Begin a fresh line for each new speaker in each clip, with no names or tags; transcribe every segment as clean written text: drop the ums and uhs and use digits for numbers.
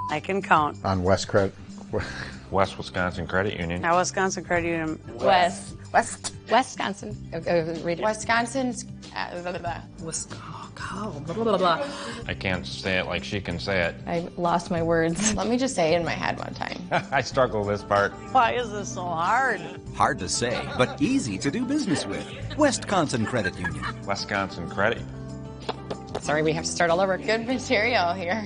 I can count.
On West
Wisconsin Credit Union.
Now, Wisconsin Credit Union.
Wisconsin. Read it.
Wisconsin's.
I can't say it like she can say it.
I lost my words.
Let me just say it in my head one time.
I struggle with this part.
Why is this so hard?
Hard to say, but easy to do business with. Wisconsin Credit Union.
Wisconsin Credit.
Sorry, we have to start all over.
Good material here.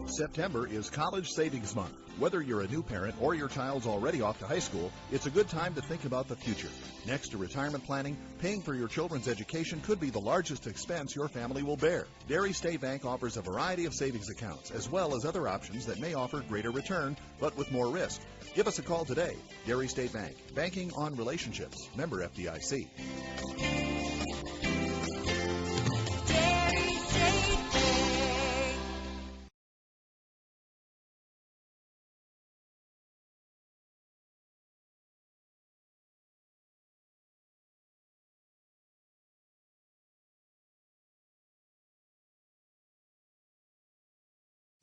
September is College Savings Month. Whether you're a new parent or your child's already off to high school, it's a good time to think about the future. Next to retirement planning, paying for your children's education could be the largest expense your family will bear. Dairy State Bank offers a variety of savings accounts, as well as other options that may offer greater return, but with more risk. Give us a call today. Dairy State Bank, banking on relationships. Member FDIC.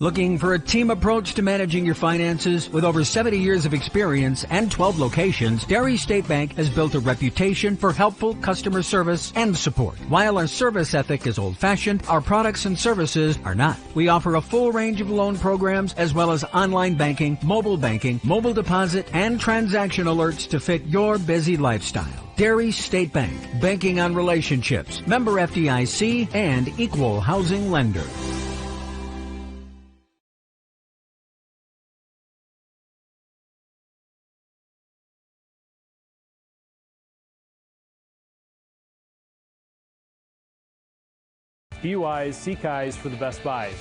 Looking for a team approach to managing your finances? With over 70 years of experience and 12 locations, Dairy State Bank has built a reputation for helpful customer service and support. While our service ethic is old-fashioned, our products and services are not. We offer a full range of loan programs as well as online banking, mobile deposit, and transaction alerts to fit your busy lifestyle. Dairy State Bank, banking on relationships, member FDIC, and equal housing lender.
BY's Seek Eyes for the best buys.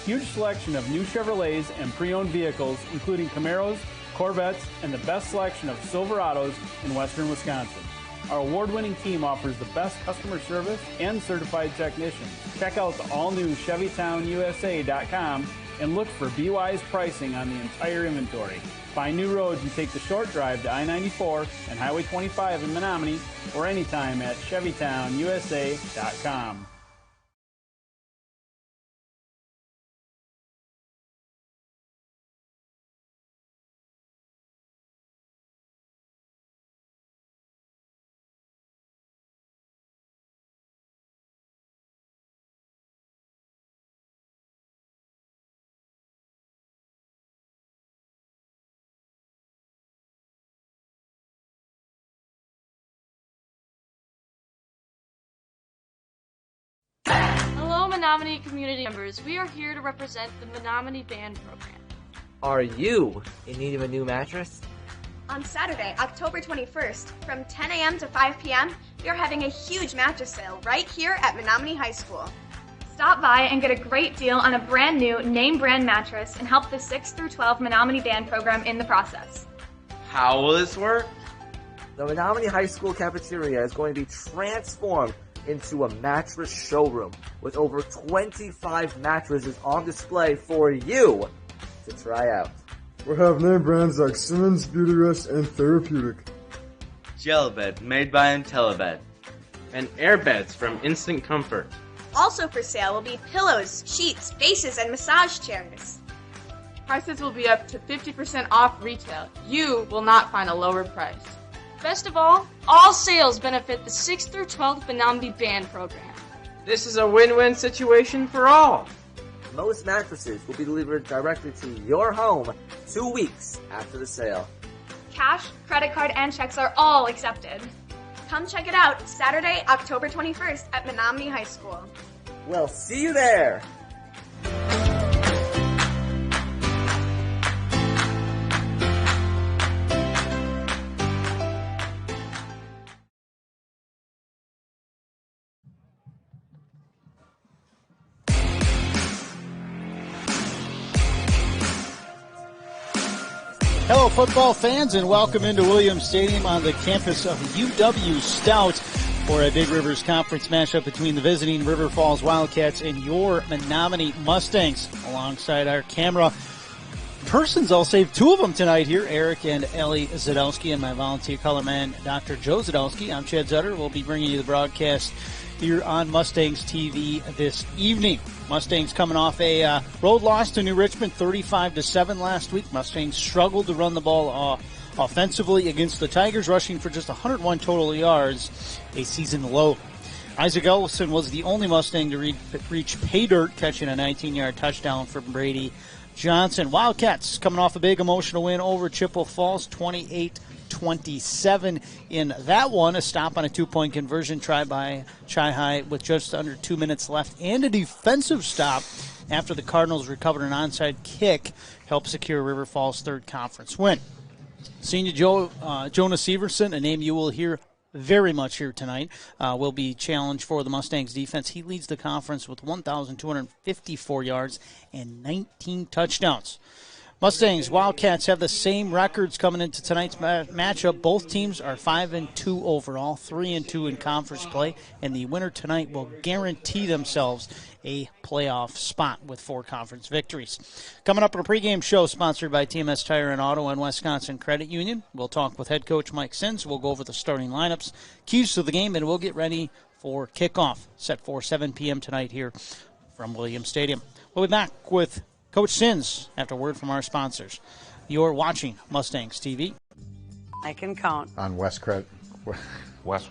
Huge selection of new Chevrolets and pre-owned vehicles, including Camaros, Corvettes, and the best selection of Silverados in western Wisconsin. Our award-winning team offers the best customer service and certified technicians. Check out the all-new ChevyTownUSA.com and look for BY's pricing on the entire inventory. Find new roads and take the short drive to I-94 and Highway 25 in Menomonie, or anytime at ChevyTownUSA.com.
Hello, Menomonie community members. We are here to represent the Menomonie Band Program.
Are you in need of a new mattress?
On Saturday, October 21st, from 10 a.m. to 5 p.m., we are having a huge mattress sale right here at Menomonie High School. Stop by and get a great deal on a brand new name brand mattress and help the 6 through 12 Menomonie Band Program in the process.
How will this work? The Menomonie High School cafeteria is going to be transformed into a mattress showroom with over 25 mattresses on display for you to try out.
We'll have name brands like Simmons, Beautyrest, and Therapeutic.
Gel bed made by IntelliBed. And air beds from Instant Comfort.
Also for sale will be pillows, sheets, bases, and massage chairs.
Prices will be up to 50% off retail. You will not find a lower price.
Best of all sales benefit the 6th through 12th Menomonie Band Program.
This is a win-win situation for all.
Most mattresses will be delivered directly to your home 2 weeks after the sale.
Cash, credit card, and checks are all accepted. Come check it out Saturday, October 21st at Menomonie High School.
We'll see you there.
Hello, football fans, and welcome into Williams Stadium on the campus of UW Stout for a Big Rivers Conference matchup between the visiting River Falls Wildcats and your Menomonie Mustangs. Alongside our camera persons, I'll save two of them tonight here, Eric and Ellie Zadowski, and my volunteer color man, Dr. Joe Zadowski. I'm Chad Zutter. We'll be bringing you the broadcast here on Mustangs TV this evening. Mustangs coming off a road loss to New Richmond, 35-7 last week. Mustangs struggled to run the ball offensively against the Tigers, rushing for just 101 total yards, a season low. Isaac Ellison was the only Mustang to reach pay dirt, catching a 19-yard touchdown for Brady Johnson. Wildcats coming off a big emotional win over Chippewa Falls, 28-27 in that one. A stop on a two-point conversion try by Chi-Hi with just under 2 minutes left, and a defensive stop after the Cardinals recovered an onside kick helped secure River Falls' third conference win. Senior Jonas Severson, a name you will hear very much here tonight, will be challenged for the Mustangs defense. He leads the conference with 1,254 yards and 19 touchdowns. Mustangs, Wildcats have the same records coming into tonight's matchup. Both teams are 5-2 overall, 3-2 in conference play, and the winner tonight will guarantee themselves a playoff spot with 4 conference victories. Coming up in a pregame show sponsored by TMS Tire and Auto and Wisconsin Credit Union, we'll talk with head coach Mike Sins. We'll go over the starting lineups, keys to the game, and we'll get ready for kickoff set for 7 p.m. tonight here from Williams Stadium. We'll be back with Coach Sins after a word from our sponsors. You're watching Mustangs TV.
I can count.
On West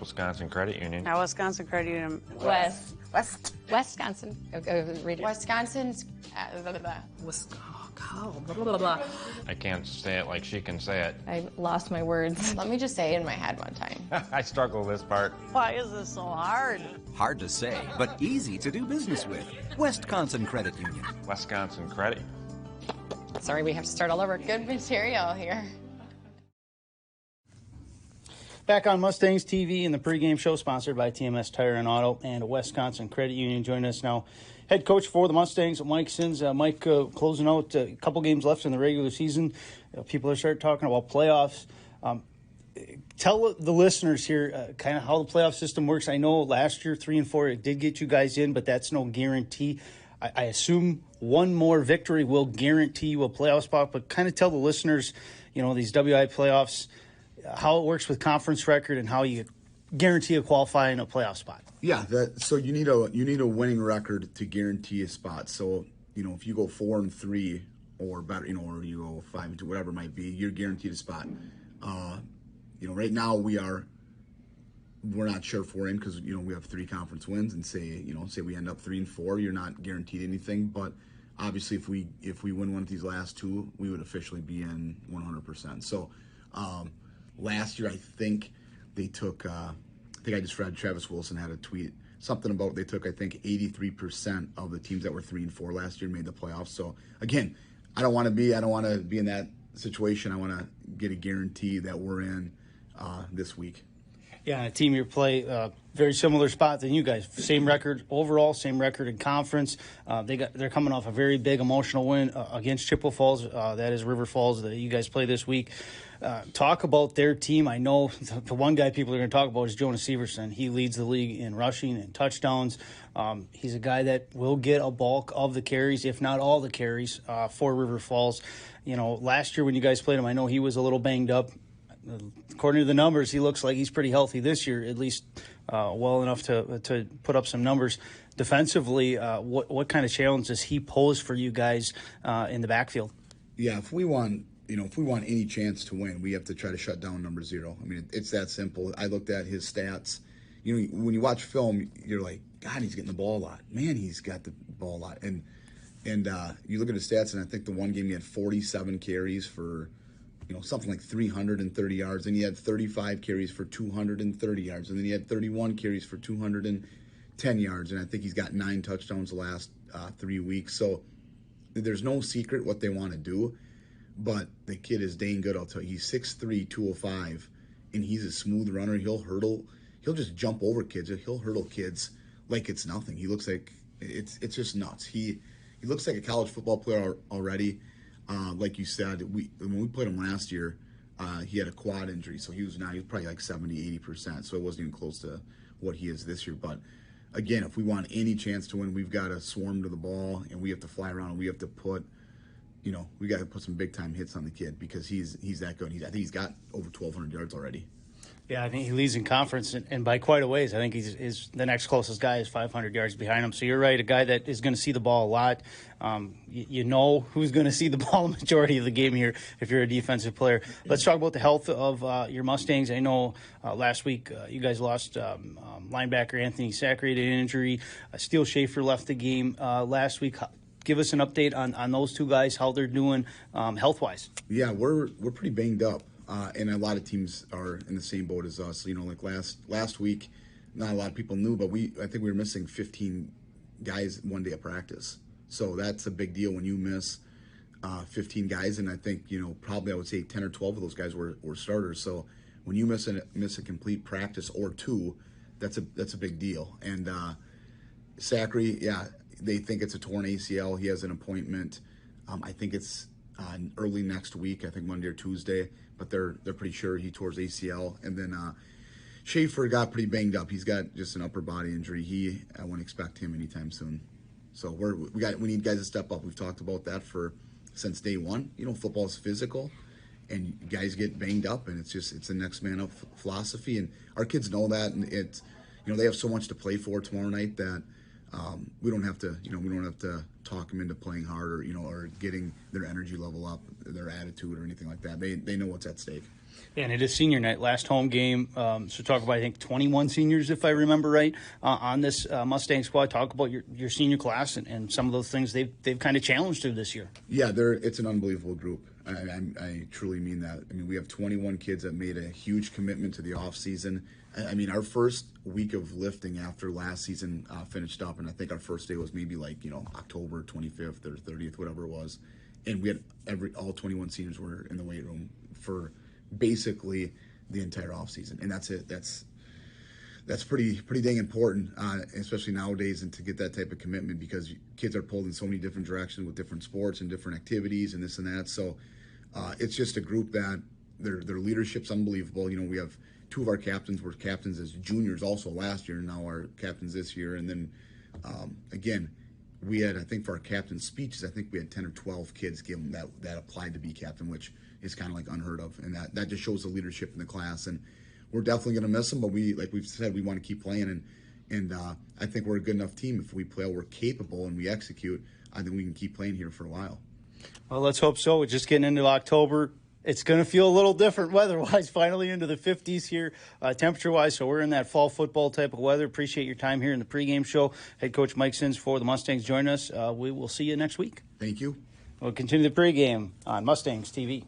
Wisconsin Credit Union.
Now, Wisconsin Credit Union.
Wisconsin. Read it.
Wisconsin's.
I can't say it like she can say it.
I lost my words.
Let me just say it in my head one time.
I struggle with this part.
Why is this so hard?
Hard to say, but easy to do business with. Wisconsin Credit Union.
Wisconsin Credit.
Sorry, we have to start all over.
Good material here.
Back on Mustangs TV in the pregame show sponsored by TMS Tire and Auto and Wisconsin Credit Union. Joining us now, head coach for the Mustangs, Mike Sins. Mike, closing out a couple games left in the regular season. People are starting talking about playoffs. Tell the listeners here kind of how the playoff system works. I know last year 3-4 it did get you guys in, but that's no guarantee. I assume one more victory will guarantee you a playoff spot. But kind of tell the listeners, these WI playoffs, how it works with conference record and how you guarantee a qualifying a playoff spot.
Yeah, so you need a winning record to guarantee a spot. So if you go 4-3 or better, or you go 5-2, whatever it might be, you're guaranteed a spot. Right now we're not sure if we're in because we have 3 conference wins, and say we end up 3-4, you're not guaranteed anything. But obviously, if we win one of these last 2, we would officially be in 100%. So last year, I think they took. I just read Travis Wilson had a tweet something about they took 83% of the teams that were 3-4 last year made the playoffs. So again, I don't want to be in that situation. I want to get a guarantee that we're in this week.
Yeah, a team you play very similar spot than you guys. Same record overall, same record in conference. They're coming off a very big emotional win against Chippewa Falls. That is River Falls that you guys play this week. Talk about their team. I know the one guy people are going to talk about is Jonas Severson. He leads the league in rushing and touchdowns. He's a guy that will get a bulk of the carries, if not all the carries, for River Falls. Last year when you guys played him, I know he was a little banged up. According to the numbers, he looks like he's pretty healthy this year, at least well enough to put up some numbers. Defensively, what kind of challenge does he pose for you guys in the backfield?
Yeah, if we want any chance to win, we have to try to shut down number 0. I mean, it's that simple. I looked at his stats. When you watch film, you're like, God, he's getting the ball a lot. Man, he's got the ball a lot. And you look at his stats, and I think the one game he had 47 carries for something like 330 yards, and he had 35 carries for 230 yards, and then he had 31 carries for 210 yards, and I think he's got 9 touchdowns the last 3 weeks. So there's no secret what they want to do, but the kid is dang good. I'll tell you, he's 6'3", 205, and he's a smooth runner. He'll just jump over kids. He'll hurdle kids like it's nothing. He looks like it's just nuts. He looks like a college football player already. Like you said, when we played him last year, he had a quad injury, so he was probably like 70-80%, so it wasn't even close to what he is this year. But again, if we want any chance to win, we've got to swarm to the ball, and we have to fly around, and we have to put, we got to put some big time hits on the kid because he's that good. I think he's got over 1,200 yards already.
Yeah, I think he leads in conference, and by quite a ways. I think he's the next closest guy is 500 yards behind him. So you're right, a guy that is going to see the ball a lot. You know who's going to see the ball the majority of the game here if you're a defensive player. Let's talk about the health of your Mustangs. I know last week you guys lost linebacker Anthony Sacre to an injury. Steele Schaefer left the game last week. Give us an update on those two guys, how they're doing health-wise.
Yeah, we're pretty banged up. And a lot of teams are in the same boat as us. Like last week, not a lot of people knew, but I think we were missing 15 guys one day of practice. So that's a big deal when you miss 15 guys. And I think, probably I would say 10 or 12 of those guys were starters. So when you miss a complete practice or two, that's a big deal. And Sacre, yeah, they think it's a torn ACL. He has an appointment. I think it's early next week, I think Monday or Tuesday. But they're pretty sure he tore his ACL. And then Schaefer got pretty banged up. He's got just an upper body injury. I wouldn't expect him anytime soon. So we need guys to step up. We've talked about that since day one. Football's physical, and guys get banged up, and it's a next man up philosophy. And our kids know that, and it's they have so much to play for tomorrow night that we don't have to talk them into playing hard or getting their energy level up, their attitude or anything like that. They know what's at stake.
And it is senior night, last home game. So talk about, I think, 21 seniors, if I remember right, on this Mustang squad. Talk about your senior class and some of those things they've kind of challenged to this year.
Yeah, it's an unbelievable group. I truly mean that. We have 21 kids that made a huge commitment to the off season. Our first week of lifting after last season finished up, and I think our first day was maybe October 25th or 30th, whatever it was. And we had all 21 seniors were in the weight room for basically the entire off season, and that's it. That's pretty dang important, especially nowadays, and to get that type of commitment because kids are pulled in so many different directions with different sports and different activities and this and that. So it's just a group that their leadership's unbelievable. We have 2 of our captains were captains as juniors also last year, and now our captains this year. And then again, we had, I think for our captain speeches, I think we had 10 or 12 kids give them that applied to be captain, which is kind of like unheard of, and that just shows the leadership in the class. And we're definitely going to miss them, but like we've said, we want to keep playing, and I think we're a good enough team. If we play, we're capable, and we execute, I think we can keep playing here for a while.
Well, let's hope so. We're just getting into October. It's going to feel a little different weather-wise, finally into the 50s here, temperature-wise. So we're in that fall football type of weather. Appreciate your time here in the pregame show. Head coach Mike Sins for the Mustangs joining us. We will see you next week.
Thank you.
We'll continue the pregame on Mustangs TV.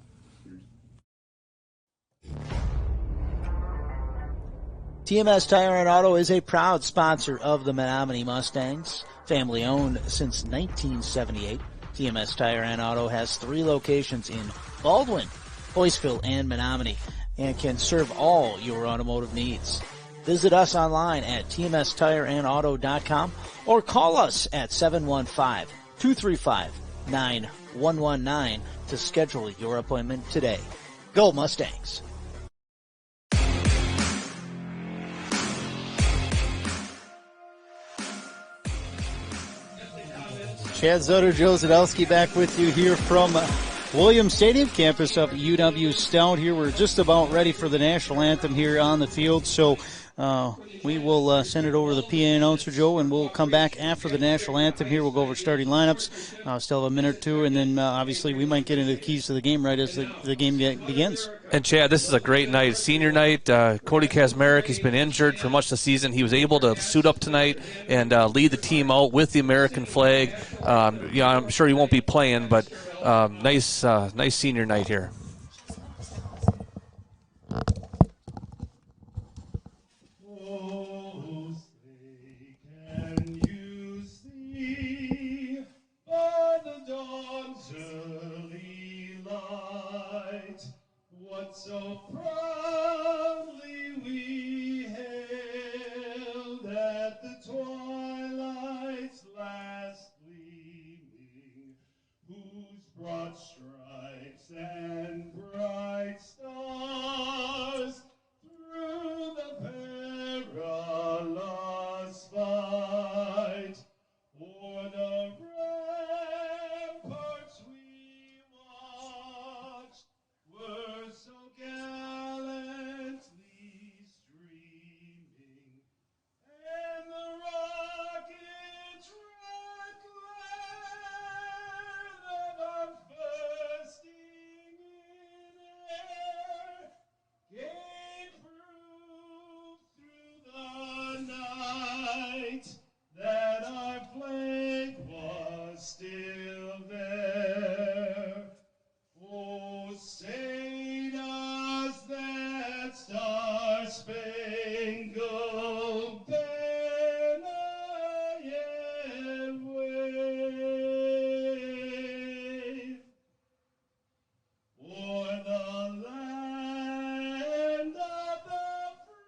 TMS Tire and Auto is a proud sponsor of the Menomonie Mustangs. Family owned since 1978. TMS Tire and Auto has 3 locations in Baldwin, Boyceville, and Menomonie, and can serve all your automotive needs. Visit us online at tmstireandauto.com or call us at 715-235-9119 to schedule your appointment today. Go Mustangs! Chad Zoder, Joe Zadowski back with you here from Williams Stadium, campus of UW Stout. Here we're just about ready for the national anthem here on the field. So we will send it over to the PA announcer, Joe, and we'll come back after the national anthem here. We'll go over starting lineups, still have a minute or two, and then obviously we might get into the keys to the game right as the game begins.
And, Chad, this is a great night. Senior night. Cody Kazmarek, he's been injured for much of the season. He was able to suit up tonight and lead the team out with the American flag. I'm sure he won't be playing, but nice senior night here.
out so proudly we hailed at the twilight's last gleaming, whose broad stripes and bright stars through the perilous fight o'er the ramparts we watched were so gallantly streaming, and the rocket's red glare that are bursting in air gave proof through the night that our flag was still there. Oh, say does that star-spangled banner yet wave o'er the land of the free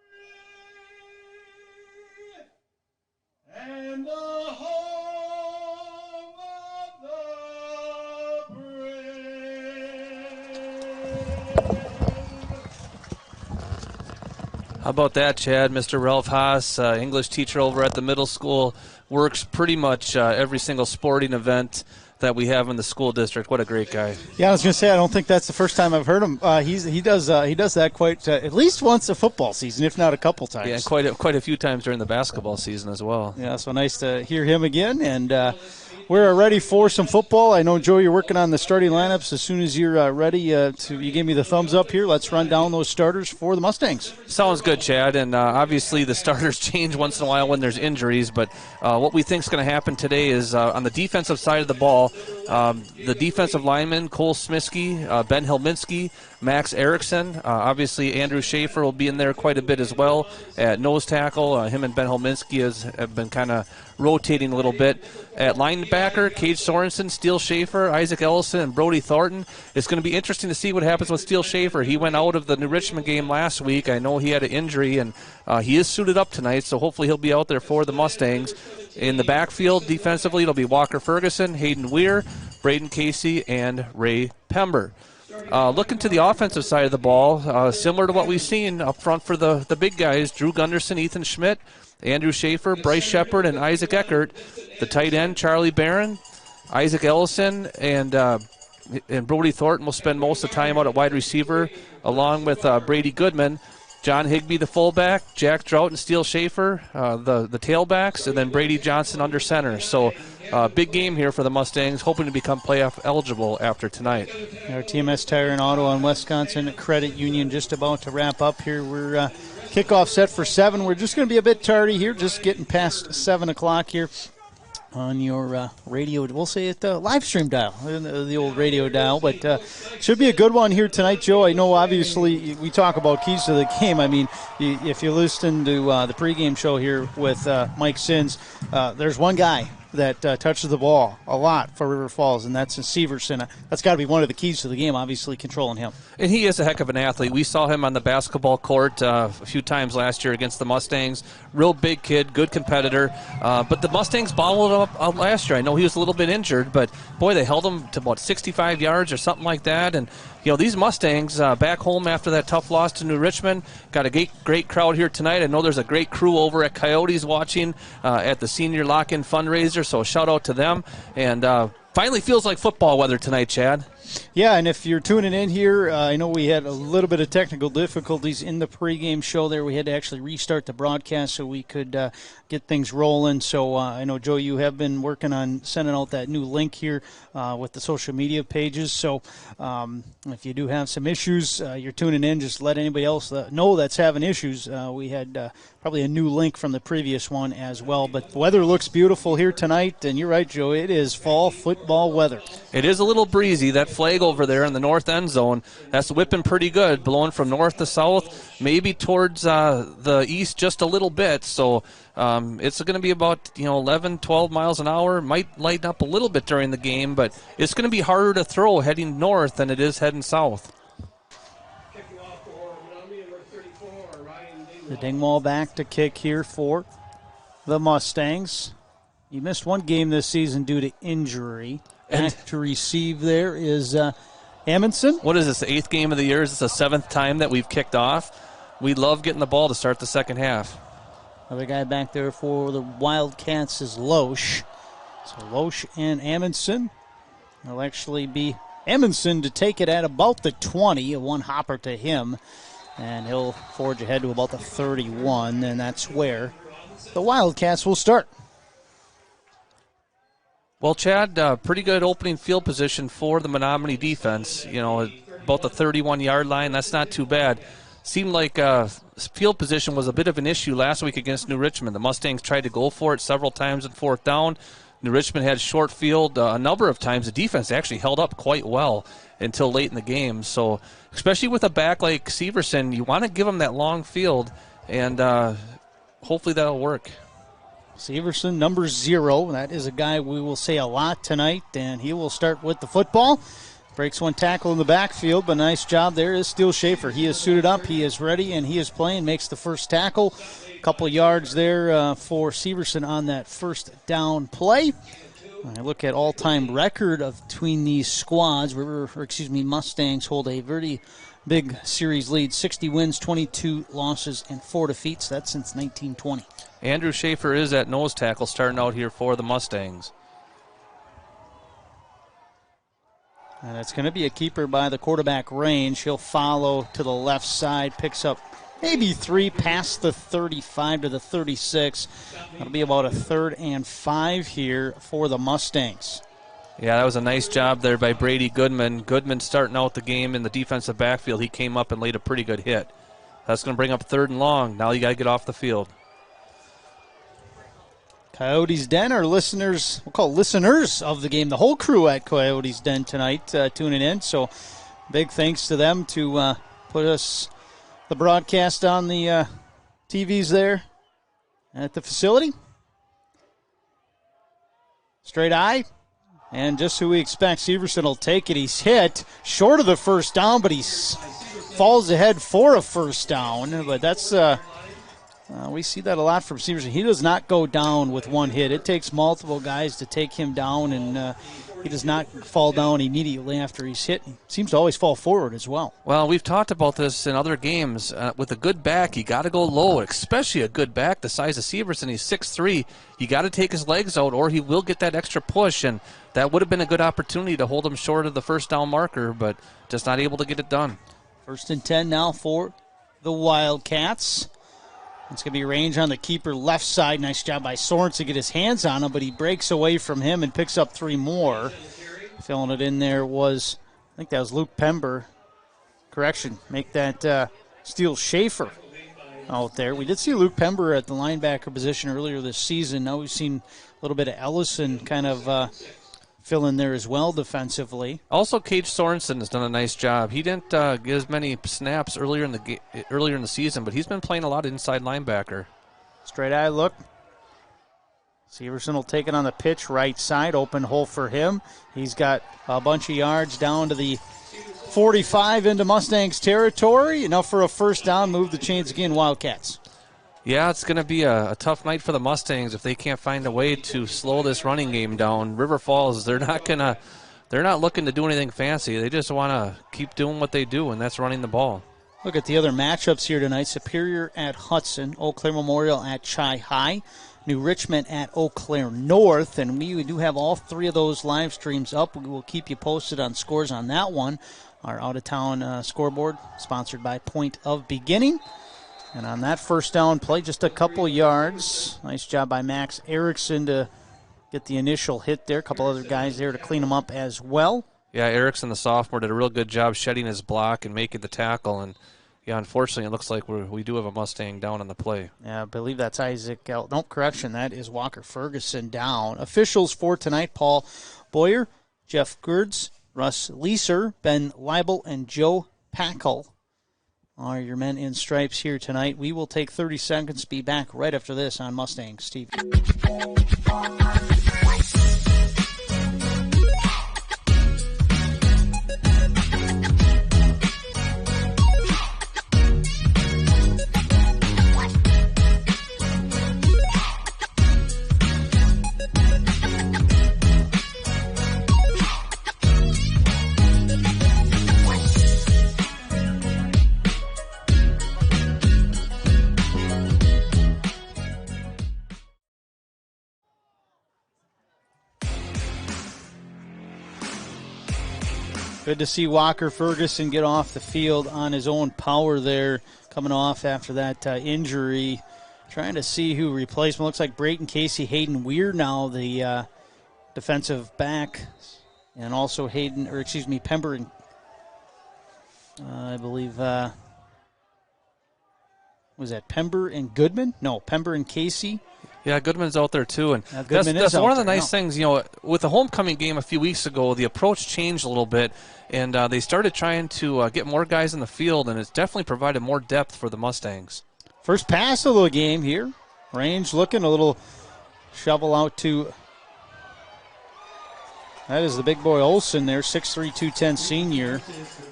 and the home of the
How about that, Chad? Mr. Ralph Haas, English teacher over at the middle school, works pretty much every single sporting event that we have in the school district. What a great guy.
Yeah, I was going to say, I don't think that's the first time I've heard him. He does that quite at least once a football season, if not a couple times.
Yeah, quite a few times during the basketball season as well.
Yeah, so nice to hear him again. And we're ready for some football. I know, Joe, you're working on the starting lineups. As soon as you're ready, you gave me the thumbs up here. Let's run down those starters for the Mustangs.
Sounds good, Chad. And obviously the starters change once in a while when there's injuries. But what we think is going to happen today is on the defensive side of the ball, the defensive linemen, Cole Smiskey, Ben Helminski, Max Erickson. Obviously, Andrew Schaefer will be in there quite a bit as well at nose tackle. Him and Ben Helminski have been kind of rotating a little bit. At linebacker, Cage Sorensen, Steele Schaefer, Isaac Ellison, and Brody Thornton. It's going to be interesting to see what happens with Steele Schaefer. He went out of the New Richmond game last week. I know he had an injury, and he is suited up tonight, so hopefully he'll be out there for the Mustangs. In the backfield, defensively, it'll be Walker Ferguson, Hayden Weir, Braden Casey, and Ray Pember. Looking to the offensive side of the ball, similar to what we've seen up front for the big guys, Drew Gunderson, Ethan Schmidt, Andrew Schaefer, Bryce Shepard, and Isaac Eckert. The tight end, Charlie Barron, Isaac Ellison, and Brody Thornton will spend most of the time out at wide receiver, along with Brady Goodman. John Higbee, the fullback, Jack Drought and Steele Schaefer, the tailbacks, and then Brady Johnson under center. So big game here for the Mustangs, hoping to become playoff eligible after tonight.
Our TMS Tire and Auto on Wisconsin Credit Union just about to wrap up here. We're kickoff set for 7. We're just going to be a bit tardy here, just getting past 7 o'clock here on your radio. We'll say it live stream dial, the old radio dial, but should be a good one here tonight, Joe. I know obviously we talk about keys to the game. I mean, if you listen to the pregame show here with Mike Sins, there's one guy that touches the ball a lot for River Falls, and that's Severson. That's got to be one of the keys to the game, obviously, controlling him.
And he is a heck of an athlete. We saw him on the basketball court a few times last year against the Mustangs. Real big kid, good competitor. But the Mustangs bottled him up last year. I know he was a little bit injured, but, boy, they held him to, 65 yards or something like that. And, these Mustangs back home after that tough loss to New Richmond, got a great crowd here tonight. I know there's a great crew over at Coyotes watching at the senior lock-in fundraiser, so a shout-out to them. And finally feels like football weather tonight, Chad.
Yeah, and if you're tuning in here, I know we had a little bit of technical difficulties in the pregame show there. We had to actually restart the broadcast so we could get things rolling. So I know, Joe, you have been working on sending out that new link here with the social media pages. So if you do have some issues, you're tuning in, just let anybody else know that's having issues. We had probably a new link from the previous one as well. But the weather looks beautiful here tonight, and you're right, Joe, it is fall football weather.
It is a little breezy. That flag over there in the north end zone, that's whipping pretty good, blowing from north to south, maybe towards the east just a little bit. So it's going to be about 11, 12 miles an hour. Might lighten up a little bit during the game, but it's going to be harder to throw heading north than it is heading south.
The Dingwall back to kick here for the Mustangs. He missed one game this season due to injury. Back to receive there is Amundsen.
What is this, the 8th game of the year? Is this the 7th time that we've kicked off? We love getting the ball to start the second half.
Other guy back there for the Wildcats is Loesch. So Loesch and Amundsen. It'll actually be Amundsen to take it at about the 20, a one hopper to him. And he'll forge ahead to about the 31, and that's where the Wildcats will start.
Well, Chad, pretty good opening field position for the Menomonie defense. You know, about the 31-yard line. That's not too bad. Seemed like field position was a bit of an issue last week against New Richmond. The Mustangs tried to go for it several times in 4th down. New Richmond had short field a number of times. The defense actually held up quite well until late in the game. So, especially with a back like Severson, you want to give him that long field, and hopefully that'll work.
Severson, number 0. That is a guy we will say a lot tonight, and he will start with the football. Breaks one tackle in the backfield, but nice job there is Steele Schaefer. He is suited up, he is ready, and he is playing, makes the first tackle. A couple yards there for Severson on that first down play. I look at all-time record between these squads. Mustangs hold a very big series lead, 60 wins, 22 losses, and 4 defeats. That's since 1920.
Andrew Schaefer is at nose tackle starting out here for the Mustangs.
And it's going to be a keeper by the quarterback range. He'll follow to the left side, picks up maybe 3 past the 35 to the 36. That'll be about a 3rd and 5 here for the Mustangs.
Yeah, that was a nice job there by Brady Goodman. Goodman starting out the game in the defensive backfield. He came up and laid a pretty good hit. That's going to bring up 3rd and long. Now you got to get off the field.
Coyotes Den are listeners, we'll call listeners of the game. The whole crew at Coyotes Den tonight tuning in. So big thanks to them to put us the broadcast on the TVs there at the facility. Straight eye. And just who we expect, Severson will take it. He's hit short of the first down, but he falls ahead for a first down. But that's we see that a lot from Severson. He does not go down with one hit. It takes multiple guys to take him down, and he does not fall down immediately after he's hit. He seems to always fall forward as well.
Well, we've talked about this in other games. With a good back, you got to go low, especially a good back the size of Severson. He's 6'3". You got to take his legs out, or he will get that extra push, and that would have been a good opportunity to hold him short of the first down marker, but just not able to get it done.
1st and 10 now for the Wildcats. It's going to be range on the keeper left side. Nice job by Sorensen to get his hands on him, but he breaks away from him and picks up 3 more. Filling it in there was, I think that was Luke Pember. Correction, make that Steele Schaefer out there. We did see Luke Pember at the linebacker position earlier this season. Now we've seen a little bit of Ellison kind of fill in there as well defensively.
Also, Cage Sorensen has done a nice job. He didn't get as many snaps earlier in the season, but he's been playing a lot of inside linebacker.
Straight eye look. Severson will take it on the pitch, right side, open hole for him. He's got a bunch of yards down to the 45 into Mustangs territory. Enough for a first down, move the chains again, Wildcats.
Yeah, it's going to be a tough night for the Mustangs if they can't find a way to slow this running game down. River Falls, they're not looking to do anything fancy. They just want to keep doing what they do, and that's running the ball.
Look at the other matchups here tonight. Superior at Hudson, Eau Claire Memorial at Chi High, New Richmond at Eau Claire North, and we do have all 3 of those live streams up. We will keep you posted on scores on that one. Our out-of-town scoreboard, sponsored by Point of Beginning. And on that first down play, just a couple yards. Nice job by Max Erickson to get the initial hit there. A couple other guys there to clean him up as well.
Yeah, Erickson, the sophomore, did a real good job shedding his block and making the tackle. And, yeah, unfortunately, it looks like we do have a Mustang down on the play.
Yeah, I believe that's Isaac. Nope, correction. That is Walker Ferguson down. Officials for tonight, Paul Boyer, Jeff Gerds, Russ Leeser, Ben Leibel, and Joe Packel are your men in stripes here tonight. We will take 30 seconds, be back right after this on Mustangs TV. Good to see Walker Ferguson get off the field on his own power there, coming off after that injury. Trying to see who replacement. Looks like Brayton Casey, Hayden Weir now the defensive back, and also Pember and I believe was that Pember and Goodman? No, Pember and Casey.
Yeah, Goodman's out there too, and
Goodman
that's one of the
there,
nice things. With the homecoming game a few weeks ago, the approach changed a little bit, and they started trying to get more guys in the field, and it's definitely provided more depth for the Mustangs.
First pass of the game here. Range looking a little shovel out to. That is the big boy Olsen there, 6'3", 210 senior.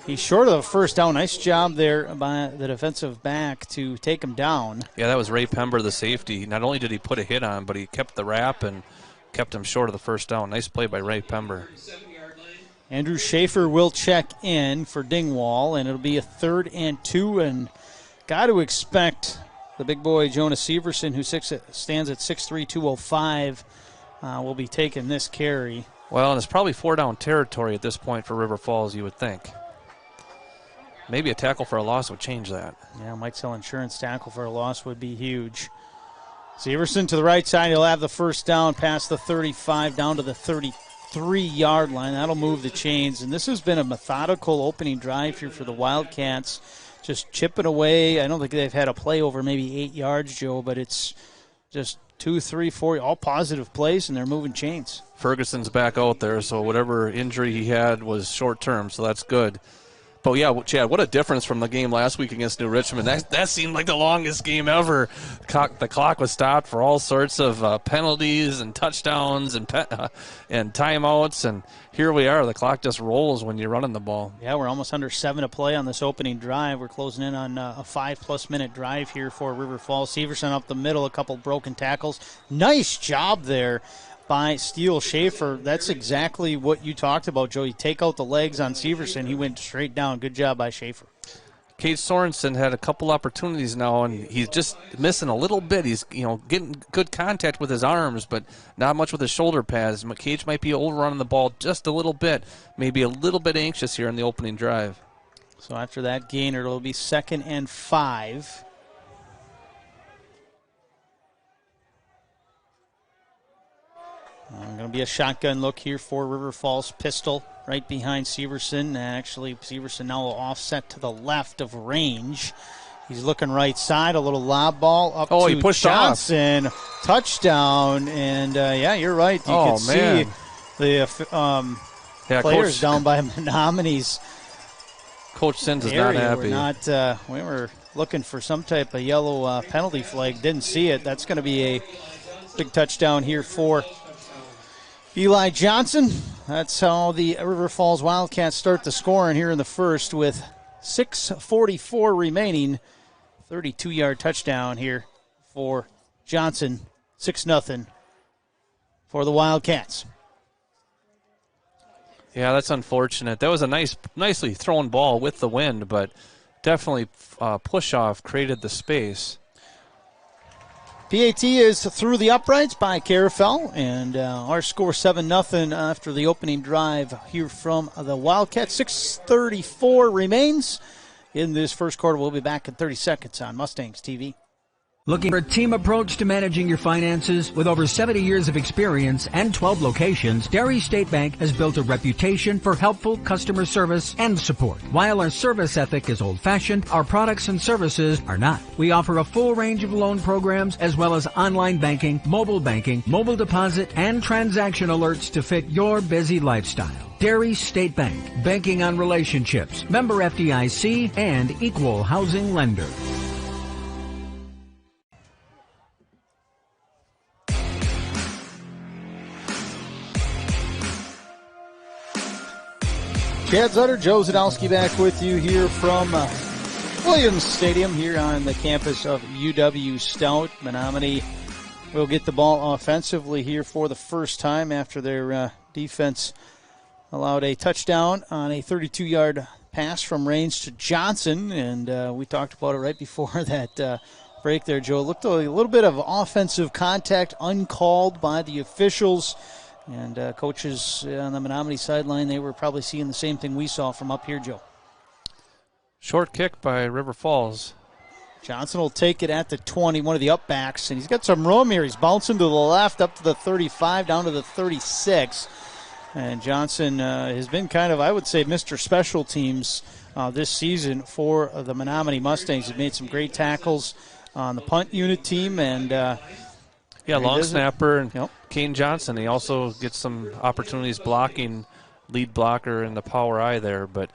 He's short of the first down. Nice job there by the defensive back to take him down.
Yeah, that was Ray Pember, the safety. Not only did he put a hit on, but he kept the wrap and kept him short of the first down. Nice play by Ray Pember.
Andrew Schaefer will check in for Dingwall, and it'll be a 3rd and 2, and got to expect the big boy Jonas Severson, who stands at 6'3", 205, will be taking this carry.
Well, and it's probably 4-down territory at this point for River Falls, you would think. Maybe a tackle for a loss would change that.
Yeah, might sell insurance. Tackle for a loss would be huge. Severson to the right side. He'll have the first down past the 35 down to the 33-yard line. That'll move the chains. And this has been a methodical opening drive here for the Wildcats. Just chipping away. I don't think they've had a play over maybe 8 yards, Joe, but it's just 2, 3, 4, all positive plays, and they're moving chains.
Ferguson's back out there, so whatever injury he had was short-term, so that's good. But, yeah, Chad, what a difference from the game last week against New Richmond. That seemed like the longest game ever. The clock was stopped for all sorts of penalties and touchdowns and timeouts, and here we are. The clock just rolls when you're running the ball.
Yeah, we're almost under 7 to play on this opening drive. We're closing in on a 5+ minute drive here for River Falls. Severson up the middle, a couple broken tackles. Nice job there by Steele Schaefer. That's exactly what you talked about, Joe. You take out the legs on Severson, he went straight down. Good job by Schaefer.
Cade Sorensen had a couple opportunities now, and he's just missing a little bit. He's getting good contact with his arms, but not much with his shoulder pads. Cage might be overrunning the ball just a little bit, maybe a little bit anxious here in the opening drive.
So after that gain, it'll be 2nd and 5. Going to be a shotgun look here for River Falls. Pistol right behind Severson. Actually, Severson now offset to the left of range. He's looking right side. A little lob ball up to
he pushed
Johnson. Off. Touchdown. And, yeah, you're right. You can see the players
Coach,
down by Menomonies.
Coach Sins is not happy.
We were looking for some type of yellow penalty flag. Didn't see it. That's going to be a big touchdown here for Eli Johnson. That's how the River Falls Wildcats start the scoring here in the first with 6:44 remaining. 32-yard touchdown here for Johnson. 6-0 for the Wildcats.
Yeah, that's unfortunate. That was a nicely thrown ball with the wind, but definitely push-off created the space.
PAT is through the uprights by Carafel, and our score 7-0 after the opening drive here from the Wildcats. 6:34 remains in this first quarter. We'll be back in 30 seconds on Mustangs TV.
Looking for a team approach to managing your finances? With over 70 years of experience and 12 locations, Dairy State Bank has built a reputation for helpful customer service and support. While our service ethic is old-fashioned, our products and services are not. We offer a full range of loan programs as well as online banking, mobile deposit, and transaction alerts to fit your busy lifestyle. Dairy State Bank, banking on relationships, member FDIC, and equal housing lender.
Chad Zutter, Joe Zadowski back with you here from Williams Stadium here on the campus of UW Stout. Menomonie will get the ball offensively here for the first time after their defense allowed a touchdown on a 32-yard pass from range to Johnson. And we talked about it right before that break there, Joe. It looked a little bit of offensive contact uncalled by the officials. And coaches on the Menomonie sideline, they were probably seeing the same thing we saw from up here, Joe.
Short kick by River Falls.
Johnson will take it at the 20, one of the upbacks, and he's got some room here. He's bouncing to the left, up to the 35, down to the 36. And Johnson has been kind of, I would say, Mr. Special Teams this season for the Menomonie Mustangs. He's made some great tackles on the punt unit team. And
long snapper and Kane Johnson. He also gets some opportunities blocking, lead blocker in the power eye there. But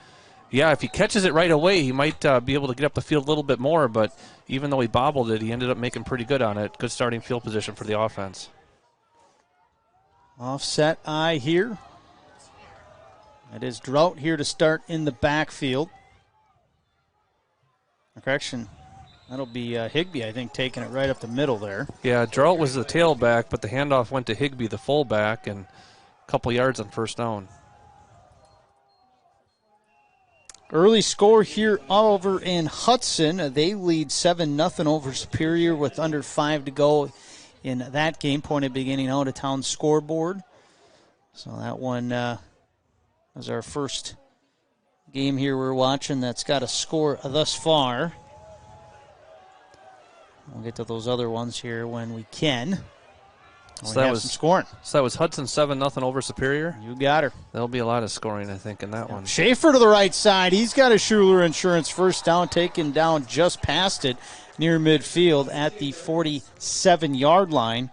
yeah, if he catches it right away, he might be able to get up the field a little bit more, but even though he bobbled it, he ended up making pretty good on it. Good starting field position for the offense.
Offset eye here. It is Drought here to start in the backfield. Correction, that'll be Higbee, I think, taking it right up the middle there.
Yeah, Drought was the tailback, but the handoff went to Higbee, the fullback, and a couple yards on first down.
Early score here over in Hudson. They lead 7-0 over Superior with under 5 to go in that game. Point of beginning out of town scoreboard. So that one was our first game here we're watching that's got a score thus far. We'll get to those other ones here when we can.
So that was
some scoring.
So that was Hudson 7-0 over Superior.
You got her.
There'll be a lot of scoring, I think, in that one.
Schaefer to the right side. He's got a Schuler Insurance first down, taken down just past it near midfield at the 47-yard line.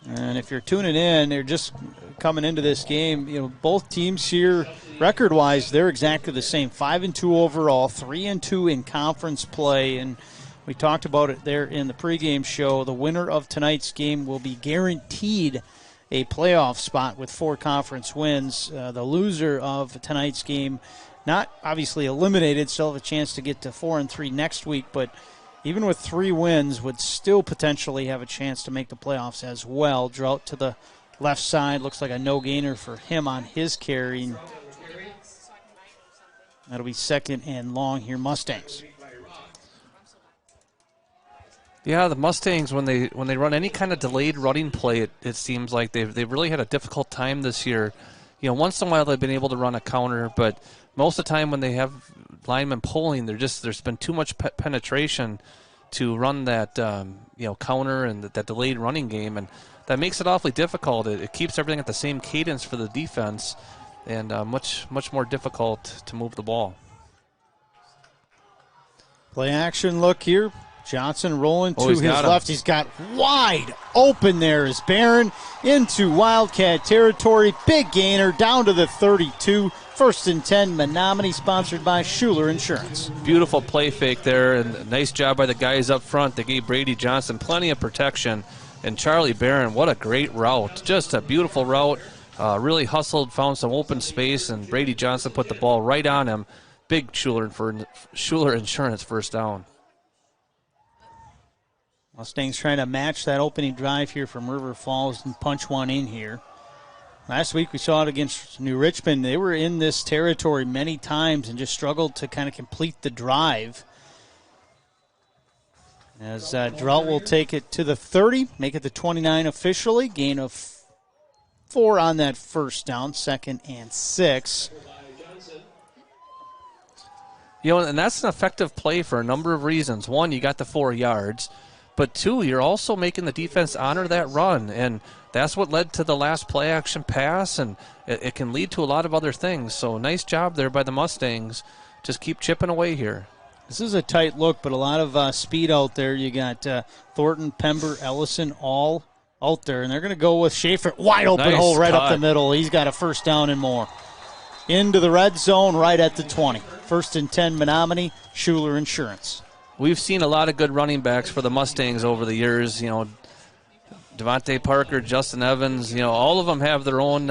And if you're tuning in, they're just coming into this game. You know, both teams here, record-wise, they're exactly the same. 5-2 overall, 3-2 in conference play, and we talked about it there in the pregame show. The winner of tonight's game will be guaranteed a playoff spot with 4 conference wins. The loser of tonight's game, not obviously eliminated, still have a chance to get to 4-3 next week, but even with 3 wins, would still potentially have a chance to make the playoffs as well. Drought to the left side, looks like a no-gainer for him on his carry. That'll be second and long here, Mustangs.
Yeah, the Mustangs, when they run any kind of delayed running play, it seems like they've really had a difficult time this year. You know, once in a while they've been able to run a counter, but most of the time when they have linemen pulling, there's been too much penetration to run that counter and that delayed running game, and that makes it awfully difficult. It keeps everything at the same cadence for the defense, and much more difficult to move the ball.
Play action look here. Johnson rolling to his
got
left. He's got wide open there as Barron into Wildcat territory. Big gainer down to the 32. First and 10, Menomonie, sponsored by Schuler Insurance.
Beautiful play fake there, and nice job by the guys up front. They gave Brady Johnson plenty of protection. And Charlie Barron, what a great route. Just a beautiful route. Really hustled, found some open space, and Brady Johnson put the ball right on him. Big Schuler Insurance first down.
Mustangs trying to match that opening drive here from River Falls and punch one in here. Last week we saw it against New Richmond. They were in this territory many times and just struggled to kind of complete the drive. As Drought will take it to the 30, make it the 29 officially. Gain of 4 on that first down, 2nd and 6.
You know, and that's an effective play for a number of reasons. One, you got the 4 yards. But 2, you're also making the defense honor that run, and that's what led to the last play-action pass, and it can lead to a lot of other things. So nice job there by the Mustangs. Just keep chipping away here.
This is a tight look, but a lot of speed out there. You got Thornton, Pember, Ellison all out there, and they're going to go with Schaefer. Wide open
Nice
hole right
cut.
up the middle. He's got a first down and more. Into the red zone right at the 20. First and 10, Menomonie, Schuler Insurance.
We've seen a lot of good running backs for the Mustangs over the years. You know, Devontae Parker, Justin Evans. You know, all of them have their own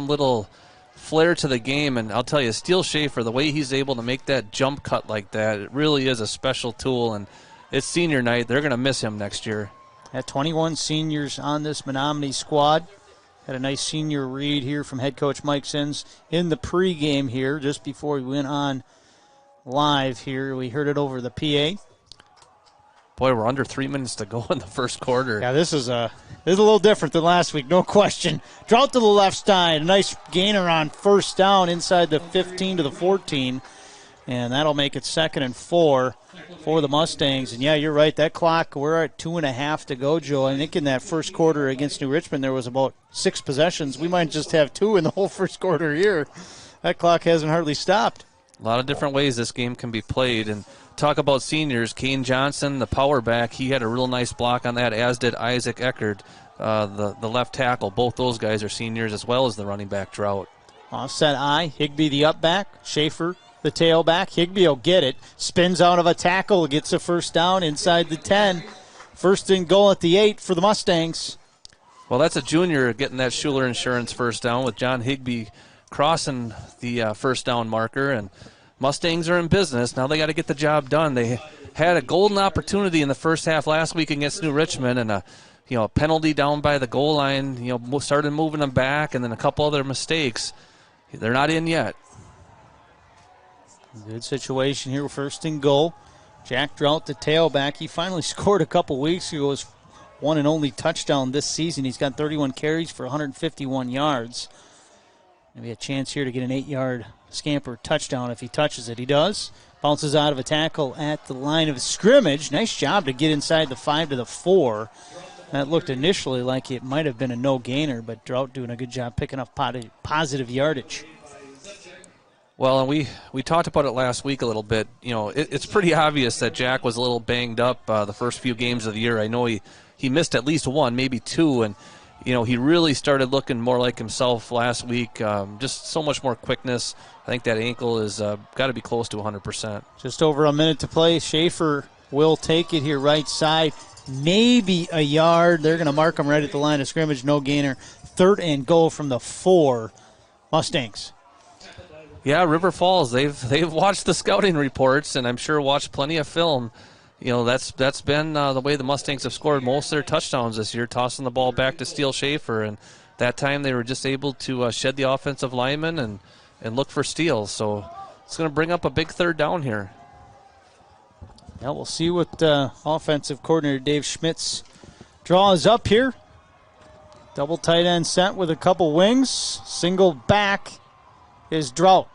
little flair to the game. And I'll tell you, Steele Schaefer, the way he's able to make that jump cut like that, it really is a special tool. And it's senior night; they're going to miss him next year.
At 21 seniors on this Menomonie squad. Had a nice senior read here from head coach Mike Sins in the pregame here, just before we went on live here. We heard it over the PA.
Boy, we're under 3 minutes to go in the first quarter.
Yeah, this is a little different than last week, no question. Drought to the left side, a nice gainer on first down inside the 15 to the 14, and that'll make it 2nd and 4 for the Mustangs. And yeah, you're right, that clock, we're at 2.5 to go, Joe. I think in that first quarter against New Richmond there was about 6 possessions. We might just have 2 in the whole first quarter here. That clock hasn't hardly stopped.
A lot of different ways this game can be played. And talk about seniors, Kane Johnson, the power back, he had a real nice block on that, as did Isaac Eckert, the left tackle. Both those guys are seniors, as well as the running back Drought.
Offset I, Higbee the up back, Schaefer the tailback. Higbee will get it, spins out of a tackle, gets a first down inside the 10. First and goal at the 8 for the Mustangs.
Well, that's a junior getting that Schuler Insurance first down with John Higbee crossing the first down marker, and Mustangs are in business. Now they got to get the job done. They had a golden opportunity in the first half last week against New Richmond, and a penalty down by the goal line, started moving them back, and then a couple other mistakes. They're not in yet.
Good situation here, 1st and goal. Jack Drought, the tailback. He finally scored a couple weeks ago. His one and only touchdown this season. He's got 31 carries for 151 yards. Maybe a chance here to get an 8-yard scamper touchdown if he touches it. He does. Bounces out of a tackle at the line of scrimmage. Nice job to get inside the 5 to the 4. That looked initially like it might have been a no-gainer, but Drought doing a good job picking up positive yardage.
Well, and we talked about it last week a little bit. It's pretty obvious that Jack was a little banged up the first few games of the year. I know he missed at least 1, maybe 2, and he really started looking more like himself last week. Just so much more quickness. I think that ankle is got to be close to 100%.
Just over a minute to play. Schaefer will take it here right side. Maybe a yard. They're going to mark him right at the line of scrimmage. No gainer. 3rd and goal from the 4 Mustangs.
Yeah, River Falls, they've watched the scouting reports, and I'm sure watched plenty of film. That's been the way the Mustangs have scored most of their touchdowns this year, tossing the ball back to Steele Schaefer, and that time they were just able to shed the offensive lineman and look for steals. So it's going to bring up a big 3rd down here.
Yeah, we'll see what offensive coordinator Dave Schmitz draws up here. Double tight end set with a couple wings. Single back is Drought.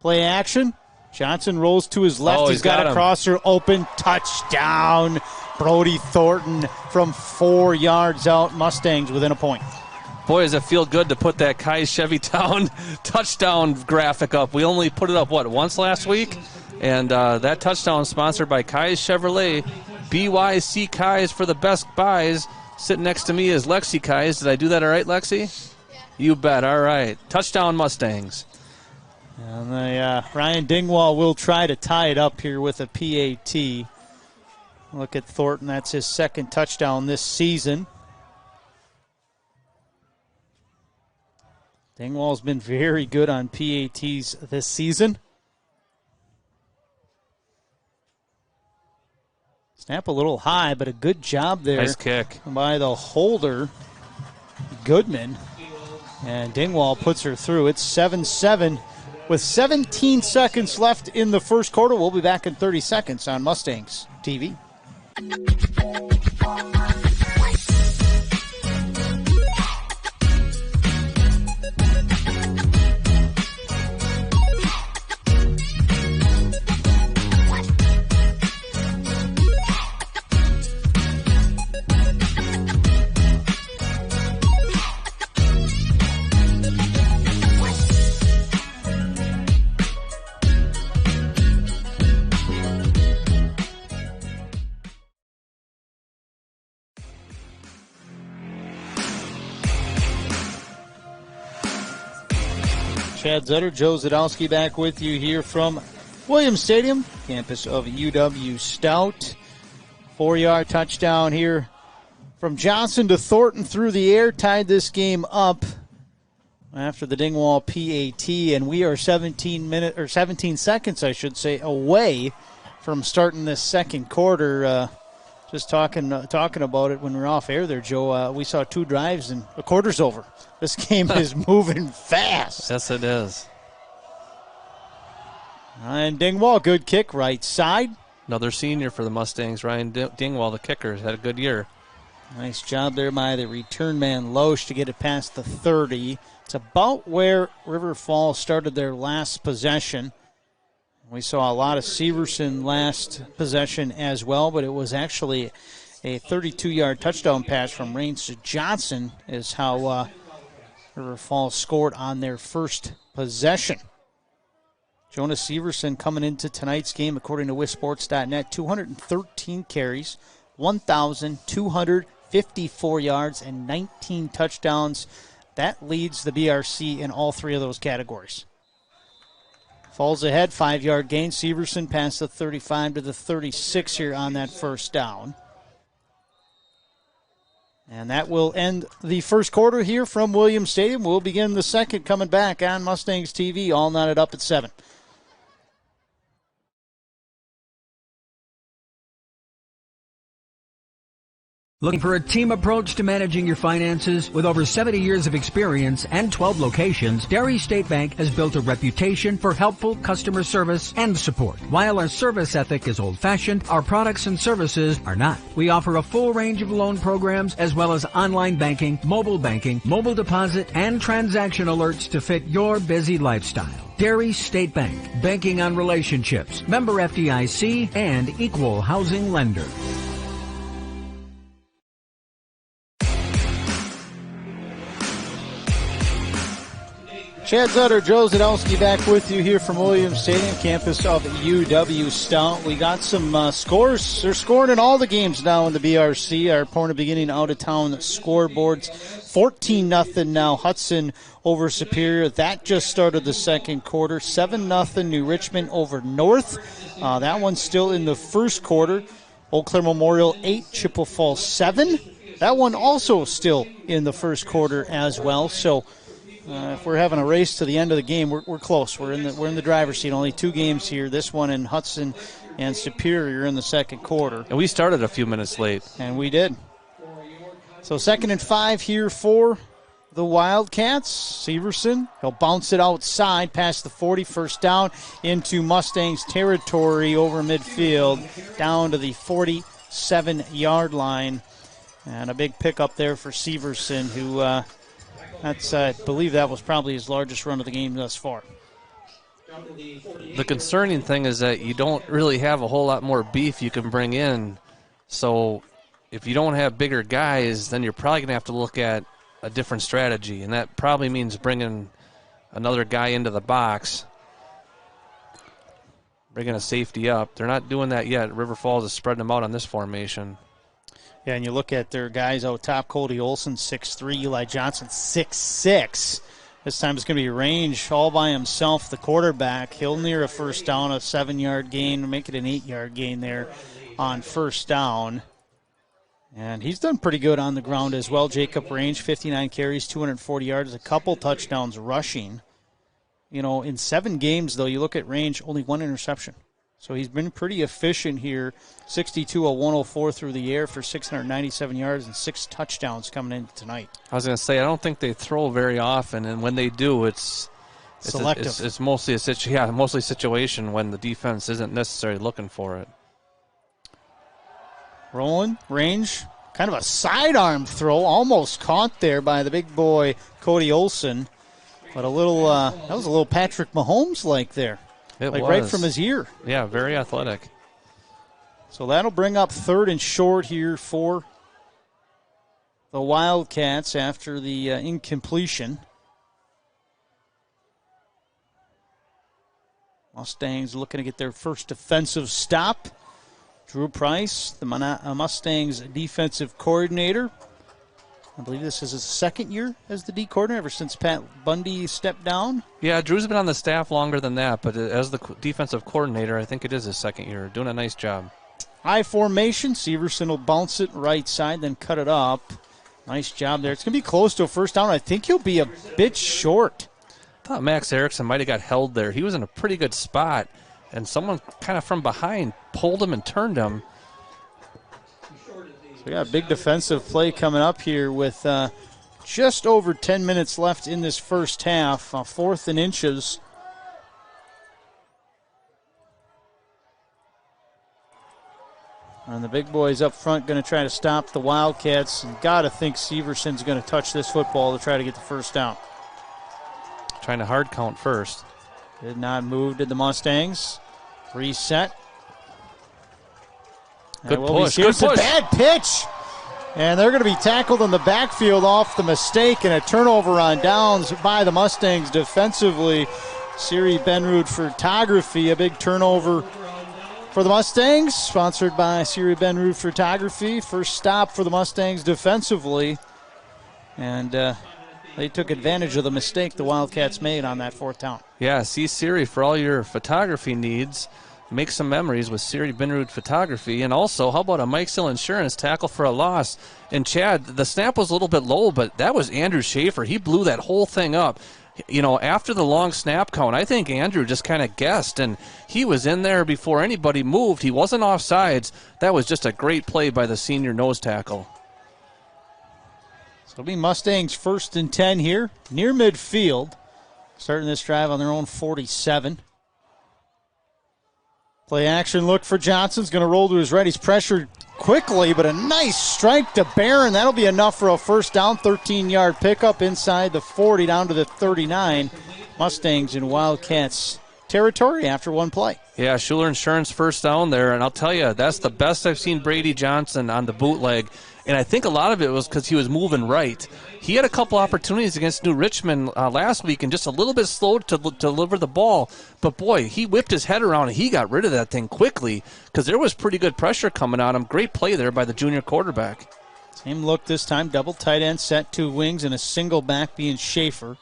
Play action. Johnson rolls to his left. He's got a crosser open. Touchdown. Brody Thornton from 4 yards out. Mustangs within a point.
Boy, does it feel good to put that Kai Chevytown touchdown graphic up. We only put it up, once last week? And that touchdown sponsored by Kai's Chevrolet. BYC Kai's for the best buys. Sitting next to me is Lexi Kai's. Did I do that all right, Lexi? You bet. All right. Touchdown Mustangs.
And Ryan Dingwall will try to tie it up here with a PAT. Look at Thornton. That's his 2nd touchdown this season. Dingwall's been very good on PATs this season. Snap a little high, but a good job there.
Nice kick.
By the holder, Goodman. And Dingwall puts her through. It's 7-7 with 17 seconds left in the first quarter. We'll be back in 30 seconds on Mustangs TV. Chad Zutter, Joe Zadowski back with you here from Williams Stadium, campus of UW Stout. 4-yard touchdown here from Johnson to Thornton through the air, tied this game up after the Dingwall PAT, and we are 17 seconds, I should say, away from starting this second quarter. Just talking about it when we were off air there, Joe. We saw 2 drives and a quarter's over. This game is moving fast.
Yes, it is.
And Dingwall, good kick, right side.
Another senior for the Mustangs. Ryan Dingwall, the kicker, has had a good year.
Nice job there by the return man, Loesch, to get it past the 30. It's about where River Falls started their last possession. We saw a lot of Severson last possession as well, but it was actually a 32-yard touchdown pass from Rains Johnson is how River Falls scored on their first possession. Jonas Severson coming into tonight's game, according to WisSports.net, 213 carries, 1,254 yards, and 19 touchdowns. That leads the BRC in all three of those categories. Falls ahead, 5-yard gain. Severson past the 35 to the 36 here on that first down. And that will end the first quarter here from Williams Stadium. We'll begin the second coming back on Mustangs TV, all knotted up at 7.
Looking for a team approach to managing your finances? With over 70 years of experience and 12 locations, Dairy State Bank has built a reputation for helpful customer service and support. While our service ethic is old-fashioned, our products and services are not. We offer a full range of loan programs as well as online banking, mobile deposit, and transaction alerts to fit your busy lifestyle. Dairy State Bank, banking on relationships, member FDIC, and equal housing lender.
Chad Zutter, Joe Zadowski back with you here from Williams Stadium, campus of UW Stout. We got some scores. They're scoring in all the games now in the BRC. Our opponent beginning out-of-town scoreboards. 14-0 now, Hudson over Superior. That just started the second quarter. 7-0 New Richmond over North. That one's still in the first quarter. Eau Claire Memorial 8, Chippewa Falls 7. That one also still in the first quarter as well. So if we're having a race to the end of the game, we're close. We're in the driver's seat. Only 2 games here. This one in Hudson and Superior in the second quarter.
And we started a few minutes late.
And we did. So 2nd and 5 here for the Wildcats. Severson, he'll bounce it outside past the 40, first down into Mustangs territory over midfield, down to the 47-yard line. And a big pickup there for Severson, who I believe that was probably his largest run of the game thus far.
The concerning thing is that you don't really have a whole lot more beef you can bring in. So if you don't have bigger guys, then you're probably going to have to look at a different strategy, and that probably means bringing another guy into the box, bringing a safety up. They're not doing that yet. River Falls is spreading them out on this formation.
Yeah, and you look at their guys out top, Cody Olson, 6'3", Eli Johnson, 6'6". This time it's going to be Range all by himself, the quarterback. He'll near a first down, a 7-yard gain, make it an 8-yard gain there on first down. And he's done pretty good on the ground as well. Jacob Range, 59 carries, 240 yards, a couple touchdowns rushing. You know, in 7 games, though, you look at Range, only 1 interception. So he's been pretty efficient here, 62 of 104 through the air for 697 yards and 6 touchdowns coming in tonight.
I was going to say, I don't think they throw very often, and when they do, it's
selective.
It's mostly a situation when the defense isn't necessarily looking for it.
Rolling, Range, kind of a sidearm throw, almost caught there by the big boy Cody Olson. But that was a little Patrick Mahomes-like there.
It was.
Right from his ear.
Yeah, very athletic.
So that'll bring up 3rd and short here for the Wildcats after the incompletion. Mustangs looking to get their first defensive stop. Drew Price, the Mustangs defensive coordinator. I believe this is his 2nd year as the D coordinator ever since Pat Bundy stepped down.
Yeah, Drew's been on the staff longer than that, but as the defensive coordinator, I think it is his 2nd year. Doing a nice job.
High formation. Severson will bounce it right side, then cut it up. Nice job there. It's going to be close to a first down. I think he'll be a bit short.
I thought Max Erickson might have got held there. He was in a pretty good spot, and someone kind of from behind pulled him and turned him.
So we got a big defensive play coming up here with just over 10 minutes left in this first half. 4th and inches. And the big boys up front going to try to stop the Wildcats. And got to think Severson's going to touch this football to try to get the first down.
Trying to hard count first.
Did not move, did the Mustangs. Reset.
Good push. Good push.
A bad pitch. And they're going to be tackled in the backfield off the mistake, and a turnover on downs by the Mustangs defensively. Siri Benrud Photography, a big turnover for the Mustangs, sponsored by Siri Benrud Photography. First stop for the Mustangs defensively. And they took advantage of the mistake the Wildcats made on that fourth down.
Yeah, see Siri for all your photography needs. Make some memories with Siri Benrud Photography. And also, how about a Mike Sill Insurance tackle for a loss? And Chad, the snap was a little bit low, but that was Andrew Schaefer. He blew that whole thing up. You know, after the long snap count, I think Andrew just kind of guessed, and he was in there before anybody moved. He wasn't offsides. That was just a great play by the senior nose tackle.
So it'll be Mustangs 1st and 10 here, near midfield. Starting this drive on their own 47. Play action look for Johnson's going to roll to his right. He's pressured quickly, but a nice strike to Barron. That'll be enough for a first down, 13-yard pickup inside the 40 down to the 39. Mustangs in Wildcats territory after one play.
Yeah, Schuler Insurance first down there, and I'll tell you, that's the best I've seen Brady Johnson on the bootleg, and I think a lot of it was because he was moving right. He had a couple opportunities against New Richmond last week and just a little bit slow to deliver the ball, but boy, he whipped his head around and he got rid of that thing quickly because there was pretty good pressure coming on him. Great play there by the junior quarterback.
Same look this time, double tight end set, two wings, and a single back being Schaefer.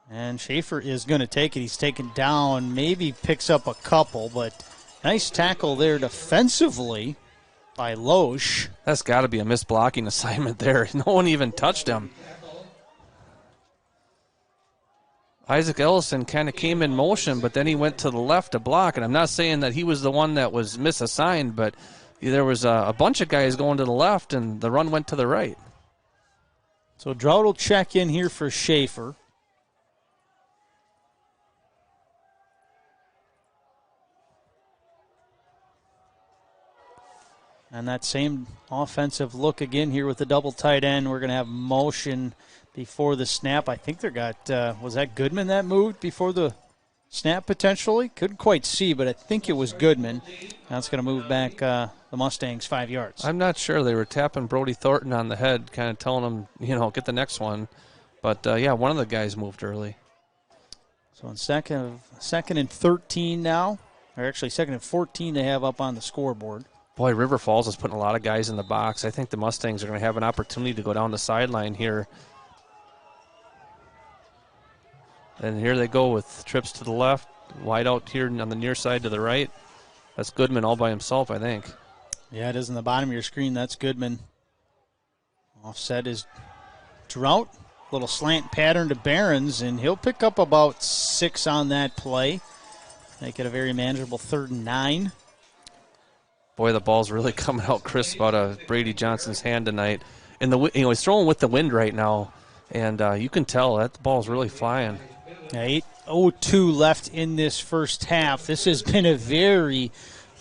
And Schaefer is going to take it. He's taken down, maybe picks up a couple, but nice tackle there defensively by Loesch.
That's got to be a missed blocking assignment there. No one even touched him. Isaac Ellison kind of came in motion, but then he went to the left to block, and I'm not saying that he was the one that was misassigned, but there was a bunch of guys going to the left, and the run went to the right.
So Drought will check in here for Schaefer. And that same offensive look again here with the double tight end. We're going to have motion before the snap. I think they got, was that Goodman that moved before the snap potentially? Couldn't quite see, but I think it was Goodman. That's going to move back the Mustangs 5 yards.
I'm not sure. They were tapping Brody Thornton on the head, kind of telling him, get the next one. But, yeah, one of the guys moved early.
So on second and 13 now, or actually second and 14 they have up on the scoreboard.
Boy, River Falls is putting a lot of guys in the box. I think the Mustangs are going to have an opportunity to go down the sideline here. And here they go with trips to the left, wide out here on the near side to the right. That's Goodman all by himself, I think.
Yeah, it is in the bottom of your screen. That's Goodman. Offset is Drought. Little slant pattern to Barons, and he'll pick up about 6 on that play. Make it a very manageable 3rd and 9.
Boy, the ball's really coming out crisp out of Brady Johnson's hand tonight. And he's throwing with the wind right now, and you can tell that the ball's really flying.
8:02 left in this first half. This has been a very,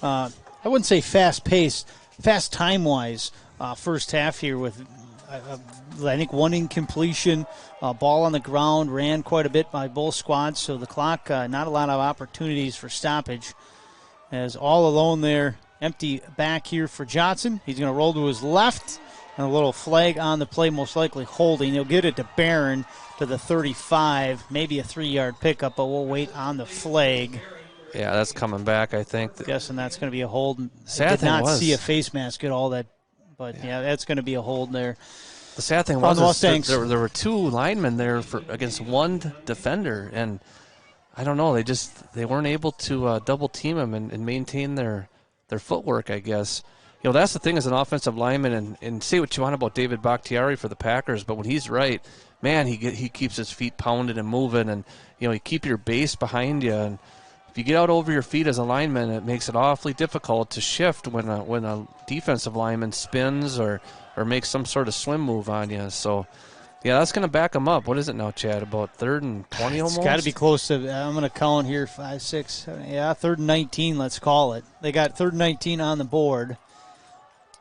I wouldn't say fast-paced, fast time-wise first half here with, I think, one incompletion, ball on the ground, ran quite a bit by both squads, so the clock, not a lot of opportunities for stoppage. As all alone there, empty back here for Johnson. He's going to roll to his left, and a little flag on the play, most likely holding. He'll get it to Barron to the 35, maybe a 3-yard pickup, but we'll wait on the flag.
Yeah, that's coming back, I think.
Guessing that's going to be a hold.
Sad
did not
thing was,
see a face mask at all, that, but yeah, that's going to be a hold there.
The sad thing was there were 2 linemen there against 1 defender, and I don't know, they weren't able to double team him and maintain their footwork, I guess. That's the thing as an offensive lineman, and say what you want about David Bakhtiari for the Packers, but when he's right, man, he keeps his feet pounded and moving, and you keep your base behind you, and if you get out over your feet as a lineman, it makes it awfully difficult to shift when a defensive lineman spins or makes some sort of swim move on you. So Yeah, that's going to back them up. What is it now, Chad? About 3rd and 20 almost?
It's got to be close to, I'm going to count here, 5, 6, 7, yeah, 3rd and 19, let's call it. They got 3rd and 19 on the board.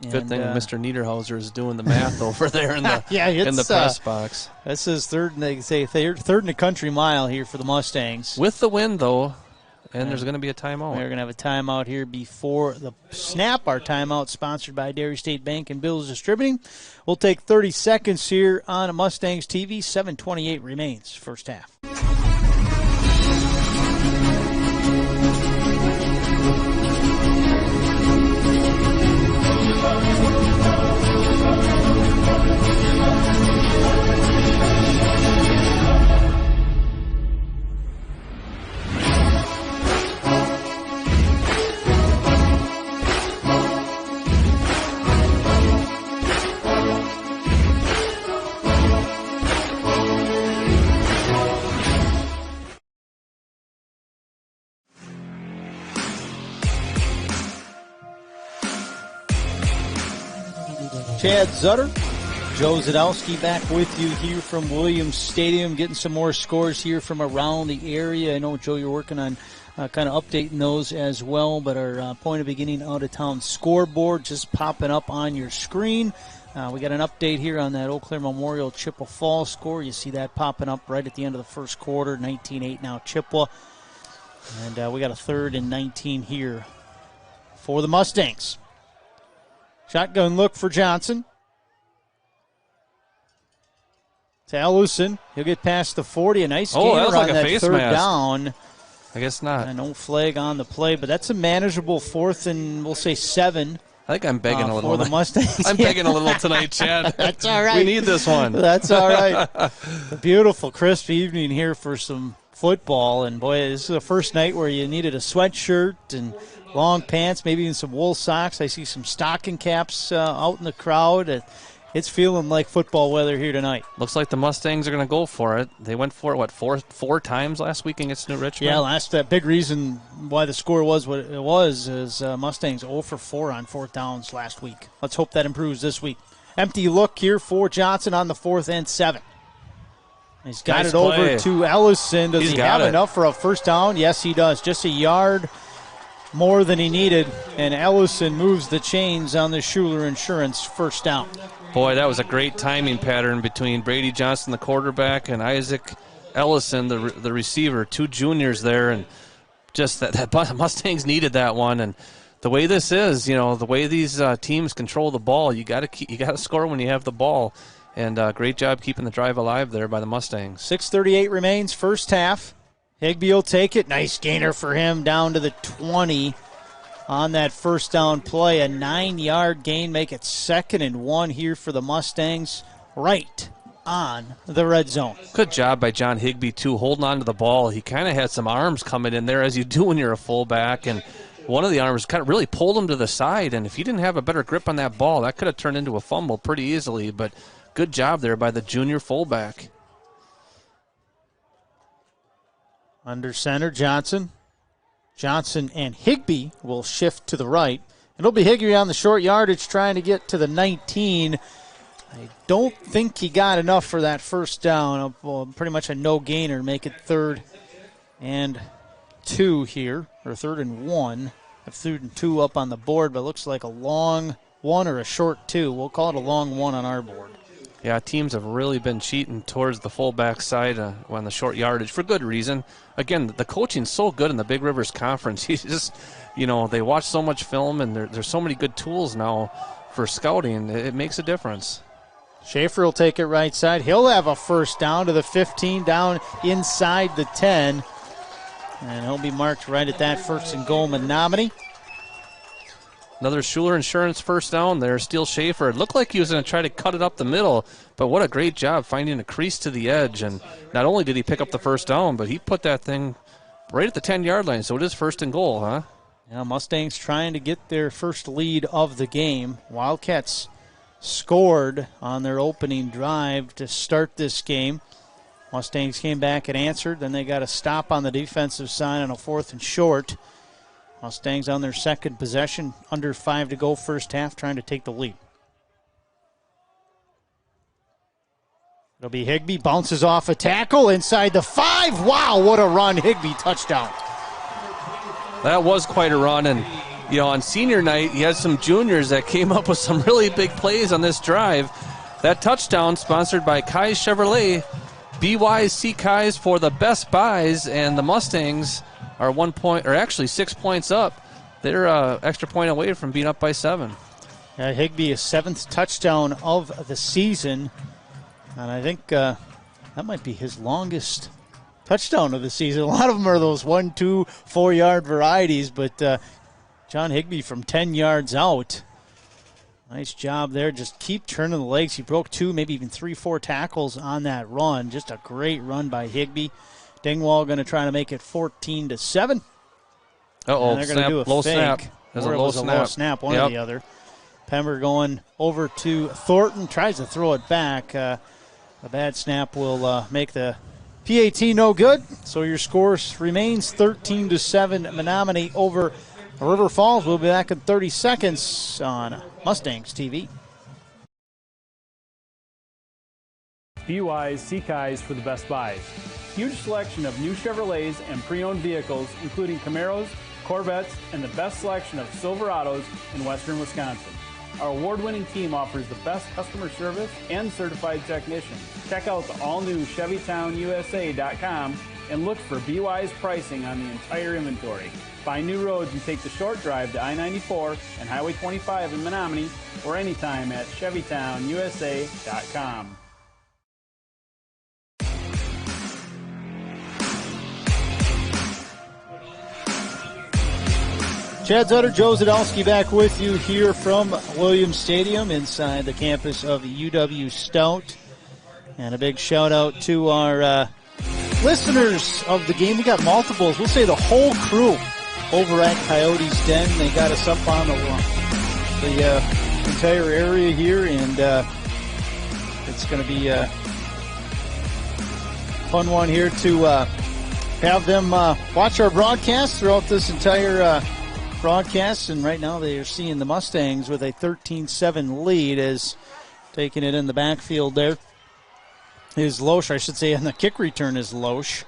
Good thing Mr. Niederhauser is doing the math over there in the in the press box.
This is third in the country mile here for the Mustangs.
With the win, though, and there's going to be a timeout.
We're going to have a timeout here before the snap. Our timeout sponsored by Dairy State Bank and Bills Distributing. We'll take 30 seconds here on Mustangs TV. 7:28 remains, first half. Chad Zutter, Joe Zadowski back with you here from Williams Stadium, getting some more scores here from around the area. I know, Joe, you're working on kind of updating those as well, but our point of beginning out-of-town scoreboard just popping up on your screen. We got an update here on that Eau Claire Memorial Chippewa Falls score. You see that popping up right at the end of the first quarter, 19-8 now Chippewa. And we got a 3rd and 19 here for the Mustangs. Shotgun look for Johnson. To Ellison. He'll get past the 40. A nice gainer
that was like
on
a
that
face
3rd
mask.
down.
I guess not.
And no flag on the play, but that's a manageable 4th and we'll say 7.
I think I'm begging a little.
For the Mustangs.
I'm begging a little tonight, Chad.
That's all right.
We need this one.
That's all right. A beautiful, crisp evening here for some football. And, boy, this is the first night where you needed a sweatshirt and long pants, maybe even some wool socks. I see some stocking caps out in the crowd. It's feeling like football weather here tonight.
Looks like the Mustangs are going to go for it. They went for it, four times last week against New Richmond?
Yeah, that big reason why the score was what it was is Mustangs 0 for 4 on 4th downs last week. Let's hope that improves this week. Empty look here for Johnson on the 4th and 7. He's got
Nice
it over
play.
to Ellison. Does
He's
he
got
have
it.
enough for a first down? Yes, he does. Just a yard more than he needed, and Ellison moves the chains on the Schuler Insurance first down.
Boy, that was a great timing pattern between Brady Johnson, the quarterback, and Isaac Ellison, the receiver. 2 juniors there, and just that Mustangs needed that one. And the way this is, the way these teams control the ball, you got to score when you have the ball. And great job keeping the drive alive there by the Mustangs.
6:38 remains, first half. Higbee will take it. Nice gainer for him down to the 20 on that first down play. A 9-yard gain, make it 2nd and 1 here for the Mustangs right on the red zone.
Good job by John Higbee, too, holding on to the ball. He kind of had some arms coming in there, as you do when you're a fullback, and one of the arms kind of really pulled him to the side, and if he didn't have a better grip on that ball, that could have turned into a fumble pretty easily, but good job there by the junior fullback.
Under center, Johnson. Johnson and Higbee will shift to the right. It'll be Higbee on the short yardage trying to get to the 19. I don't think he got enough for that first down. Pretty much a no-gainer. Make it 3rd and 2 here, or 3rd and 1. Have 3rd and 2 up on the board, but it looks like a long 1 or a short 2. We'll call it a long 1 on our board.
Yeah, teams have really been cheating towards the fullback side on the short yardage for good reason. Again, the coaching's so good in the Big Rivers Conference. You just, they watch so much film, and there's so many good tools now for scouting. It makes a difference.
Schaefer will take it right side. He'll have a first down to the 15, down inside the 10. And he'll be marked right at that 1st and goal, Menomonie.
Another Schuler Insurance first down there. Steele Schaefer. It looked like he was going to try to cut it up the middle, but what a great job finding a crease to the edge. And not only did he pick up the first down, but he put that thing right at the 10-yard line, so it is 1st and goal, huh?
Yeah, Mustangs trying to get their first lead of the game. Wildcats scored on their opening drive to start this game. Mustangs came back and answered. Then they got a stop on the defensive side on a 4th and short. Mustangs on their second possession, under 5 to go first half, trying to take the lead. It'll be Higbee, bounces off a tackle inside the 5. Wow, what a run. Higbee, touchdown.
That was quite a run, and on senior night, he had some juniors that came up with some really big plays on this drive. That touchdown sponsored by Kai's Chevrolet. BYC Kai's for the best buys, and the Mustangs are 1 point, or actually 6 points up. They're extra point away from being up by 7.
Higbee, his 7th touchdown of the season. And I think that might be his longest touchdown of the season. A lot of them are those 1, 2, 4-yard varieties, but John Higbee from 10 yards out. Nice job there. Just keep turning the legs. He broke 2, maybe even 3, 4 tackles on that run. Just a great run by Higbee. Dingwall going to try to make it 14-7.
Uh-oh,
they're going to do a
low
fake.
snap. There's
or
a
it
low
was
snap.
A low snap, one or the other. Pember going over to Thornton, tries to throw it back. A bad snap will make the PAT no good. So your score remains 13-7. Menomonie over River Falls. We'll be back in 30 seconds on Mustangs TV.
BY's Kai's for the best buys. Huge selection of new Chevrolets and pre-owned vehicles, including Camaros, Corvettes, and the best selection of Silverados in western Wisconsin. Our award-winning team offers the best customer service and certified technicians. Check out the all-new ChevyTownUSA.com and look for BY's pricing on the entire inventory. Find new roads and take the short drive to I-94 and Highway 25 in Menomonie or anytime at ChevyTownUSA.com.
Chad Zutter, Joe Zadowski back with you here from Williams Stadium inside the campus of UW Stout. And a big shout out to our listeners of the game. We got multiples. We'll say the whole crew over at Coyotes Den. They got us up on the entire area here, and it's going to be a fun one here to have them watch our broadcast throughout this entire broadcast, and right now they are seeing the Mustangs with a 13-7 lead as taking it in the backfield there is Loesch, I should say, and the kick return is Loesch.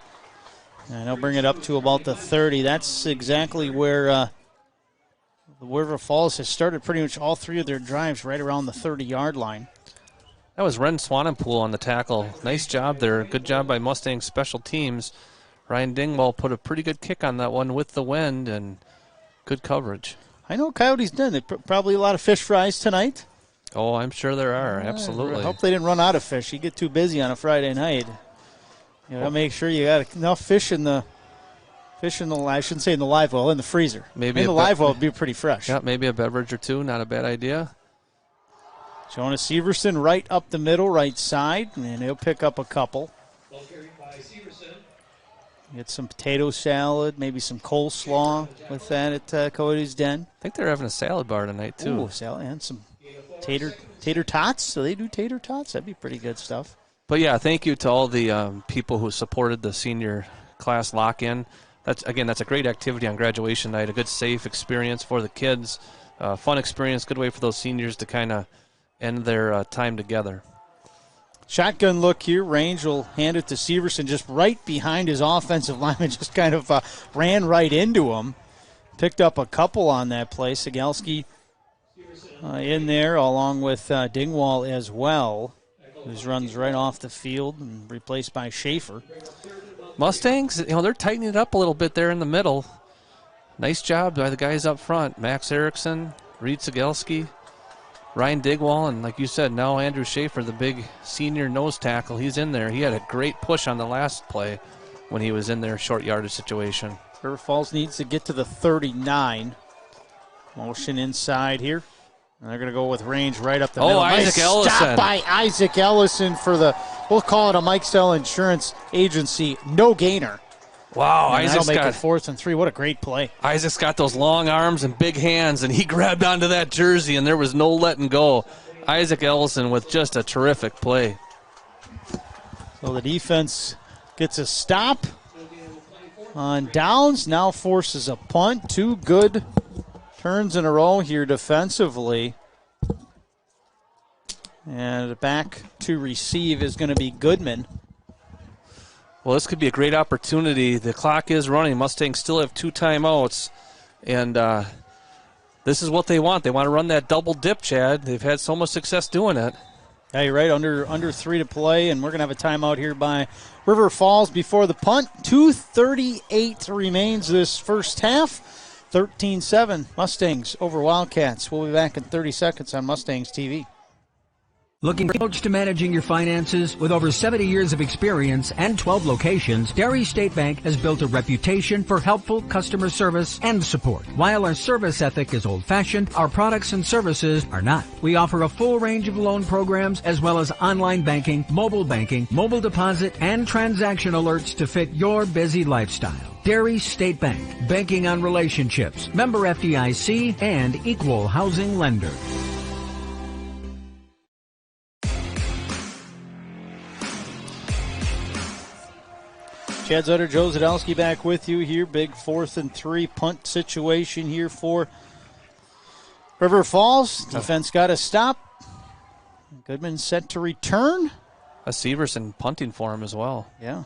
And he'll bring it up to about the 30. That's exactly where the River Falls has started pretty much all 3 of their drives right around the 30-yard line.
That was Ren Swanenpool on the tackle. Nice job there. Good job by Mustang special teams. Ryan Dingwall put a pretty good kick on that one with the wind, and good coverage.
I know Coyotes did. They probably a lot of fish fries tonight.
Oh, I'm sure there are. Absolutely.
I hope they didn't run out of fish. You get too busy on a Friday night. You got to make sure you got enough fish in the I shouldn't say in the live well, in the freezer.
Maybe
in the live well would be pretty fresh.
Yeah, maybe a beverage or two. Not a bad idea.
Jonas Severson right up the middle, right side, and he'll pick up a couple. Get some potato salad, maybe some coleslaw with that at Coyotes Den.
I think they're having a salad bar tonight, too.
Ooh, salad and some tater tots. So they do tater tots? That'd be pretty good stuff.
But, yeah, thank you to all the people who supported the senior class lock-in. That's a great activity on graduation night, a good, safe experience for the kids, fun experience, good way for those seniors to kind of end their time together.
Shotgun look here. Range will hand it to Severson just right behind his offensive lineman. Just kind of ran right into him. Picked up a couple on that play. Sigalski in there along with Dingwall as well, who runs right off the field and replaced by Schaefer.
Mustangs, they're tightening it up a little bit there in the middle. Nice job by the guys up front. Max Erickson, Reed Sigalski, Ryan Digwall, and like you said, now Andrew Schaefer, the big senior nose tackle. He's in there. He had a great push on the last play when he was in their short yardage situation.
River Falls needs to get to the 39. Motion inside here. And they're going to go with range right up the middle.
Isaac Ellison.
Stop by Isaac Ellison for we'll call it a Mike Stell Insurance Agency no gainer.
Wow,
and
Isaac's
that'll make it 4th and 3. What a great play.
Isaac's got those long arms and big hands, and he grabbed onto that jersey, and there was no letting go. Isaac Ellison with just a terrific play.
So the defense gets a stop on downs, now forces a punt. 2 good turns in a row here defensively. And back to receive is going to be Goodman.
Well, this could be a great opportunity. The clock is running. Mustangs still have 2 timeouts. And this is what they want. They want to run that double dip, Chad. They've had so much success doing it.
Yeah, you're right. Under 3 to play, and we're going to have a timeout here by River Falls before the punt. 2:38 remains this first half. 13-7 Mustangs over Wildcats. We'll be back in 30 seconds on Mustangs TV.
Looking for a coach to managing your finances? With over 70 years of experience and 12 locations, Dairy State Bank has built a reputation for helpful customer service and support. While our service ethic is old-fashioned, our products and services are not. We offer a full range of loan programs as well as online banking, mobile deposit, and transaction alerts to fit your busy lifestyle. Dairy State Bank, banking on relationships, member FDIC, and equal housing lender.
Chad Zutter, Joe Zadowski back with you here. Big 4th and 3 punt situation here for River Falls. Defense got a stop. Goodman set to return.
A Severson punting for him as well.
Yeah,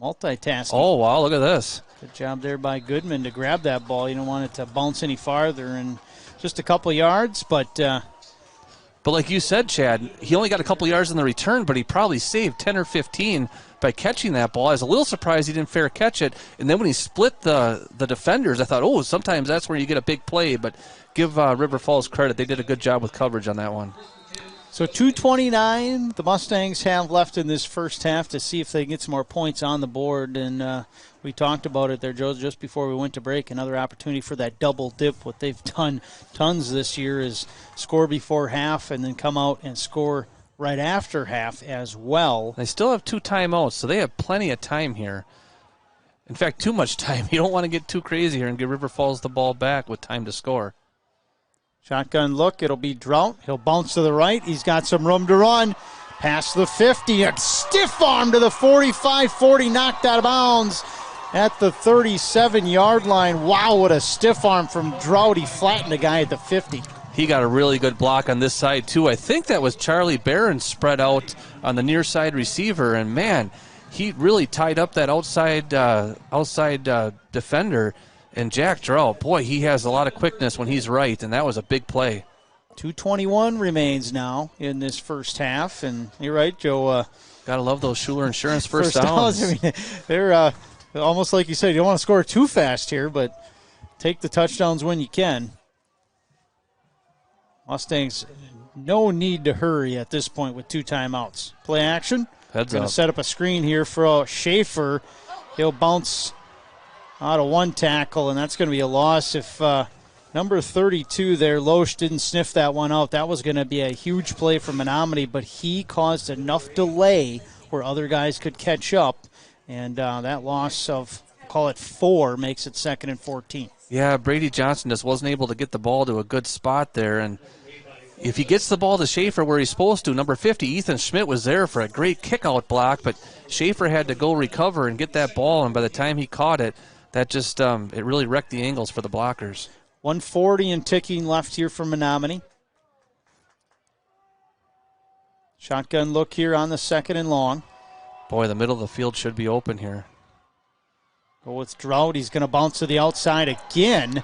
multitasking.
Oh, wow, look at this.
Good job there by Goodman to grab that ball. You don't want it to bounce any farther, and just a couple yards, but
like you said, Chad, he only got a couple yards in the return, but he probably saved 10 or 15 by catching that ball. I was a little surprised he didn't fair catch it, and then when he split the defenders, I thought, oh, sometimes that's where you get a big play, but give River Falls credit. They did a good job with coverage on that one.
So 2:29 the Mustangs have left in this first half to see if they can get some more points on the board, and we talked about it there, Joe, just before we went to break. Another opportunity for that double dip. What they've done tons this year is score before half and then come out and score right after half as well.
They still have 2 timeouts, so they have plenty of time here. In fact, too much time. You don't want to get too crazy here and give River Falls the ball back with time to score.
Shotgun look. It'll be Drought. He'll bounce to the right. He's got some room to run. Past the 50. A stiff arm to the 45-40. Knocked out of bounds at the 37-yard line. Wow, what a stiff arm from Drought. He flattened a guy at the 50.
He got a really good block on this side, too. I think that was Charlie Barron spread out on the near side receiver. And, man, he really tied up that outside defender. And Jack Drought, boy, he has a lot of quickness when he's right, and that was a big play.
2:21 remains now in this first half. And you're right, Joe.
Got to love those Schuler Insurance first downs.
I mean, they're almost like you said, you don't want to score too fast here, but take the touchdowns when you can. Mustangs, no need to hurry at this point with 2 timeouts. Play action.
Heads
Going
up.
to set up a screen here for Schaefer. He'll bounce out of 1 tackle, and that's going to be a loss. If number 32 there, Loesch, didn't sniff that one out, that was going to be a huge play for Menomonie, but he caused enough delay where other guys could catch up, and that loss of, call it 4, makes it 2nd and 14.
Yeah, Brady Johnson just wasn't able to get the ball to a good spot there, and if he gets the ball to Schaefer where he's supposed to, number 50, Ethan Schmidt was there for a great kick-out block, but Schaefer had to go recover and get that ball, and by the time he caught it, that just it really wrecked the angles for the blockers.
140 and ticking left here for Menomonie. Shotgun look here on the 2nd and long.
Boy, the middle of the field should be open here.
Go with Drought. He's going to bounce to the outside again.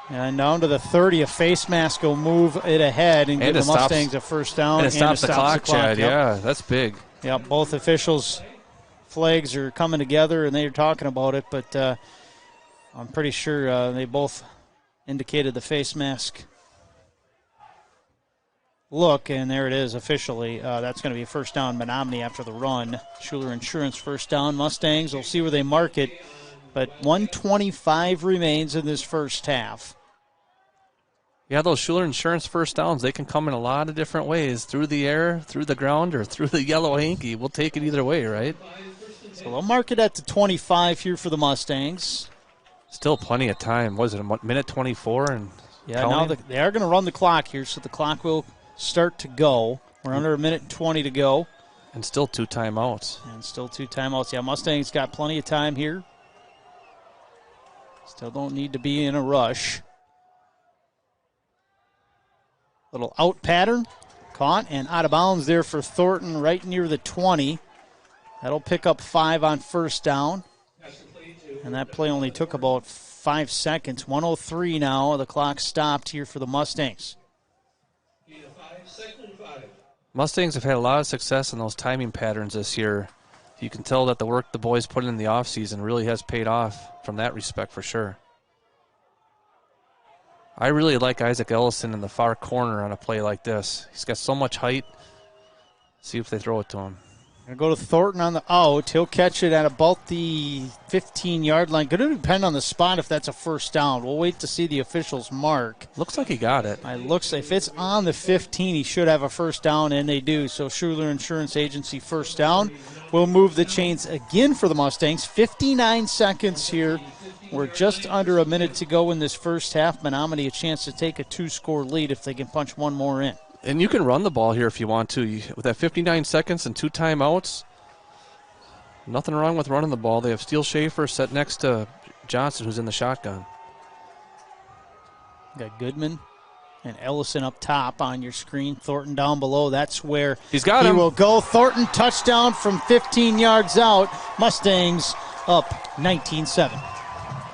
And down to the 30, a face mask will move it ahead and give the Mustangs a first down.
And it stops the clock, Chad.
Yep.
Yeah, that's big.
Yep, both officials' flags are coming together, and they're talking about it, but I'm pretty sure they both indicated the face mask look, and there it is officially. That's going to be a first down, Menomonie after the run. Schuler Insurance first down. Mustangs, we'll see where they mark it, but 1:25 remains in this first half.
Yeah, those Schuler Insurance first downs, they can come in a lot of different ways, through the air, through the ground, or through the yellow hanky. We'll take it either way, right?
So they'll mark it at the 25 here for the Mustangs.
Still plenty of time. Was it a minute 24? And
yeah, now they are going to run the clock here, so the clock will start to go. We're under a minute and 20 to go.
And still 2 timeouts.
Yeah, Mustangs got plenty of time here. Still don't need to be in a rush. Little out pattern Caught and out of bounds there for Thornton right near the 20. That'll pick up 5 on first down. And that play only took about 5 seconds. 1:03 now. The clock stopped here for the Mustangs.
Mustangs have had a lot of success in those timing patterns this year. You can tell that the work the boys put in the offseason really has paid off from that respect for sure. I really like Isaac Ellison in the far corner on a play like this. He's got so much height. See if they throw it to him.
Going to go to Thornton on the out. He'll catch it at about the 15-yard line. Going to depend on the spot if that's a first down. We'll wait to see the officials mark.
Looks like he got it.
If it's on the 15, he should have a first down, and they do. So Schuler Insurance Agency first down. We'll move the chains again for the Mustangs. 59 seconds here. We're just under a minute to go in this first half. Menomonie a chance to take a 2-score lead if they can punch one more in.
And you can run the ball here if you want to. With that 59 seconds and 2 timeouts, nothing wrong with running the ball. They have Steele Schaefer set next to Johnson, who's in the shotgun.
Got Goodman and Ellison up top on your screen. Thornton down below. That's where
he's got him.
He will go. Thornton touchdown from 15 yards out. Mustangs up 19-7.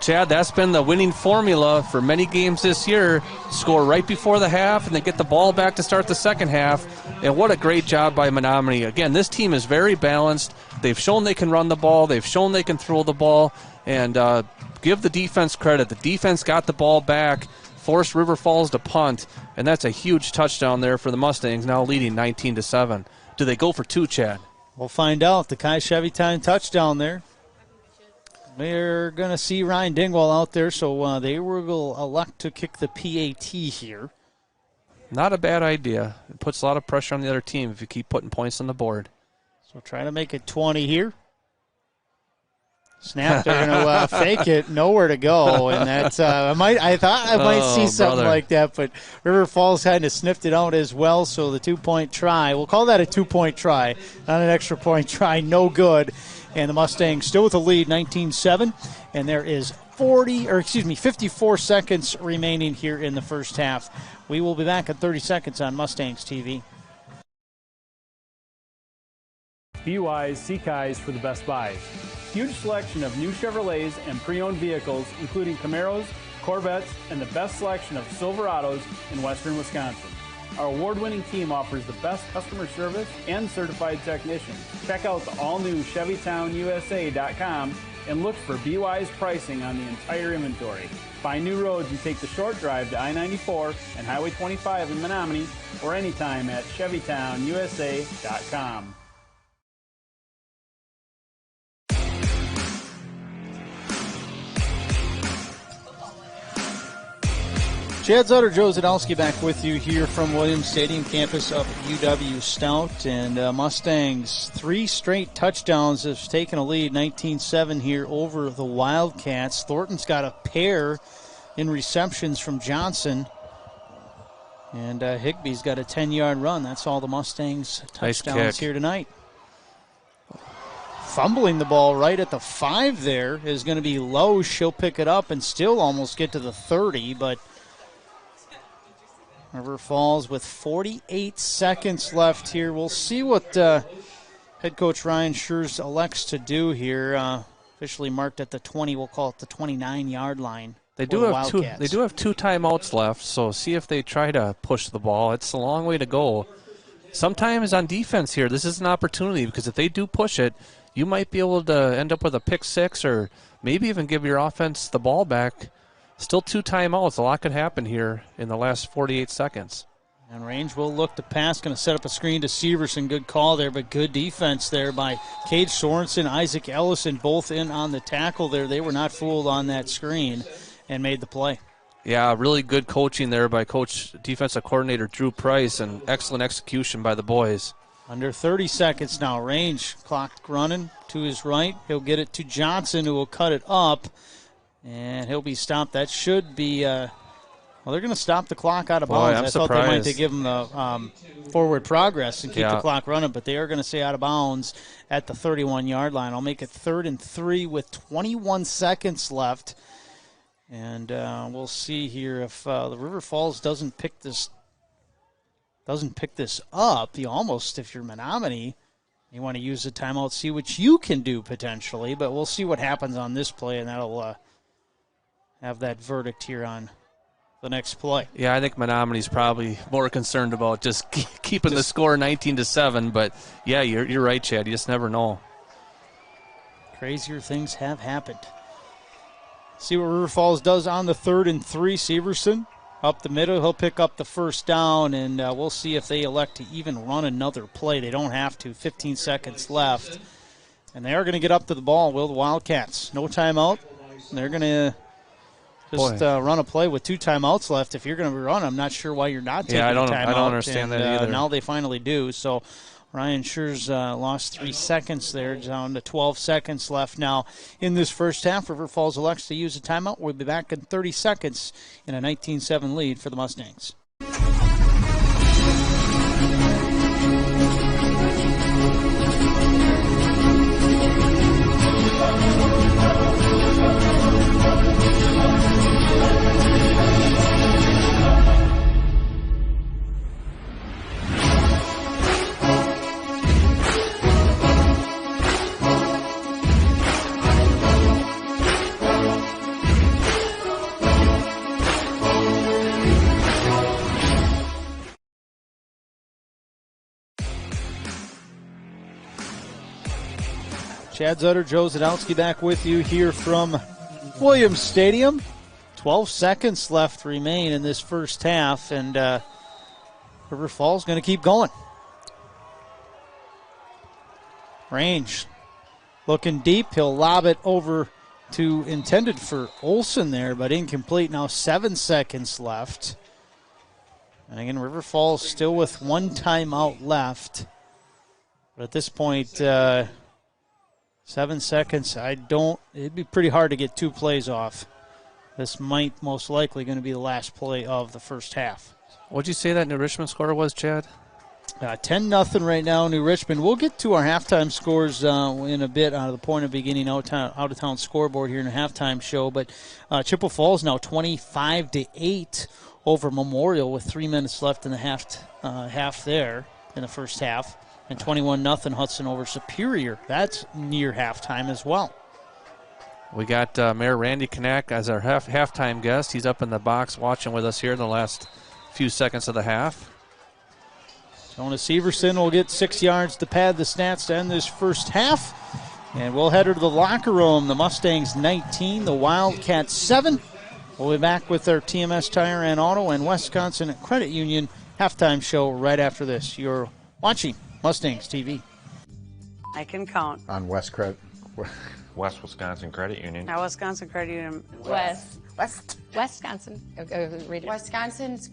Chad, that's been the winning formula for many games this year. Score right before the half and then get the ball back to start the second half. And what a great job by Menomonie. Again, this team is very balanced. They've shown they can run the ball. They've shown they can throw the ball. And give the defense credit. The defense got the ball back, forced River Falls to punt, and that's a huge touchdown there for the Mustangs, now leading 19-7. Do they go for 2, Chad?
We'll find out. The Kai Chevytown touchdown there. They're going to see Ryan Dingwall out there, so they will elect to kick the PAT here.
Not a bad idea. It puts a lot of pressure on the other team if you keep putting points on the board.
So try to make it 20 here. Snap, they're going to fake it, nowhere to go, and that's I thought I might see something like that, but River Falls kind of sniffed it out as well. So the 2-point try, we'll call that a 2-point try, not an extra point try, no good. And the Mustangs still with the lead, 19-7, and there is 54 seconds remaining here in the first half. We will be back in 30 seconds on Mustangs TV.
Be wise, seek eyes for the best buys. Huge selection of new Chevrolets and pre-owned vehicles, including Camaros, Corvettes, and the best selection of Silverados in western Wisconsin. Our award-winning team offers the best customer service and certified technicians. Check out the all-new ChevyTownUSA.com and look for BY's pricing on the entire inventory. Find new roads and take the short drive to I-94 and Highway 25 in Menomonie or anytime at ChevyTownUSA.com.
Chad Zutter, Joe Zadowski back with you here from Williams Stadium, campus of UW Stout. And Mustangs, 3 straight touchdowns, have taken a lead, 19-7 here over the Wildcats. Thornton's got a pair in receptions from Johnson. And Higby's got a 10-yard run. That's all the Mustangs touchdowns here tonight. Fumbling the ball right at the 5 there is going to be Loesch. She'll pick it up and still almost get to the 30, but River Falls with 48 seconds left here. We'll see what head coach Ryan Schurz elects to do here. Officially marked at the 20, we'll call it the 29-yard line.
They do have two timeouts left, so see if they try to push the ball. It's a long way to go. Sometimes on defense here, this is an opportunity because if they do push it, you might be able to end up with a pick 6 or maybe even give your offense the ball back. Still 2 timeouts. A lot could happen here in the last 48 seconds.
And Range will look to pass. Going to set up a screen to Severson. Good call there, but good defense there by Cade Sorensen, Isaac Ellison, both in on the tackle there. They were not fooled on that screen and made the play.
Yeah, really good coaching there by Coach Defensive Coordinator Drew Price and excellent execution by the boys.
Under 30 seconds now. Range clock running to his right. He'll get it to Johnson, who will cut it up. And he'll be stopped. That should be, well, they're going to stop the clock out of bounds.
I'm
I thought they might give him the forward progress and keep the clock running, but they are going to stay out of bounds at the 31-yard line. I'll make it 3rd and 3 with 21 seconds left. And we'll see here if the River Falls doesn't pick this doesn't pick this up, you almost, if you're Menomonie, you want to use the timeout, see what you can do potentially, but we'll see what happens on this play, and that'll have that verdict here on the next play.
Yeah, I think Menomonie's probably more concerned about just keeping the score 19-7, but yeah, you're right, Chad. You just never know.
Crazier things have happened. See what River Falls does on the 3rd and 3. Severson up the middle. He'll pick up the first down, and we'll see if they elect to even run another play. They don't have to. 15 seconds left. And they are going to get up to the ball, the Wildcats. No timeout. They're going to just run a play with 2 timeouts left. If you're going to run, I'm not sure why you're not taking a timeout.
I don't understand that either.
Now they finally do. So Ryan Schurz lost 3 seconds there, down to 12 seconds left now in this first half. River Falls elects to use a timeout. We'll be back in 30 seconds in a 19-7 lead for the Mustangs. Chad Zutter, Joe Zadowski back with you here from Williams Stadium. 12 seconds left remain in this first half, and River Falls going to keep going. Range looking deep. He'll lob it over to intended for Olsen there, but incomplete. Now 7 seconds left. And again, River Falls still with 1 timeout left. But at this point, 7 seconds, it'd be pretty hard to get 2 plays off. This might most likely going to be the last play of the first half.
What'd you say that New Richmond score was, Chad?
10-0 right now, New Richmond. We'll get to our halftime scores in a bit out of the point of beginning out-of-town scoreboard here in a halftime show. But Chippewa Falls now 25-8 over Memorial with 3 minutes left in the half there in the first half. And 21-0 Hudson over Superior. That's near halftime as well.
We got Mayor Randy Knack as our halftime guest. He's up in the box watching with us here in the last few seconds of the half.
Jonas Severson will get 6 yards to pad the stats to end this first half. And we'll head her to the locker room. The Mustangs 19, the Wildcats 7. We'll be back with our TMS Tire and Auto and Wisconsin Credit Union halftime show right after this. You're watching Mustangs TV.
I can count.
On West
Wisconsin Credit Union.
Now Wisconsin Credit Union.
Wisconsin. Read it.
Wisconsin's.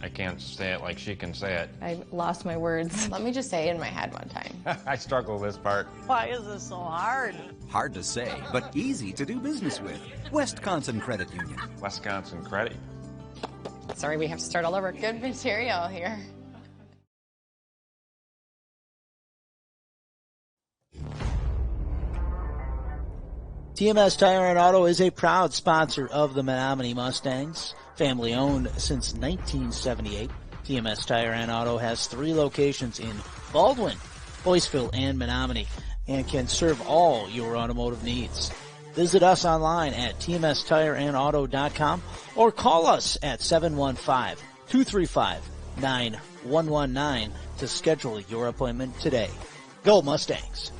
I can't say it like she can say it.
I lost my words.
Let me just say it in my head one time.
I struggle with this part.
Why is this so hard?
Hard to say, but easy to do business with. Wisconsin Credit Union.
Wisconsin Credit.
Sorry, we have to start all over.
Good material here.
TMS Tire and Auto is a proud sponsor of the Menomonie Mustangs. Family owned since 1978. TMS Tire and Auto has 3 locations in Baldwin, Boyceville, and Menomonie, and can serve all your automotive needs. Visit us online at tmstireandauto.com or call us at 715-235-9119 to schedule your appointment today. Go Mustangs!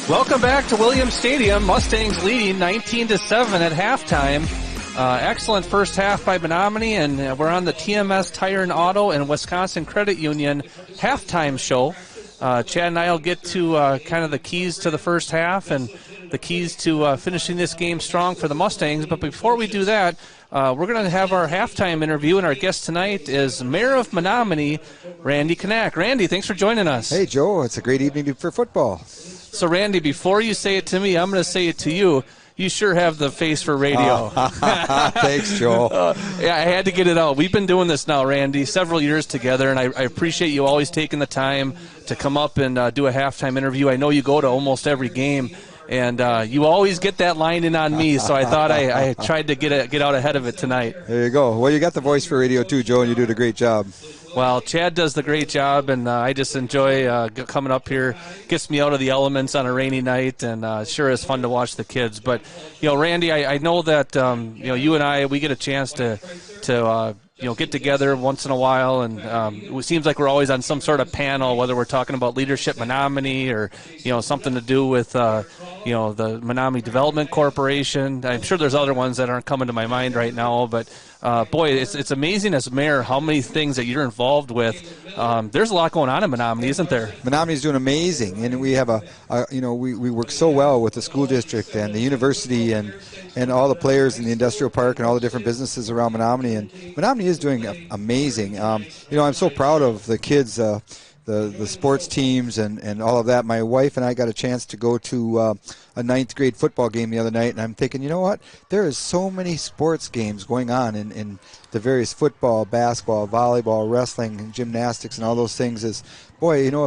Welcome back to Williams Stadium. Mustangs leading 19-7 at halftime. Excellent first half by Menomonie, and we're on the TMS Tire and Auto and Wisconsin Credit Union halftime show. Chad and I will get to kind of the keys to the first half and the keys to finishing this game strong for the Mustangs. But before we do that, we're going to have our halftime interview, and our guest tonight is Mayor of Menomonie, Randy Knack. Randy, thanks for joining us.
Hey, Joe. It's a great evening for football.
So, Randy, before you say it to me, I'm going to say it to you. You sure have the face for radio.
Thanks, Joe.
Yeah, I had to get it out. We've been doing this now, Randy, several years together, and I appreciate you always taking the time to come up and do a halftime interview. I know you go to almost every game, and you always get that line in on me, so I thought I tried to get out ahead of it tonight.
There you go. Well, you got the voice for radio too, Joe, and you did a great job.
Well, Chad does the great job, and I just enjoy coming up here. Gets me out of the elements on a rainy night, and sure is fun to watch the kids. But, Randy, I know that, you and I, we get a chance to get together once in a while, and it seems like we're always on some sort of panel, whether we're talking about leadership Menomonie or, something to do with, the Menomonie Development Corporation. I'm sure there's other ones that aren't coming to my mind right now, but boy, it's amazing as mayor how many things that you're involved with. There's a lot going on in Menomonie, isn't there?
Menomonie's doing amazing, and we have we work so well with the school district and the university and all the players in the industrial park and all the different businesses around Menomonie, and Menomonie is doing amazing. I'm so proud of the kids, the sports teams and all of that. My wife and I got a chance to go to a ninth grade football game the other night, and I'm thinking, you know what? There is so many sports games going on in the various football, basketball, volleyball, wrestling, and gymnastics, and all those things. If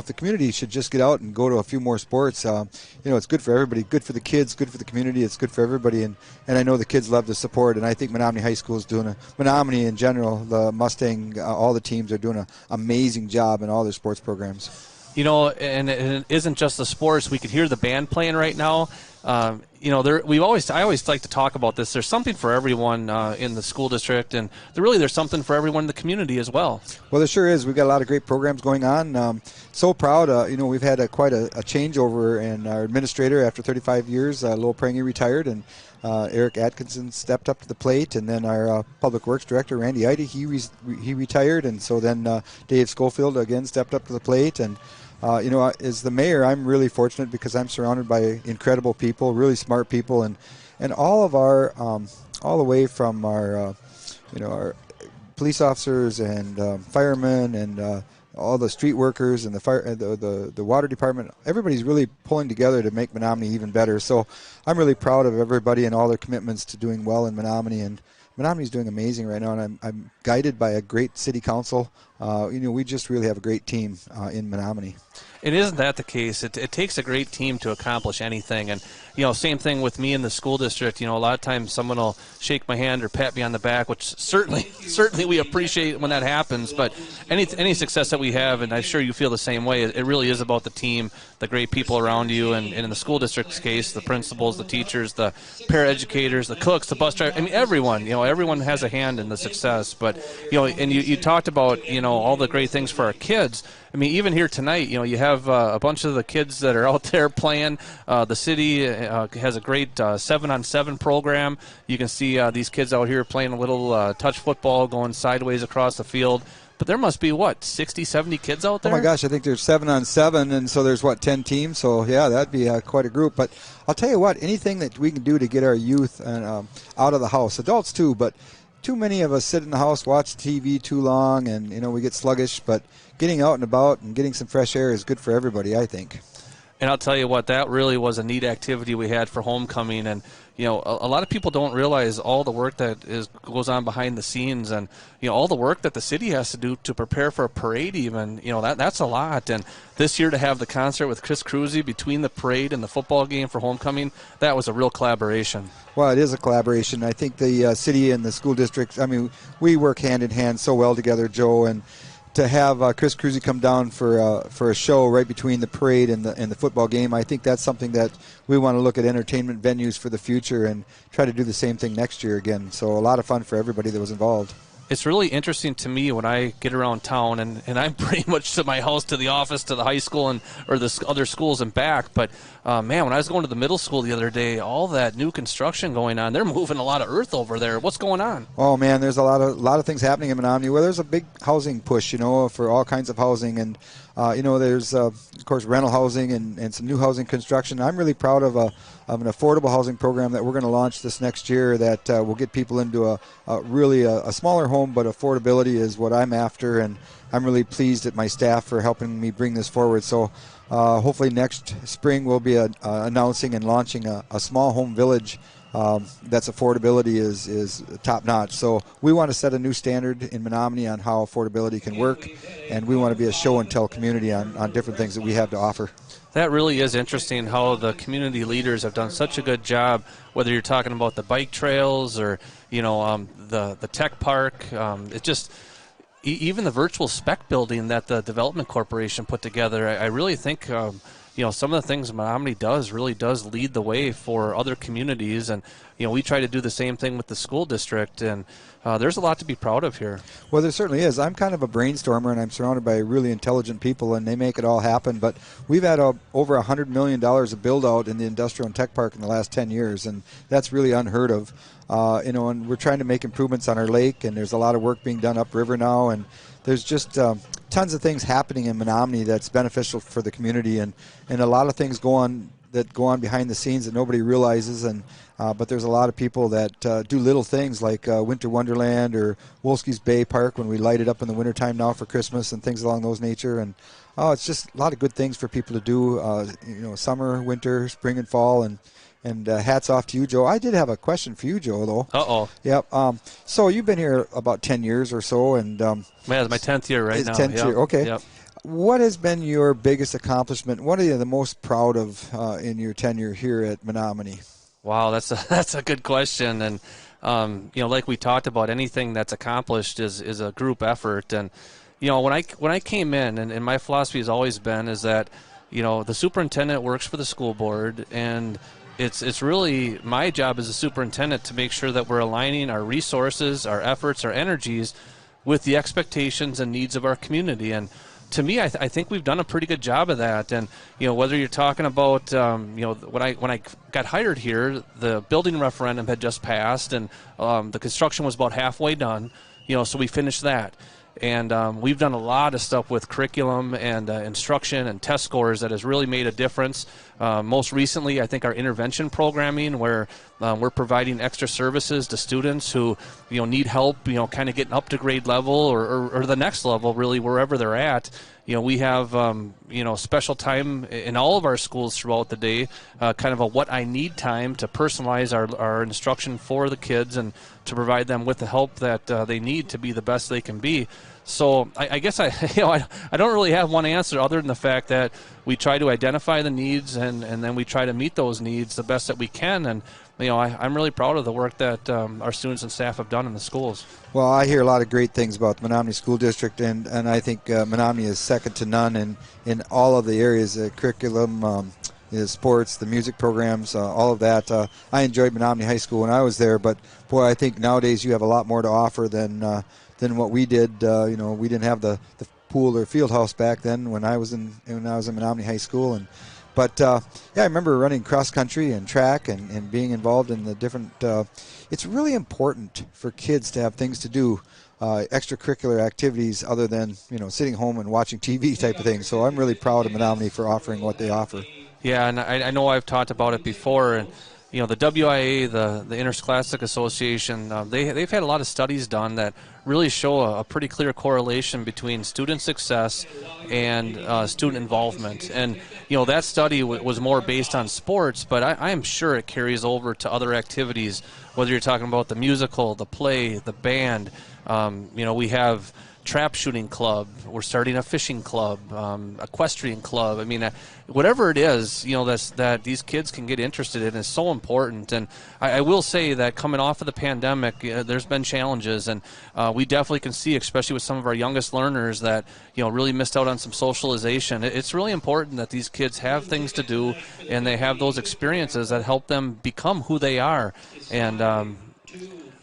the community should just get out and go to a few more sports, it's good for everybody, good for the kids, good for the community, it's good for everybody, and I know the kids love the support, and I think Menomonie High School is doing Menomonie in general, the Mustang, all the teams are doing an amazing job in all their sports programs.
And it isn't just the sports. We could hear the band playing right now. I always like to talk about this. There's something for everyone in the school district, and there's something for everyone in the community as well.
Well, there sure is. We've got a lot of great programs going on. So proud. We've had quite a changeover in our administrator after 35 years. Lowell Prangy retired, and Eric Atkinson stepped up to the plate, and then our Public Works Director, Randy Ida, he retired, and so then Dave Schofield again stepped up to the plate, and as the mayor, I'm really fortunate because I'm surrounded by incredible people, really smart people, and all of our, all the way from our police officers and firemen and all the street workers and the water department. Everybody's really pulling together to make Menomonie even better. So I'm really proud of everybody and all their commitments to doing well in Menomonie, and Menomonie's doing amazing right now, and I'm guided by a great city council. We just really have a great team in Menomonie.
And isn't that the case? It takes a great team to accomplish anything. And, same thing with me in the school district. A lot of times someone will shake my hand or pat me on the back, which certainly we appreciate when that happens. But any success that we have, and I'm sure you feel the same way, it really is about the team, the great people around you. And in the school district's case, the principals, the teachers, the paraeducators, the cooks, the bus drivers. I mean, everyone. Everyone has a hand in the success. But, and you talked about, all the great things for our kids. I mean, even here tonight, you have a bunch of the kids that are out there playing. The city has a great 7-on-7 program. You can see these kids out here playing a little touch football, going sideways across the field. But there must be, 60, 70 kids out there?
Oh, my gosh, I think there's 7-on-7, and so there's, 10 teams? So, yeah, that'd be quite a group. But I'll tell you what, anything that we can do to get our youth out of the house, adults too, but too many of us sit in the house, watch TV too long, and, we get sluggish. But getting out and about and getting some fresh air is good for everybody, I think.
And I'll tell you what, that really was a neat activity we had for homecoming. And, a lot of people don't realize all the work that goes on behind the scenes, and, all the work that the city has to do to prepare for a parade even. That's a lot. And this year to have the concert with Chris Cruzy between the parade and the football game for homecoming, that was a real collaboration.
Well, it is a collaboration. I think the city and the school district, we work hand in hand so well together, Joe, and to have Chris Cruzy come down for a show right between the parade and the football game, I think that's something that we want to look at entertainment venues for the future and try to do the same thing next year again. So a lot of fun for everybody that was involved.
It's really interesting to me when I get around town, and I'm pretty much to my house, to the office, to the high school, or the other schools and back. But, man, when I was going to the middle school the other day, all that new construction going on, they're moving a lot of earth over there. What's going on?
Oh, man, there's a lot of things happening in Menomonie. Well, there's a big housing push, for all kinds of housing. And, there's, of course, rental housing and some new housing construction. I'm really proud of an affordable housing program that we're going to launch this next year that will get people into a smaller home, but affordability is what I'm after, and I'm really pleased at my staff for helping me bring this forward. So hopefully next spring we'll be announcing and launching a small home village that's affordability is top notch. So we want to set a new standard in Menomonie on how affordability can work, and we want to be a show and tell community on different things that we have to offer.
That really is interesting how the community leaders have done such a good job, whether you're talking about the bike trails or, the tech park. It just, even the virtual spec building that the Development Corporation put together, I really think, some of the things Menomonie really does lead the way for other communities. And, we try to do the same thing with the school district. And there's a lot to be proud of here.
Well, there certainly is. I'm kind of a brainstormer, and I'm surrounded by really intelligent people, and they make it all happen. But we've had over $100 million of build-out in the industrial and tech park in the last 10 years, and that's really unheard of. And we're trying to make improvements on our lake, and there's a lot of work being done upriver now, and there's just tons of things happening in Menomonie that's beneficial for the community, and a lot of things go on behind the scenes that nobody realizes, but there's a lot of people that do little things like Winter Wonderland or Wolski's Bay Park when we light it up in the wintertime now for Christmas and things along those nature. And it's just a lot of good things for people to do, summer, winter, spring, and fall. And hats off to you, Joe. I did have a question for you, Joe, though.
Uh-oh.
Yep. So you've been here about 10 years or so. And
it's my 10th year right now.
10th year, okay.
Yep.
What has been your biggest accomplishment? What are you the most proud of in your tenure here at Menomonie?
Wow, that's a good question. And, like we talked about, anything that's accomplished is a group effort. And, when I came in, and my philosophy has always been is that, the superintendent works for the school board, and it's really my job as a superintendent to make sure that we're aligning our resources, our efforts, our energies with the expectations and needs of our community. And to me, I think we've done a pretty good job of that. And whether you're talking about when I got hired here, the building referendum had just passed, and the construction was about halfway done. So we finished that. And we've done a lot of stuff with curriculum and instruction and test scores that has really made a difference. Most recently, I think our intervention programming, where we're providing extra services to students who need help, kind of getting up to grade level or the next level, really, wherever they're at. We have, special time in all of our schools throughout the day, kind of a what I need time to personalize our instruction for the kids and to provide them with the help that they need to be the best they can be. So I guess I don't really have one answer other than the fact that we try to identify the needs and then we try to meet those needs the best that we can. And I'm really proud of the work that our students and staff have done in the schools.
Well, I hear a lot of great things about the Menomonie School District, and I think Menomonie is second to none in all of the areas, curriculum, the sports, the music programs, all of that. I enjoyed Menomonie High School when I was there, but boy, I think nowadays you have a lot more to offer than what we did. We didn't have the pool or field house back then when I was in Menomonie High School, But I remember running cross country and track and being involved in the different. It's really important for kids to have things to do, extracurricular activities other than sitting home and watching TV type of thing. So I'm really proud of Menomonie for offering what they offer.
Yeah, and I know I've talked about it before, and the WIA, the Interscholastic Association, they've had a lot of studies done that really show a pretty clear correlation between student success and student involvement. And that study was more based on sports, but I am sure it carries over to other activities, whether you're talking about the musical, the play, the band. We have trap shooting club, we're starting a fishing club, equestrian club. I mean, whatever it is, that these kids can get interested in is so important. And I will say that coming off of the pandemic, there's been challenges, and we definitely can see, especially with some of our youngest learners, that really missed out on some socialization. It's really important that these kids have things to do and they have those experiences that help them become who they are. And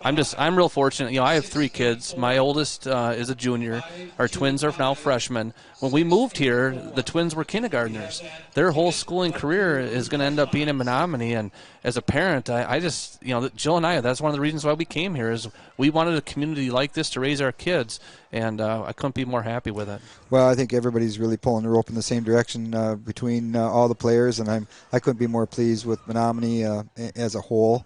I'm real fortunate. I have 3 kids. My oldest is a junior. Our twins are now freshmen. When we moved here, the twins were kindergartners. Their whole schooling career is going to end up being in Menomonie. And as a parent, I just, Jill and I, that's one of the reasons why we came here, is we wanted a community like this to raise our kids. And I couldn't be more happy with it.
Well, I think everybody's really pulling the rope in the same direction between all the players, and I couldn't be more pleased with Menomonie as a whole.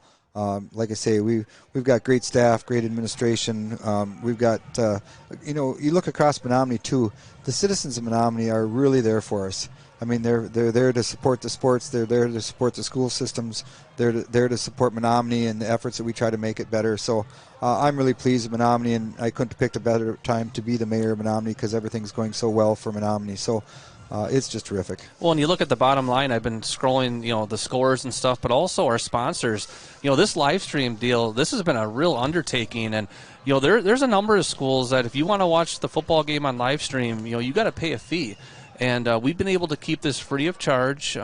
Like I say, we've got great staff, great administration. We've got, you look across Menomonie too. The citizens of Menomonie are really there for us. I mean, they're there to support the sports. They're there to support the school systems. They're there to support Menomonie and the efforts that we try to make it better. So I'm really pleased with Menomonie, and I couldn't have picked a better time to be the mayor of Menomonie because everything's going so well for Menomonie. So it's just terrific.
Well, and you look at the bottom line, I've been scrolling, the scores and stuff, but also our sponsors. This live stream deal, this has been a real undertaking, and there's a number of schools that if you want to watch the football game on live stream, you got to pay a fee. And we've been able to keep this free of charge.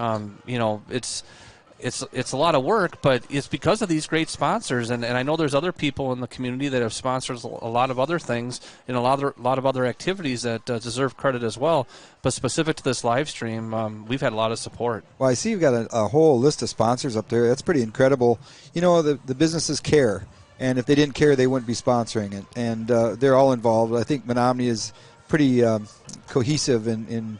It's a lot of work, but it's because of these great sponsors. And I know there's other people in the community that have sponsored a lot of other things and a lot of other activities that deserve credit as well. But specific to this live stream, we've had a lot of support.
Well, I see you've got a whole list of sponsors up there. That's pretty incredible. The businesses care, and if they didn't care, they wouldn't be sponsoring it. And they're all involved. I think Menomonie is pretty cohesive in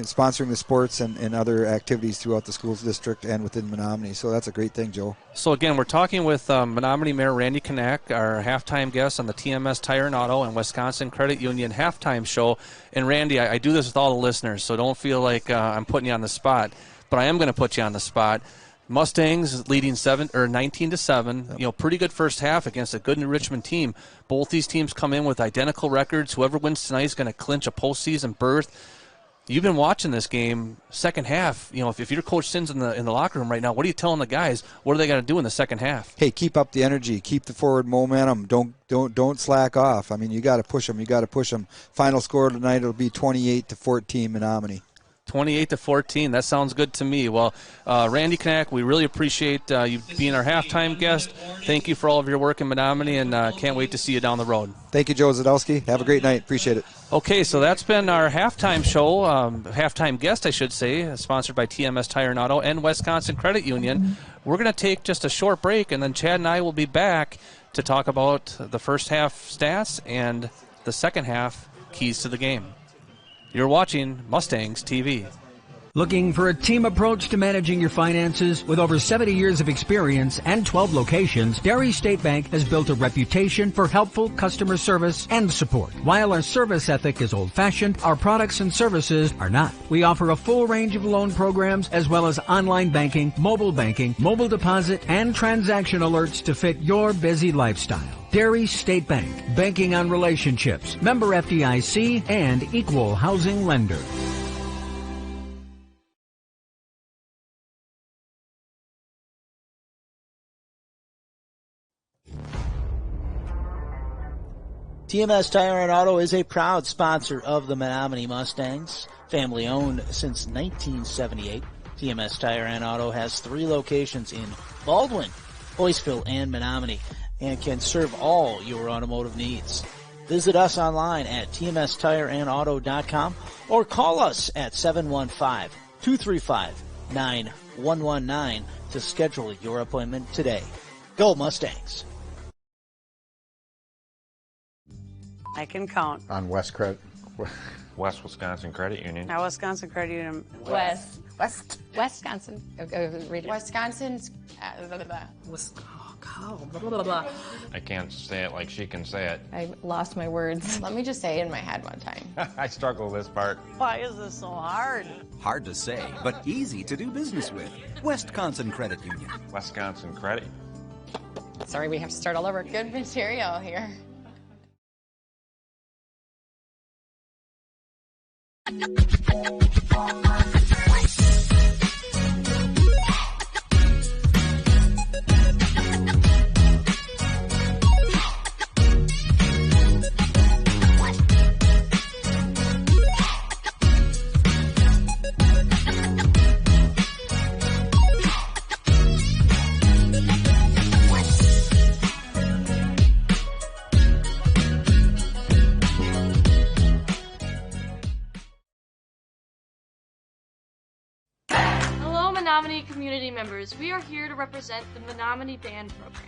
sponsoring the sports and other activities throughout the schools district and within Menomonie. So that's a great thing, Joe.
So again, we're talking with Menomonie Mayor Randy Knack, our halftime guest on the TMS Tire and Auto and Wisconsin Credit Union halftime show. And Randy, I do this with all the listeners, so don't feel like I'm putting you on the spot, but I am going to put you on the spot. Mustangs leading 19-7.
Yep.
Pretty good first half against a good New Richmond team. Both these teams come in with identical records. Whoever wins tonight is going to clinch a postseason berth. You've been watching this game, second half. If your coach Sin's in the locker room right now, what are you telling the guys? What are they got to do in the second half?
Hey, keep up the energy, keep the forward momentum. Don't slack off. I mean, you got to push them. You got to push them. Final score tonight it'll be 28-14 Menomonie.
28-14. That sounds good to me. Well, Randy Knack, we really appreciate you being our halftime guest. Thank you for all of your work in Menomonie, and can't wait to see you down the road.
Thank you, Joe Zadowski. Have a great night. Appreciate it.
Okay, so that's been our halftime show, halftime guest, I should say, sponsored by TMS Tire and Auto and Wisconsin Credit Union. We're going to take just a short break, and then Chad and I will be back to talk about the first half stats and the second half keys to the game. You're watching Mustangs TV.
Looking for a team approach to managing your finances? With over 70 years of experience and 12 locations, Dairy State Bank has built a reputation for helpful customer service and support. While our service ethic is old-fashioned, our products and services are not. We offer a full range of loan programs as well as online banking, mobile deposit, and transaction alerts to fit your busy lifestyle. Dairy State Bank, banking on relationships, member FDIC, and equal housing lender.
TMS Tire and Auto is a proud sponsor of the Menomonie Mustangs. Family owned since 1978. TMS Tire and Auto has 3 locations in Baldwin, Boyceville, and Menomonie, and can serve all your automotive needs. Visit us online at tmstireandauto.com or call us at 715-235-9119 to schedule your appointment today. Go Mustangs!
I can count.
On West
Wisconsin Credit Union.
Now, Wisconsin Credit Union.
Wisconsin. Read it.
Wisconsin's.
I can't say it like she can say it.
I lost my words.
Let me just say it in my head one time.
I struggle with this part.
Why is this so hard?
Hard to say, but easy to do business with. Wisconsin Credit Union.
Wisconsin Credit.
Sorry, we have to start all over.
Good material here.
Menomonie community members, we are here to represent the Menomonie Band Program.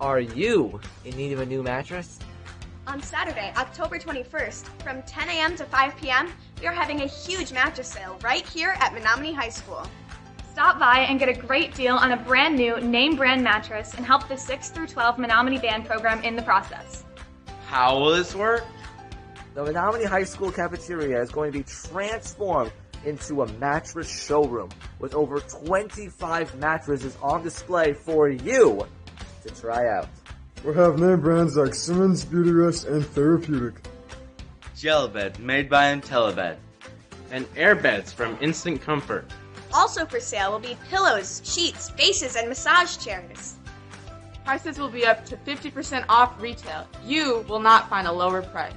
Are you in need of a new mattress?
On Saturday, October 21st, from 10 a.m. to 5 p.m., we are having a huge mattress sale right here at Menomonie High School. Stop by and get a great deal on a brand new name brand mattress and help the 6 through 12 Menomonie Band Program in the process.
How will this work?
The Menomonie High School cafeteria is going to be transformed into a mattress showroom with over 25 mattresses on display for you to try out.
We have name brands like Simmons, Beautyrest, and Therapeutic.
Gel bed made by IntelliBed. And air beds from Instant Comfort.
Also for sale will be pillows, sheets, bases, and massage chairs.
Prices will be up to 50% off retail. You will not find a lower price.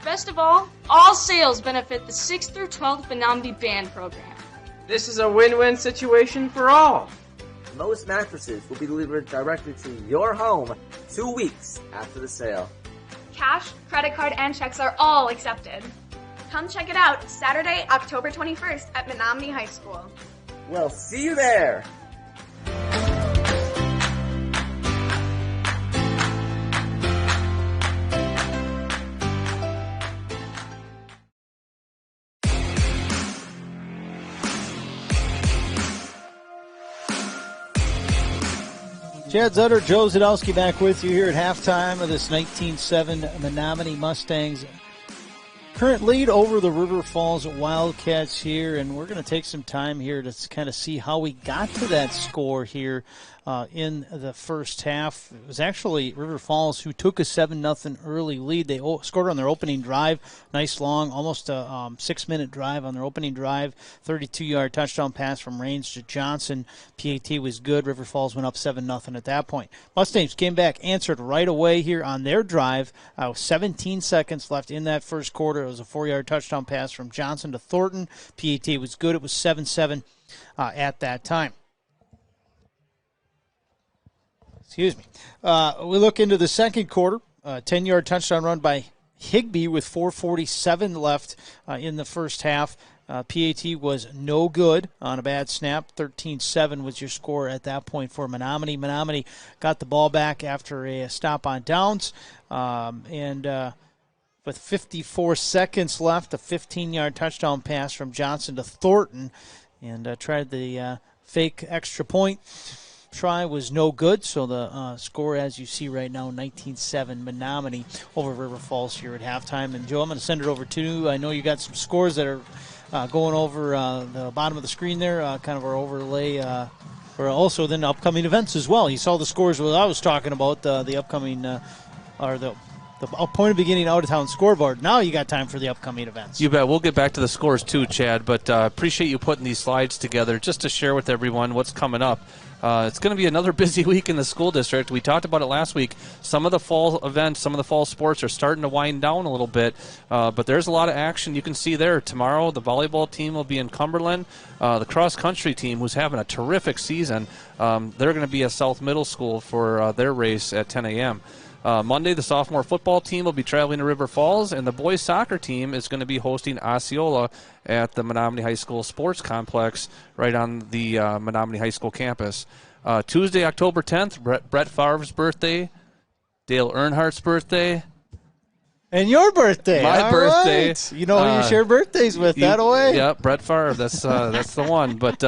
Best of all sales benefit the 6th through 12th Menomonie Band program.
This is a win-win situation for all.
Most mattresses will be delivered directly to your home 2 weeks after the sale.
Cash, credit card, and checks are all accepted. Come check it out Saturday, October 21st at Menomonie High School.
We'll see you there.
Chad Zutter, Joe Zadowski back with you here at halftime of this 19-7 Menomonie Mustangs. Current lead over the River Falls Wildcats here, and we're going to take some time here to kind of see how we got to that score here in the first half. It was actually River Falls who took a 7-0 early lead. They scored on their opening drive. Nice long, almost a 6-minute drive on their opening drive. 32-yard touchdown pass from Raines to Johnson. PAT was good. River Falls went up 7-0 at that point. Mustangs came back, answered right away here on their drive. 17 seconds left in that first quarter. It was a 4-yard touchdown pass from Johnson to Thornton. PAT was good. It was 7-7 at that time. Excuse me. We look into the second quarter. 10-yard touchdown run by Higbee with 4:47 left in the first half. PAT was no good on a bad snap. 13-7 was your score at that point for Menomonie. Menomonie got the ball back after a stop on downs. With 54 seconds left, a 15-yard touchdown pass from Johnson to Thornton. And tried the fake extra point. Try was no good, so the score, as you see right now, 19-7 Menomonie over River Falls here at halftime. And Joe, I'm going to send it over to you. I know you got some scores that are going over the bottom of the screen there, kind of our overlay, or also then upcoming events as well. You saw the scores that I was talking about, the upcoming or the point of beginning out-of-town scoreboard. Now you got time for the upcoming events.
You bet. We'll get back to the scores too, Chad, but appreciate you putting these slides together just to share with everyone what's coming up. It's going to be another busy week in the school district. We talked about it last week. Some of the fall events, some of the fall sports are starting to wind down a little bit, but there's a lot of action you can see there. Tomorrow, the volleyball team will be in Cumberland. The cross-country team, who's having a terrific season, they're going to be at South Middle School for their race at 10 a.m. Monday, the sophomore football team will be traveling to River Falls, and the boys soccer team is going to be hosting Osceola at the Menomonie High School Sports Complex right on the Menomonie High School campus. Tuesday, October 10th, Brett Favre's birthday, Dale Earnhardt's birthday.
And your birthday.
My birthday.
Right. You know who you share birthdays with, that way?
Yeah, Brett Favre. That's the one. But,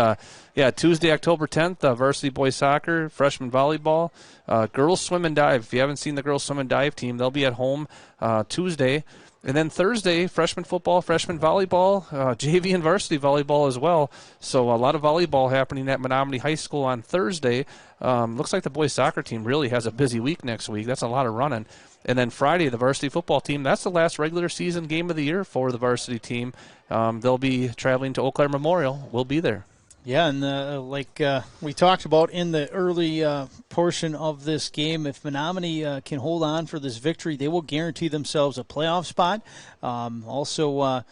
yeah, Tuesday, October 10th, varsity boys soccer, freshman volleyball, girls swim and dive. If you haven't seen the girls swim and dive team, they'll be at home Tuesday. And then Thursday, freshman football, freshman volleyball, JV and varsity volleyball as well. So a lot of volleyball happening at Menomonie High School on Thursday. Looks like the boys soccer team really has a busy week next week. That's a lot of running. And then Friday, the varsity football team, that's the last regular season game of the year for the varsity team. They'll be traveling to Eau Claire Memorial. We'll be there.
Yeah, and like we talked about in the early portion of this game, if Menomonie can hold on for this victory, they will guarantee themselves a playoff spot. I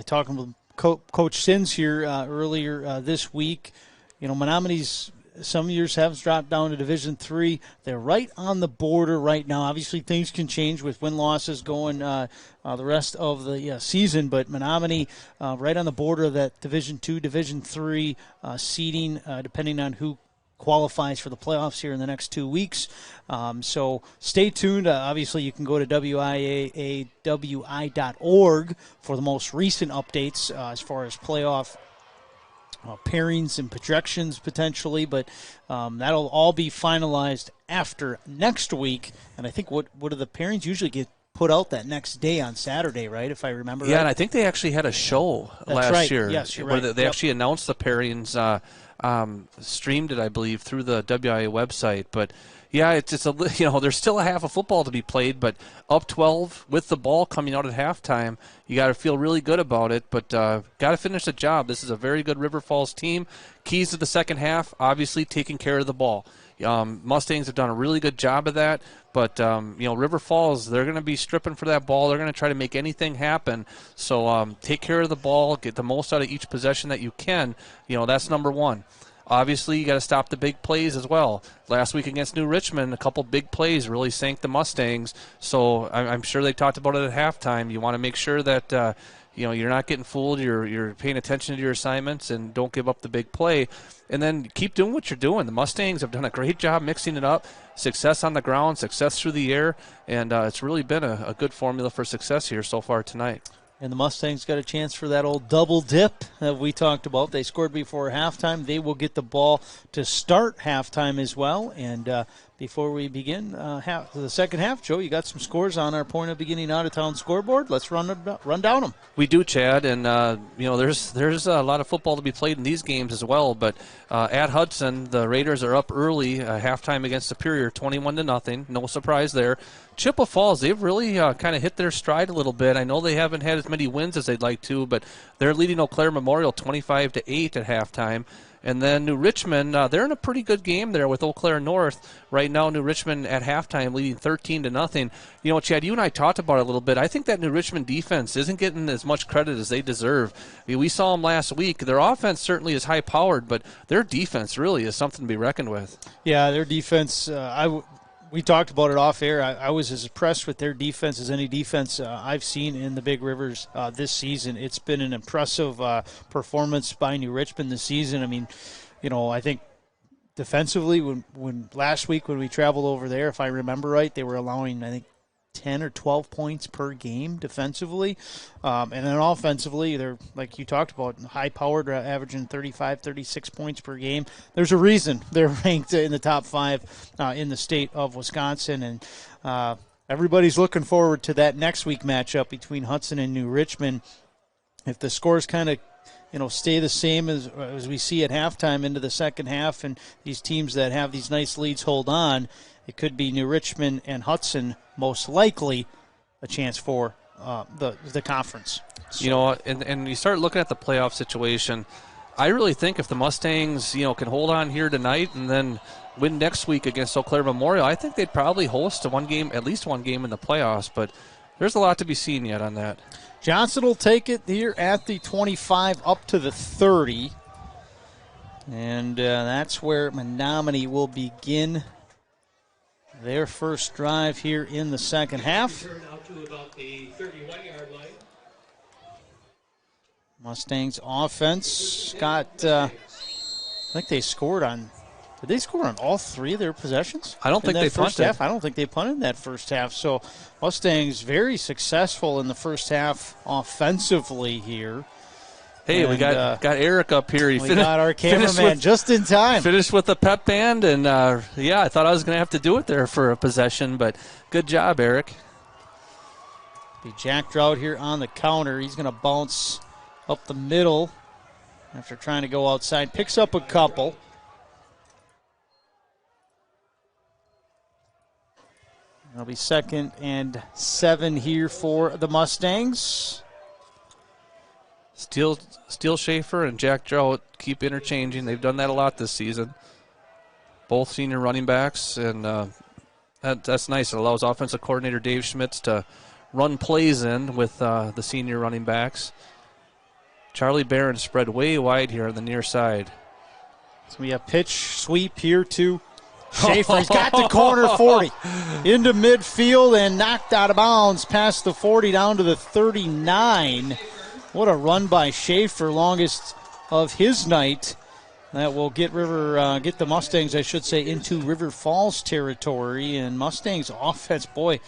talked with Coach Sins here earlier this week. You know, Menomonies some years have dropped down to Division III. They're right on the border right now. Obviously, things can change with win-losses going the rest of the season, but Menomonie right on the border of that Division II, Division III seeding, depending on who qualifies for the playoffs here in the next 2 weeks. So stay tuned. Obviously, you can go to WIAAWI.org for the most recent updates as far as playoff pairings and projections potentially, but that'll all be finalized after next week. And I think what do the pairings usually get put out that next day on Saturday, right, if I remember
Yeah,
right?
and I think they actually had a show last
right.
year.
Yes, you're
where
right.
they
Yep.
actually announced the pairings, streamed it, I believe, through the WIA website. But yeah, it's a there's still a half of football to be played, but up 12 with the ball coming out at halftime, you got to feel really good about it. But got to finish the job. This is a very good River Falls team. Keys to the second half, obviously taking care of the ball. Mustangs have done a really good job of that, but River Falls, they're going to be stripping for that ball. They're going to try to make anything happen. So take care of the ball, get the most out of each possession that you can. That's number one. Obviously, you got to stop the big plays as well. Last week against New Richmond, a couple big plays really sank the Mustangs. So I'm sure they talked about it at halftime. You want to make sure that you're not getting fooled. You're paying attention to your assignments and don't give up the big play. And then keep doing what you're doing. The Mustangs have done a great job mixing it up. Success on the ground, success through the air, and it's really been a good formula for success here so far tonight.
And the Mustangs got a chance for that old double dip that we talked about. They scored before halftime. They will get the ball to start halftime as well. And before we begin the second half, Joe, you got some scores on our point of beginning out-of-town scoreboard. Let's run down them.
We do, Chad, and there's a lot of football to be played in these games as well. But at Hudson, the Raiders are up early, halftime against Superior, 21-0. No surprise there. Chippewa Falls, they've really kind of hit their stride a little bit. I know they haven't had as many wins as they'd like to, but they're leading Eau Claire Memorial 25-8 at halftime. And then New Richmond, they're in a pretty good game there with Eau Claire North. Right now, New Richmond at halftime leading 13-0. Chad, you and I talked about it a little bit. I think that New Richmond defense isn't getting as much credit as they deserve. We saw them last week. Their offense certainly is high-powered, but their defense really is something to be reckoned with.
Yeah, their defense, we talked about it off air. I was as impressed with their defense as any defense I've seen in the Big Rivers this season. It's been an impressive performance by New Richmond this season. I mean, I think defensively, when last week when we traveled over there, if I remember right, they were allowing, I think, 10 or 12 points per game defensively. And then offensively, they're, like you talked about, high-powered, averaging 35, 36 points per game. There's a reason they're ranked in the top 5 in the state of Wisconsin. And everybody's looking forward to that next week matchup between Hudson and New Richmond. If the scores kind of stay the same as we see at halftime into the second half, and these teams that have these nice leads hold on, it could be New Richmond and Hudson most likely a chance for the conference. So.
And you start looking at the playoff situation. I really think if the Mustangs, can hold on here tonight and then win next week against Eau Claire Memorial, I think they'd probably host at least one game in the playoffs. But there's a lot to be seen yet on that.
Johnson will take it here at the 25 up to the 30. And that's where Menomonie will begin their first drive here in the second half. Mustangs offense got, I think they scored on, did they score on all 3 of their possessions?
I don't think they punted.
Half? I don't think they punted in that first half. So Mustangs very successful in the first half offensively here.
Hey, we got Eric up here.
We got our cameraman just in time.
Finished with the pep band, and I thought I was going to have to do it there for a possession, but good job, Eric.
Be Jack Drought here on the counter. He's going to bounce up the middle after trying to go outside. Picks up a couple. It'll be 2nd and 7 here for the Mustangs.
Steele Schaefer and Jack Drought keep interchanging. They've done that a lot this season. Both senior running backs, and that's nice. It allows offensive coordinator Dave Schmitz to run plays in with the senior running backs. Charlie Barron spread way wide here on the near side.
So we have pitch sweep here to Schaefer. He's got the corner 40 into midfield and knocked out of bounds past the 40 down to the 39. What a run by Schaefer, longest of his night. That will get the Mustangs, I should say, into River Falls territory. And Mustangs offense, boy,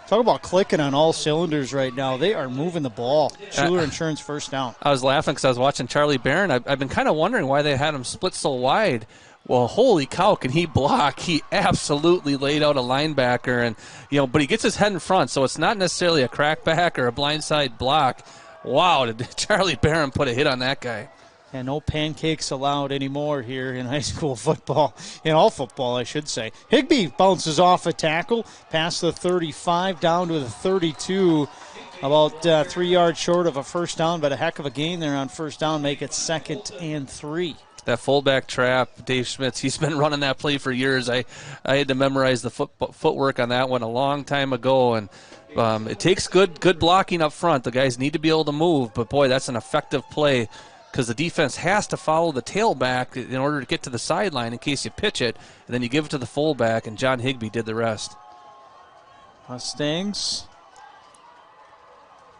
talk about clicking on all cylinders right now. They are moving the ball. Schuler Insurance first down.
I was laughing because I was watching Charlie Barron. I've been kind of wondering why they had him split so wide. Well, holy cow, can he block? He absolutely laid out a linebacker, and but he gets his head in front, so it's not necessarily a crackback or a blindside block. Wow, did Charlie Barron put a hit on that guy?
And no pancakes allowed anymore here in high school football, in all football, I should say. Higbee bounces off a tackle, past the 35, down to the 32, about 3 yards short of a first down, but a heck of a gain there on first down, make it 2nd and 3.
That fullback trap, Dave Schmitz, he's been running that play for years. I had to memorize the footwork on that one a long time ago, and it takes good blocking up front. The guys need to be able to move, but boy, that's an effective play because the defense has to follow the tailback in order to get to the sideline in case you pitch it, and then you give it to the fullback, and John Higbee did the rest.
Mustangs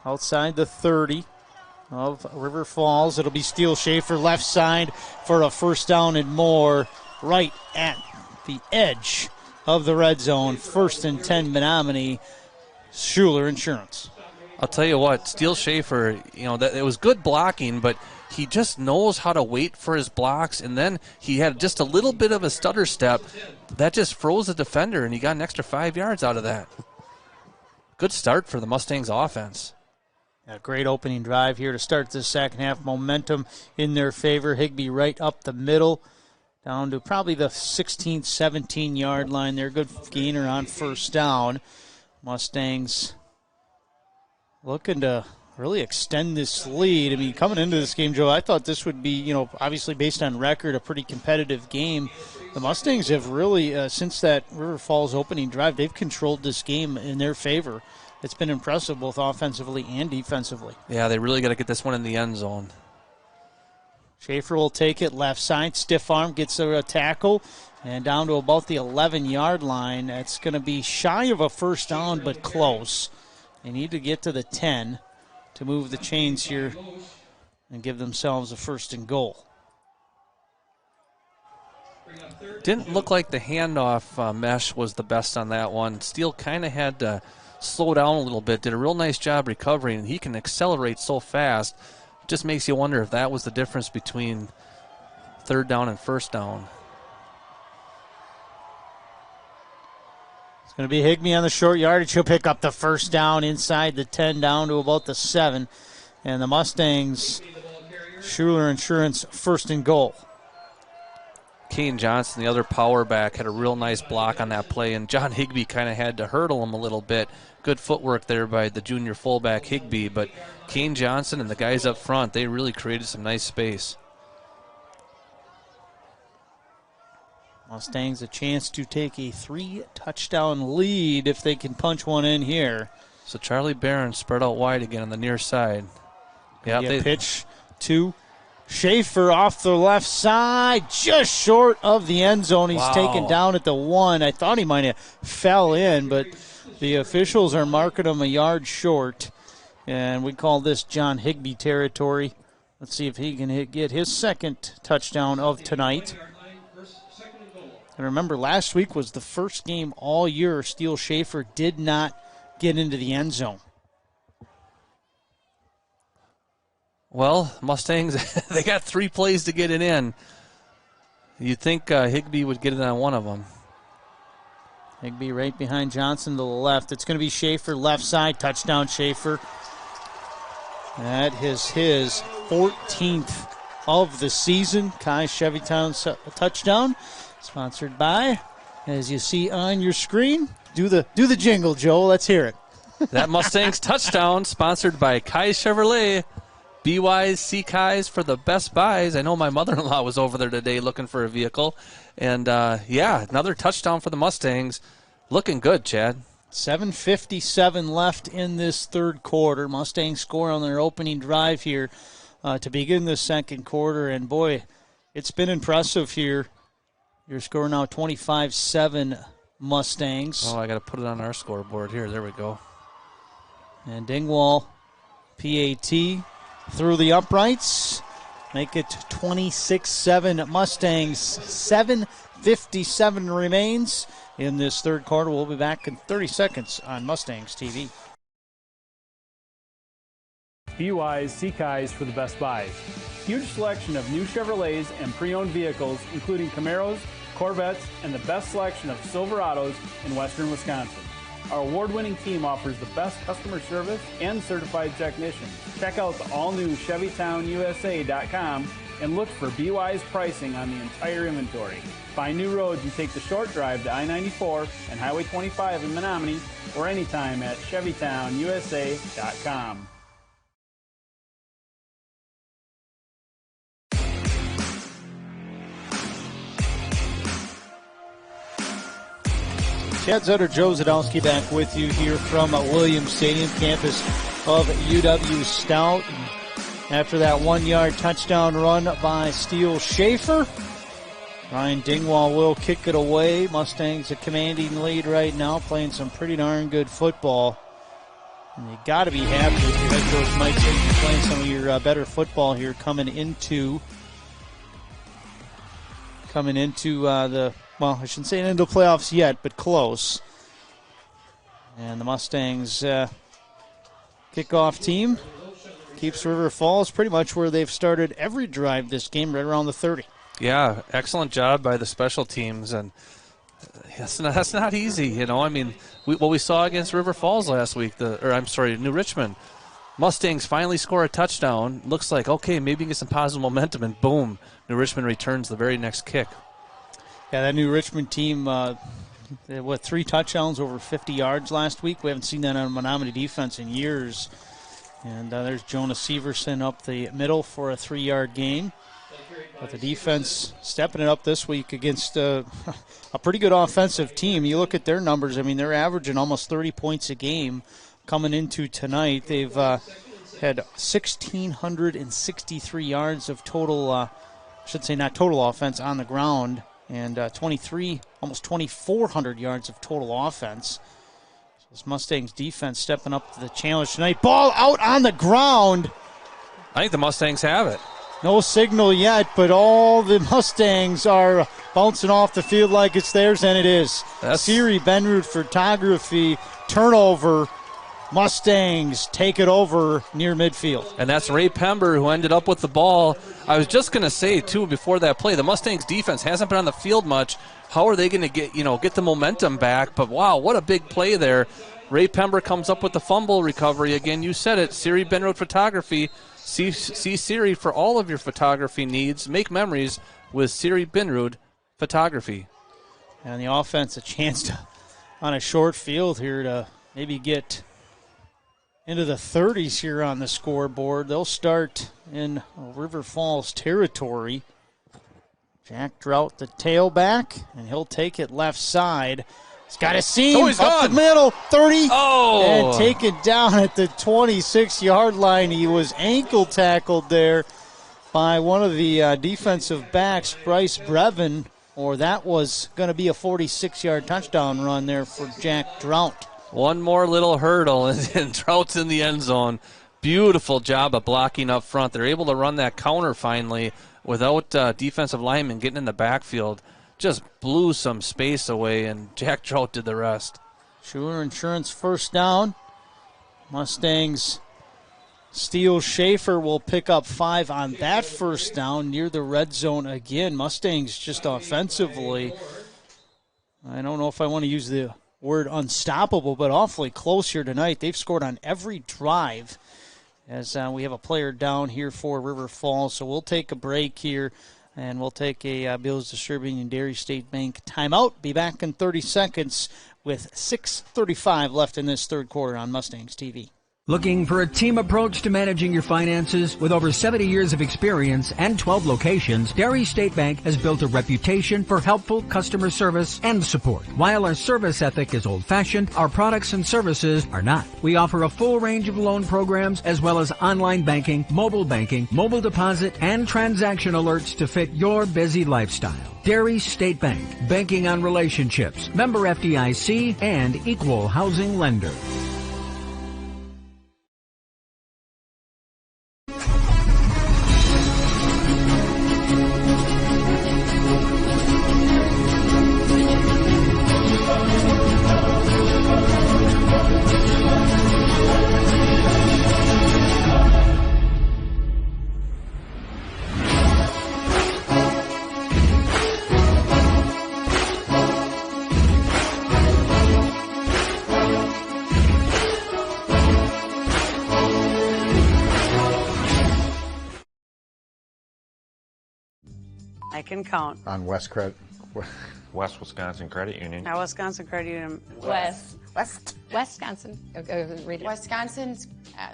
outside the 30 of River Falls. It'll be Steele Schaefer left side for a first down and more, right at the edge of the red zone. 1st and 10 Menomonie. Schuler Insurance.
I'll tell you what, Steele Schaefer, it was good blocking, but he just knows how to wait for his blocks, and then he had just a little bit of a stutter step. That just froze the defender, and he got an extra 5 yards out of that. Good start for the Mustangs offense.
A great opening drive here to start the second half. Momentum in their favor. Higbee right up the middle, down to probably the 16, 17-yard line there. Good gainer on first down. Mustangs looking to really extend this lead. I mean, coming into this game, Joe, I thought this would be, obviously based on record, a pretty competitive game. The Mustangs have really, since that River Falls opening drive, they've controlled this game in their favor. It's been impressive both offensively and defensively.
Yeah, they really got to get this one in the end zone.
Schaefer will take it left side. Stiff arm gets a tackle and down to about the 11-yard line. That's going to be shy of a first down, but close. They need to get to the 10 to move the chains here and give themselves a 1st and goal.
Didn't look like the handoff mesh was the best on that one. Steele kind of had to slow down a little bit, did a real nice job recovering, and he can accelerate so fast. It just makes you wonder if that was the difference between 3rd down and 1st down.
It's going to be Higbee on the short yardage. He'll pick up the first down inside the 10 down to about the 7. And the Mustangs, Schuler Insurance, 1st and goal.
Kane Johnson, the other power back, had a real nice block on that play, and John Higbee kind of had to hurdle him a little bit. Good footwork there by the junior fullback Higbee, but Kane Johnson and the guys up front, they really created some nice space.
Mustangs a chance to take a 3-touchdown lead if they can punch one in here.
So Charlie Barron spread out wide again on the near side.
Yeah, pitch to Schaefer off the left side, just short of the end zone. He's taken down at the 1. I thought he might have fell in, but the officials are marking him a yard short. And we call this John Higbee territory. Let's see if he can get his 2nd touchdown of tonight. And remember, last week was the first game all year Steele Schaefer did not get into the end zone.
Well, Mustangs, they got 3 plays to get it in. You'd think Higbee would get it on one of them.
Higbee right behind Johnson to the left. It's going to be Schaefer left side. Touchdown, Schaefer. That is his 14th of the season. Kai Chevytown touchdown. Sponsored by, as you see on your screen, do the jingle, Joe. Let's hear it.
That Mustangs touchdown sponsored by Kai Chevrolet. BY's See Kai's for the best buys. I know my mother-in-law was over there today looking for a vehicle. And, another touchdown for the Mustangs. Looking good, Chad.
7:57 left in this 3rd quarter. Mustangs score on their opening drive here to begin the 2nd quarter. And, boy, it's been impressive here. Your score now 25-7 Mustangs.
Oh, I got to put it on our scoreboard here. There we go.
And Dingwall, PAT, through the uprights. Make it 26-7 Mustangs. 7:57 remains in this 3rd quarter. We'll be back in 30 seconds on Mustangs TV.
BY's See Kai's for the best buys. Huge selection of new Chevrolets and pre-owned vehicles, including Camaros, Corvettes, and the best selection of Silverados in western Wisconsin. Our award-winning team offers the best customer service and certified technicians. Check out the all-new ChevyTownUSA.com and look for BY's pricing on the entire inventory. Find new roads and take the short drive to I-94 and Highway 25 in Menomonie or anytime at ChevyTownUSA.com.
Chad Zutter, Joe Zadowski back with you here from Williams Stadium, campus of UW Stout. After that 1-yard touchdown run by Steele Schaefer, Ryan Dingwall will kick it away. Mustangs a commanding lead right now, playing some pretty darn good football. And you got to be happy with your head coach Mike Sainz playing some of your better football here coming into the, well, I shouldn't say into the playoffs yet, but close. And the Mustangs kickoff team keeps River Falls pretty much where they've started every drive this game, right around the 30.
Yeah, excellent job by the special teams, and that's not easy, you know. I mean, what we saw against River Falls last week, New Richmond, Mustangs finally score a touchdown. Looks like, okay, maybe you can get some positive momentum, and boom, New Richmond returns the very next kick.
Yeah, that New Richmond team, 3 touchdowns over 50 yards last week. We haven't seen that on Menomonie defense in years. And there's Jonas Severson up the middle for a 3-yard gain. But the defense stepping it up this week against a pretty good offensive team. You look at their numbers, I mean, they're averaging almost 30 points a game coming into tonight. They've had 1,663 yards of total, I should say not total offense, on the ground. And almost 2,400 yards of total offense. So this Mustangs defense stepping up to the challenge tonight. Ball out on the ground.
I think the Mustangs have it.
No signal yet, but all the Mustangs are bouncing off the field like it's theirs, and it is. Siri Benrud photography, turnover. Mustangs take it over near midfield.
And that's Ray Pember who ended up with the ball. I was just going to say, too, before that play, the Mustangs defense hasn't been on the field much. How are they going to get the momentum back? But, wow, what a big play there. Ray Pember comes up with the fumble recovery. Again, you said it, Siri Benrod Photography. See Siri for all of your photography needs. Make memories with Siri Benrod Photography.
And the offense a chance to, on a short field here, to maybe get into the 30s here on the scoreboard. They'll start in River Falls territory. Jack Drought, the tailback, and he'll take it left side. He's got a seam up the middle, 30, and take it down at the 26-yard line. He was ankle tackled there by one of the defensive backs, Bryce Brevin, or that was going to be a 46-yard touchdown run there for Jack Drought.
One more little hurdle, and Drought's in the end zone. Beautiful job of blocking up front. They're able to run that counter finally without defensive linemen getting in the backfield. Just blew some space away, and Jack Drought did the rest.
Schuler Insurance first down. Mustangs Steele Schaefer will pick up 5 on that first down near the red zone again. Mustangs just offensively, I don't know if I want to use the word unstoppable, but awfully close here tonight. They've scored on every drive as we have a player down here for River Falls. So we'll take a break here, and we'll take a Bills Distributing and Dairy State Bank timeout. Be back in 30 seconds with 6:35 left in this third quarter on Mustangs TV.
Looking for a team approach to managing your finances? With over 70 years of experience and 12 locations, Dairy State Bank has built a reputation for helpful customer service and support. While our service ethic is old-fashioned, our products and services are not. We offer a full range of loan programs as well as online banking, mobile deposit, and transaction alerts to fit your busy lifestyle. Dairy State Bank, banking on relationships, member FDIC, and equal housing lender.
I can count.
On West
Wisconsin Credit Union.
Now, Wisconsin Credit Union.
Wisconsin. Read it.
Wisconsin's.
I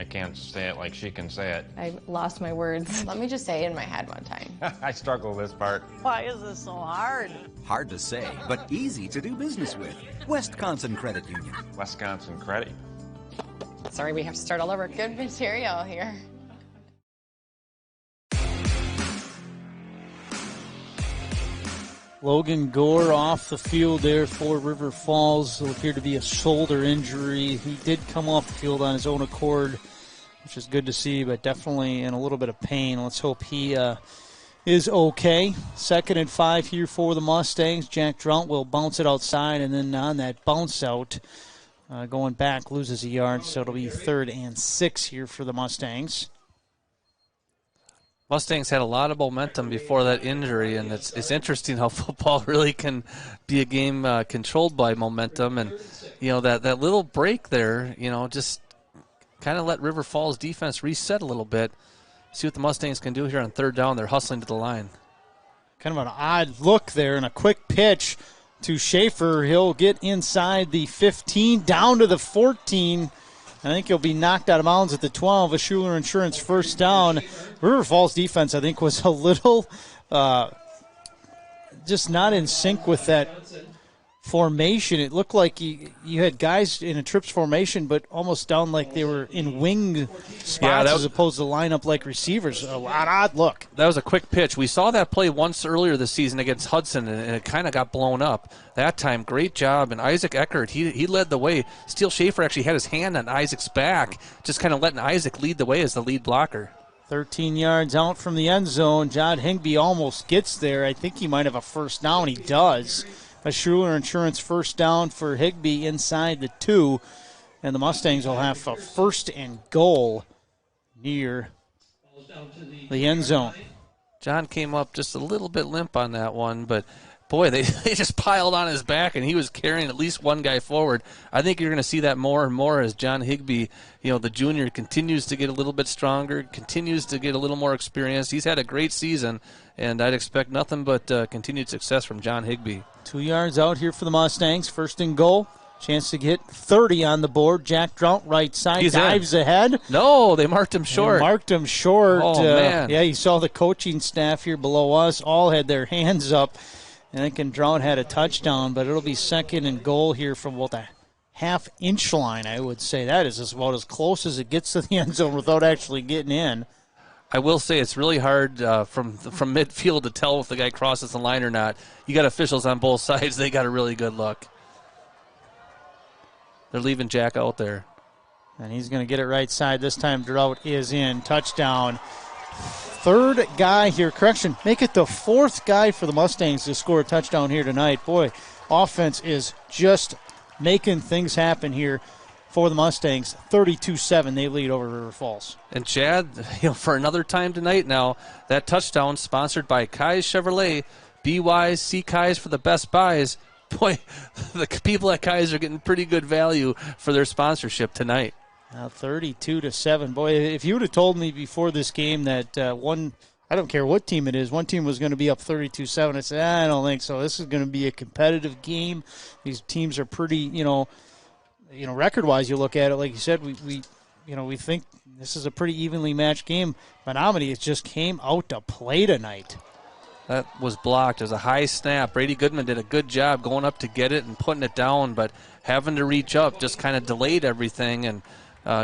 can't say it like she can say it.
I lost my words.
Let me just say it in my head one time.
I struggle with this part.
Why is this so hard?
Hard to say, but easy to do business with. Wisconsin Credit Union.
Wisconsin Credit.
Sorry, we have to start all over.
Good material here.
Logan Gore off the field there for River Falls. It appeared to be a shoulder injury. He did come off the field on his own accord, which is good to see, but definitely in a little bit of pain. Let's hope he is okay. 2nd and 5 here for the Mustangs. Jack Drunt will bounce it outside, and then on that bounce out, going back, loses a yard, so it'll be 3rd and 6 here for the Mustangs.
Mustangs had a lot of momentum before that injury, and it's interesting how football really can be a game controlled by momentum. And, that little break there, just kind of let River Falls defense reset a little bit. See what the Mustangs can do here on 3rd down. They're hustling to the line.
Kind of an odd look there, and a quick pitch to Schaefer. He'll get inside the 15, down to the 14. I think he'll be knocked out of bounds at the 12. A Schuler Insurance first down. River Falls defense, I think, was a little just not in sync with that formation. It looked like you had guys in a trips formation, but almost down like they were in wing spots as opposed to line up like receivers. An odd look.
That was a quick pitch. We saw that play once earlier this season against Hudson, and it kind of got blown up. That time, great job. And Isaac Eckert, he led the way. Steele Schaefer actually had his hand on Isaac's back, just kind of letting Isaac lead the way as the lead blocker.
13 yards out from the end zone. John Higby almost gets there. I think he might have a first down. He does. A Schuler Insurance first down for Higby inside the 2. And the Mustangs will have a 1st and goal near the end zone.
John came up just a little bit limp on that one, but boy, they just piled on his back, and he was carrying at least one guy forward. I think you're going to see that more and more as John Higby, the junior, continues to get a little bit stronger, continues to get a little more experience. He's had a great season, and I'd expect nothing but continued success from John Higby.
2 yards out here for the Mustangs. 1st and goal. Chance to get 30 on the board. Jack Drunt, right side, dives ahead.
No, they marked him short.
Oh,
man.
Yeah, you saw the coaching staff here below us all had their hands up. And I think Drunt had a touchdown, but it'll be 2nd and goal here from the half-inch line, I would say. That is about as close as it gets to the end zone without actually getting in.
I will say it's really hard from midfield to tell if the guy crosses the line or not. You got officials on both sides. They got a really good look. They're leaving Jack out there.
And he's going to get it right side. This time Drunt is in. Touchdown. 3rd guy here. Correction, make it the 4th guy for the Mustangs to score a touchdown here tonight. Boy, offense is just making things happen here for the Mustangs. 32-7, they lead over River Falls.
And Chad, for another time tonight now, that touchdown sponsored by Kai's Chevrolet. Be wise, see Kai's for the best buys. Boy, the people at Kai's are getting pretty good value for their sponsorship tonight.
Now 32-7. Boy, if you would have told me before this game that I don't care what team it is, one team was going to be up 32-7, I said, I don't think so. This is going to be a competitive game. These teams are pretty, record-wise, you look at it, like you said, we think this is a pretty evenly matched game. Menomonie, it just came out to play tonight.
That was blocked. It was a high snap. Brady Goodman did a good job going up to get it and putting it down, but having to reach up just kind of delayed everything. And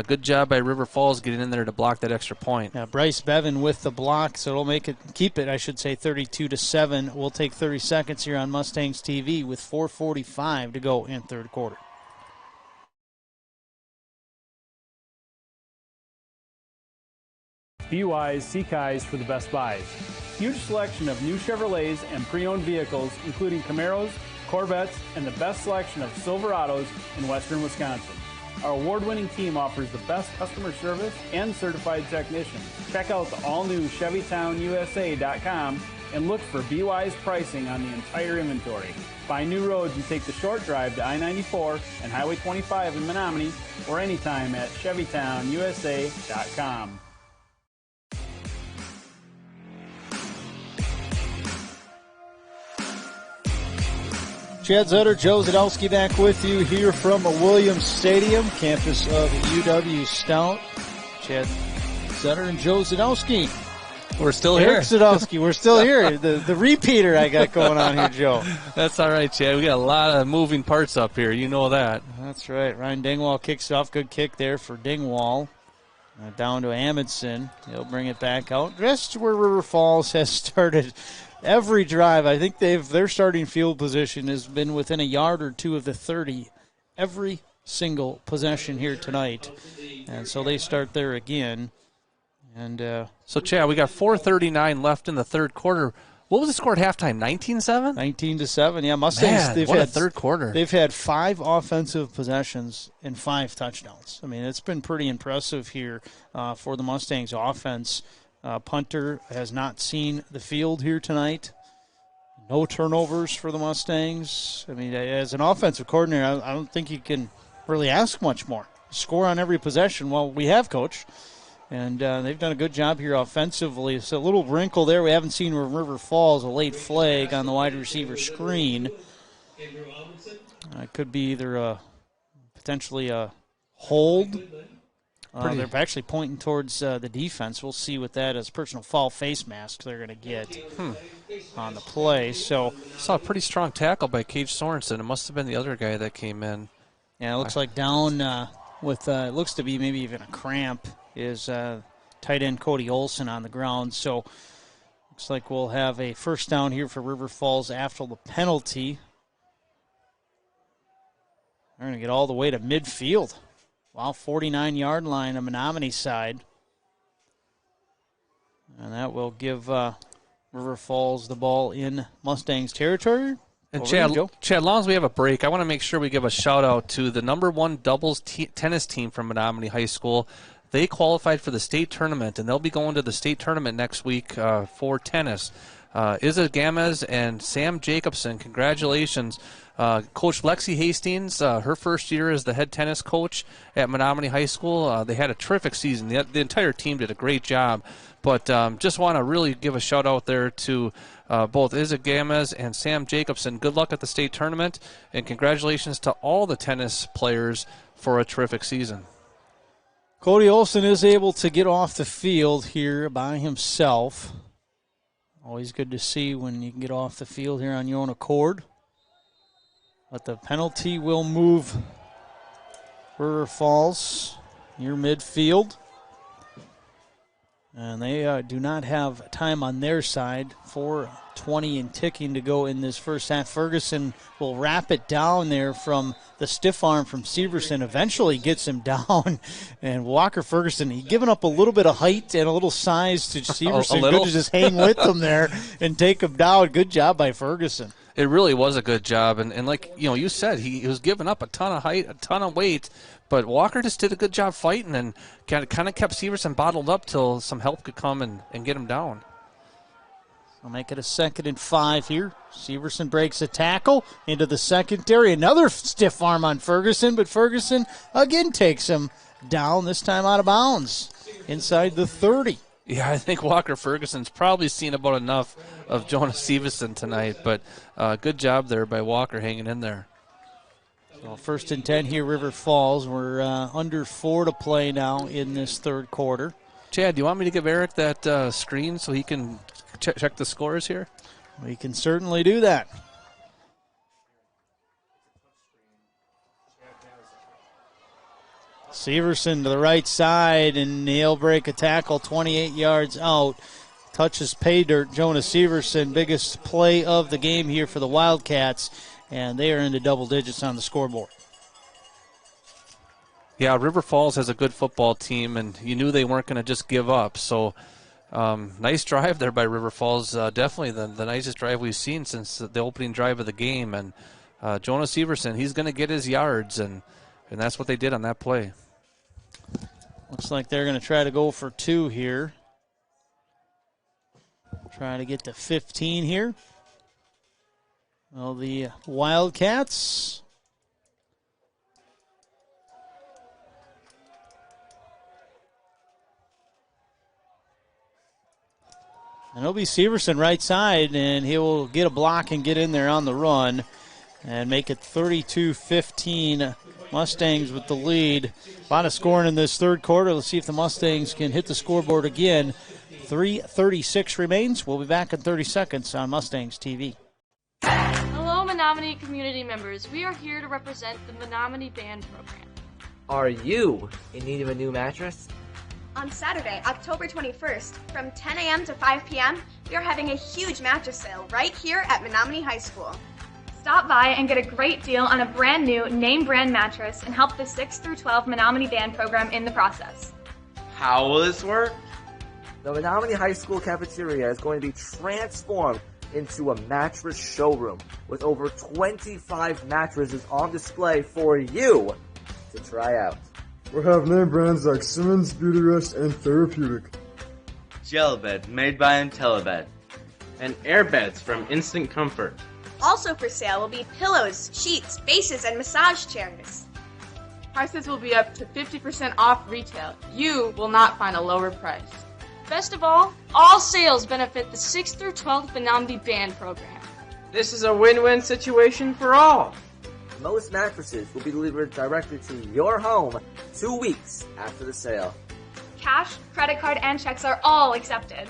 good job by River Falls getting in there to block that extra point.
Yeah, Bryce Bevan with the block, so it'll keep it 32-7. We'll take 30 seconds here on Mustangs TV with 4:45 to go in 3rd quarter.
Be wise, see Kai's for the best buys. Huge selection of new Chevrolets and pre-owned vehicles, including Camaros, Corvettes, and the best selection of Silverados in western Wisconsin. Our award-winning team offers the best customer service and certified technicians. Check out the all-new ChevyTownUSA.com and look for BY's pricing on the entire inventory. Find new roads and take the short drive to I-94 and Highway 25 in Menomonie or anytime at ChevyTownUSA.com.
Chad Zutter, Joe Zadowski back with you here from Williams Stadium, campus of UW Stout. Chad Zutter and Joe Zadowski.
We're still
Eric
here.
Zadowski, we're still here. The repeater I got going on here, Joe.
That's all right, Chad. We got a lot of moving parts up here. You know that.
That's right. Ryan Dingwall kicks it off. Good kick there for Dingwall. Down to Amundsen. He'll bring it back out. Just where River Falls has started every drive. I think their starting field position has been within a yard or two of the 30 every single possession here tonight. And so they start there again. And
so, Chad, we got 4:39 left in the third quarter. What was the score at halftime? 19-7?
19-7. Yeah, Mustangs.
Man, what a third quarter.
They've had 5 offensive possessions and 5 touchdowns. I mean, it's been pretty impressive here for the Mustangs offense. Punter has not seen the field here tonight. No turnovers for the Mustangs. I mean, as an offensive coordinator, I don't think you can really ask much more. Score on every possession. Well, we have, Coach. And they've done a good job here offensively. It's a little wrinkle there we haven't seen with River Falls, a late flag on the wide receiver screen. It could be either potentially a hold. They're actually pointing towards the defense. We'll see what that is. Personal foul face mask they're going to get on the play. So
saw a pretty strong tackle by Cage Sorensen. It must have been the other guy that came in.
Yeah, it looks like down with it looks to be maybe even a cramp is tight end Cody Olson on the ground. So looks like we'll have a first down here for River Falls after the penalty. They're going to get all the way to midfield. Wow, 49-yard line on Menomonie side. And that will give River Falls the ball in Mustangs territory.
And Chad, long as we have a break, I want to make sure we give a shout-out to the number 1 doubles tennis team from Menomonie High School. They qualified for the state tournament, and they'll be going to the state tournament next week for tennis. Isa Gamez and Sam Jacobson, congratulations. Coach Lexi Hastings, her first year as the head tennis coach at Menomonie High School. They had a terrific season. The entire team did a great job. But just want to really give a shout-out there to both Isa Gamez and Sam Jacobson. Good luck at the state tournament, and congratulations to all the tennis players for a terrific season.
Cody Olson is able to get off the field here by himself. Always good to see when you can get off the field here on your own accord. But the penalty will move River Falls near midfield. And they do not have time on their side. 4:20 and ticking to go in this first half. Ferguson will wrap it down there from the stiff arm from Severson. Eventually gets him down. And Walker Ferguson, he given up a little bit of height and a little size to Severson. Good to just hang with him there and take him down. Good job by Ferguson.
It really was a good job. And like you said, he was giving up a ton of height, a ton of weight. But Walker just did a good job fighting and kind of kept Severson bottled up till some help could come and get him down.
I'll make it a 2nd and 5 here. Severson breaks a tackle into the secondary. Another stiff arm on Ferguson, but Ferguson again takes him down, this time out of bounds, inside the 30.
Yeah, I think Walker Ferguson's probably seen about enough of Jonas Severson tonight, but good job there by Walker hanging in there.
So 1st and 10 here, River Falls. We're under 4 to play now in this third quarter.
Chad, do you want me to give Eric that screen so he can check the scores here?
We can certainly do that. Severson to the right side, and he'll break a tackle 28 yards out. Touches pay dirt. Jonas Severson, biggest play of the game here for the Wildcats, and they are into double digits on the scoreboard.
Yeah, River Falls has a good football team, and you knew they weren't going to just give up. So nice drive there by River Falls. Definitely the nicest drive we've seen since the opening drive of the game. And Jonas Severson, he's going to get his yards, and that's what they did on that play.
Looks like they're going to try to go for 2 here. Trying to get to 15 here. Well, the Wildcats. And it'll be Severson right side, and he will get a block and get in there on the run. and make it 32-15. Mustangs with the lead. A lot of scoring in this third quarter. Let's see if the Mustangs can hit the scoreboard again. 3:36 remains. We'll be back in 30 seconds on Mustangs TV.
Hello, Menomonie community members. We are here to represent the Menomonie Band Program.
Are you in need of a new mattress?
On Saturday, October 21st, from 10 a.m. to 5 p.m., we are having a huge mattress sale right here at Menomonie High School. Stop by and get a great deal on a brand new name brand mattress and help the 6 through 12 Menomonie Band program in the process.
How will this work?
The Menomonie High School cafeteria is going to be transformed into a mattress showroom with over 25 mattresses on display for you to try out.
We'll have name brands like Simmons, Beautyrest, and Therapeutic.
Gel bed made by IntelliBed. And air beds from Instant Comfort.
Also for sale will be pillows, sheets, bases, and massage chairs.
Prices will be up to 50% off retail. You will not find a lower price.
Best of all sales benefit the 6th through 12th Menomonie Band Program.
This is a win-win situation for all.
Most mattresses will be delivered directly to your home 2 weeks after the sale.
Cash, credit card, and checks are all accepted.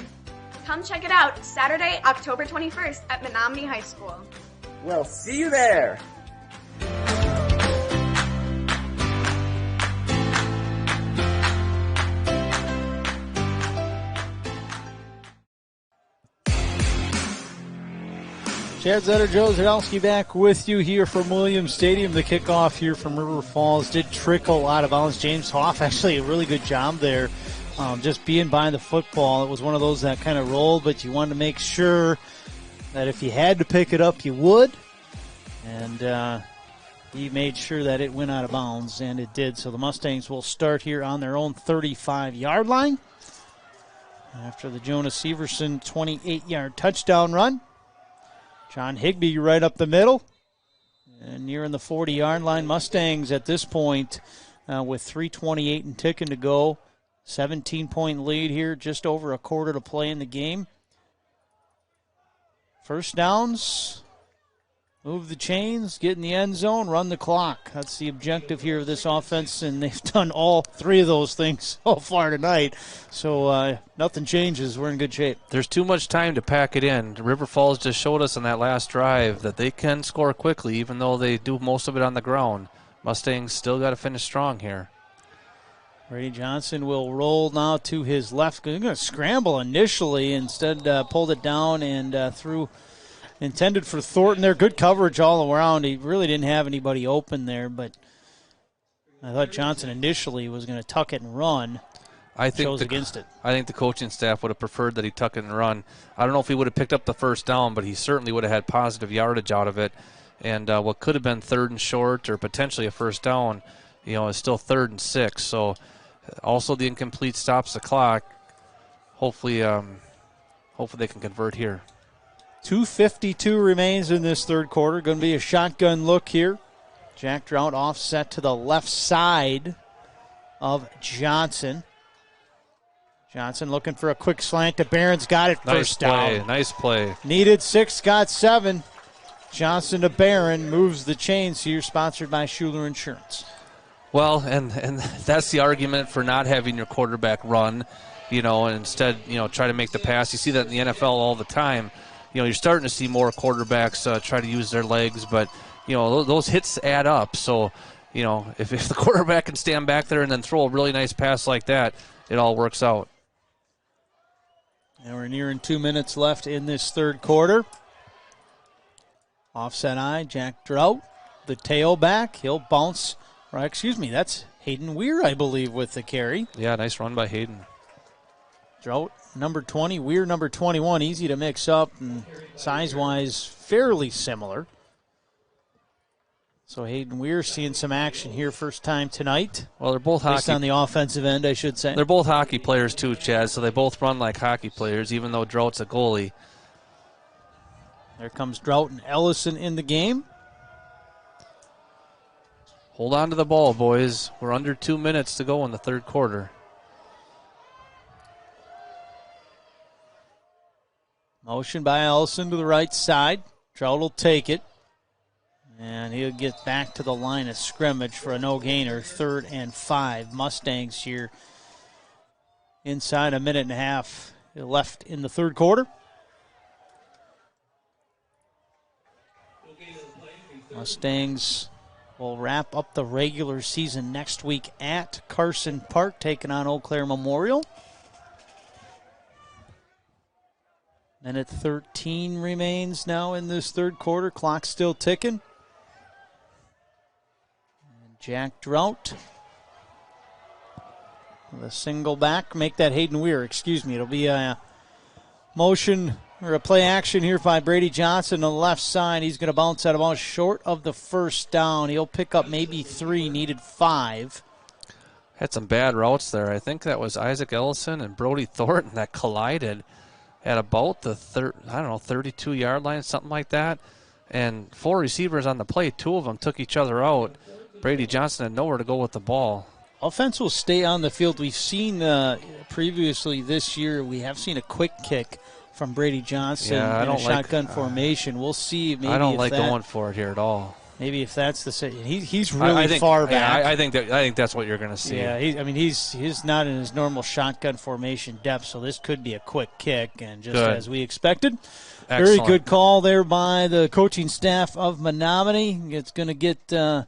Come check it out Saturday, October 21st at Menomonie High School.
We'll see you there.
Chad Zetter, Joe Zadowski back with you here from Williams Stadium. The kickoff here from River Falls did trickle out of bounds. James Hoff actually a really good job there, just being by the football. It was one of those that kind of rolled, but you wanted to make sure that if you had to pick it up, you would. And he made sure that it went out of bounds, and it did. So the Mustangs will start here on their own 35-yard line after the Jonas Severson 28-yard touchdown run. John Higbee right up the middle. And nearing the 40-yard line. Mustangs at this point with 3:28 and ticking to go. 17-point lead here, just over a quarter to play in the game. First downs. Move the chains, get in the end zone, run the clock. That's the objective here of this offense, and they've done all three of those things so far tonight. So nothing changes. We're in good shape.
There's too much time to pack it in. River Falls just showed us on that last drive that they can score quickly, even though they do most of it on the ground. Mustangs still got to finish strong here.
Brady Johnson will roll now to his left. They're going to scramble initially, instead pulled it down and threw. Intended for Thornton there. Good coverage all around. He really didn't have anybody open there, but I thought Johnson initially was going to tuck it and run. Chose against it.
I think the coaching staff would have preferred that he tuck it and run. I don't know if he would have picked up the first down, but he certainly would have had positive yardage out of it. And what could have been 3rd and short or potentially a first down, is still 3rd and 6. So also the incomplete stops the clock. Hopefully they can convert here.
2:52 remains in this third quarter. Going to be a shotgun look here. Jack Trout offset to the left side of Johnson. Johnson looking for a quick slant to Barron's. Got it first down.
Nice play.
Needed 6, got 7. Johnson to Barron moves the chains here, sponsored by Schuler Insurance.
Well, and that's the argument for not having your quarterback run, and instead, try to make the pass. You see that in the NFL all the time. You're starting to see more quarterbacks try to use their legs, but, those hits add up. So, if the quarterback can stand back there and then throw a really nice pass like that, it all works out.
And we're nearing 2 minutes left in this third quarter. Offset eye, Jack Trout, the tailback. He'll bounce. That's Hayden Weir, I believe, with the carry.
Yeah, nice run by Hayden.
Trout, number 20, Weir, number 21. Easy to mix up, and size-wise, fairly similar. So Hayden Weir seeing some action here first time tonight.
Well, they're both
at least on the offensive end, I should say.
They're both hockey players too, Chad, so they both run like hockey players, even though Drout's a goalie.
There comes Trout and Ellison in the game.
Hold on to the ball, boys. We're under 2 minutes to go in the third quarter.
Motion by Ellison to the right side. Trout will take it. And he'll get back to the line of scrimmage for a no-gainer, 3rd and 5. Mustangs here inside a minute and a half left in the third quarter. Mustangs will wrap up the regular season next week at Carson Park, taking on Eau Claire Memorial. Minute 13 remains now in this third quarter. Clock still ticking. And Jack Drought with a single back. Make that Hayden Weir, excuse me. It'll be a motion or a play action here by Brady Johnson on the left side. He's going to bounce out of bounds short of the first down. He'll pick up maybe 3, needed 5.
Had some bad routes there. I think that was Isaac Ellison and Brody Thornton that collided at about the 32-yard line, something like that. And 4 receivers on the play. 2 of them took each other out. Brady Johnson had nowhere to go with the ball.
Offense will stay on the field. We've seen previously this year, we have seen a quick kick from Brady Johnson in a shotgun formation. We'll see. Maybe
I don't like going for it here at all.
Maybe if that's the he's really far back.
I think that's what you're going to see.
Yeah, he's not in his normal shotgun formation depth, so this could be a quick kick, and just as we expected.
Excellent.
Very good call there by the coaching staff of Menomonie. It's going to get the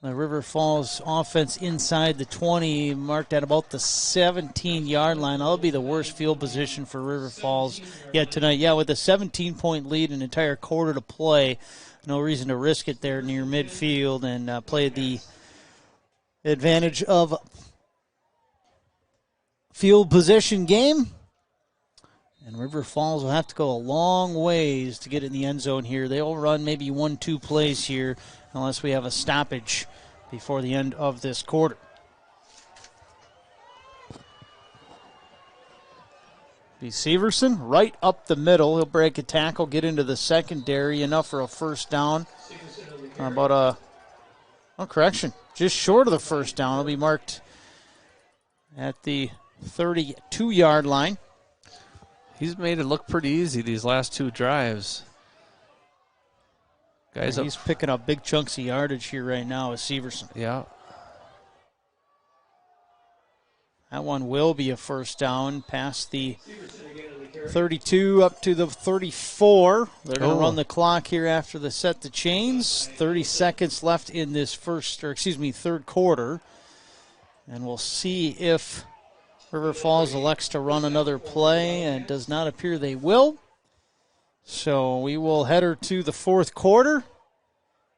River Falls offense inside the 20, marked at about the 17-yard line. That'll be the worst field position for River Falls yet tonight. Yeah, with a 17-point lead, an entire quarter to play. No reason to risk it there near midfield and play the advantage of field position game. And River Falls will have to go a long ways to get in the end zone here. They'll run maybe 1-2 plays here unless we have a stoppage before the end of this quarter. Be Severson right up the middle. He'll break a tackle, get into the secondary, enough for a first down. Correction, just short of the first down. It'll be marked at the 32-yard line.
He's made it look pretty easy these last 2 drives.
He's picking up big chunks of yardage here right now with Severson.
Yeah.
That one will be a first down past the 32 up to the 34. They're going to run the clock here after the set the chains. 30 seconds left in this third quarter. And we'll see if River Falls elects to run another play, and it does not appear they will. So we will head her to the fourth quarter.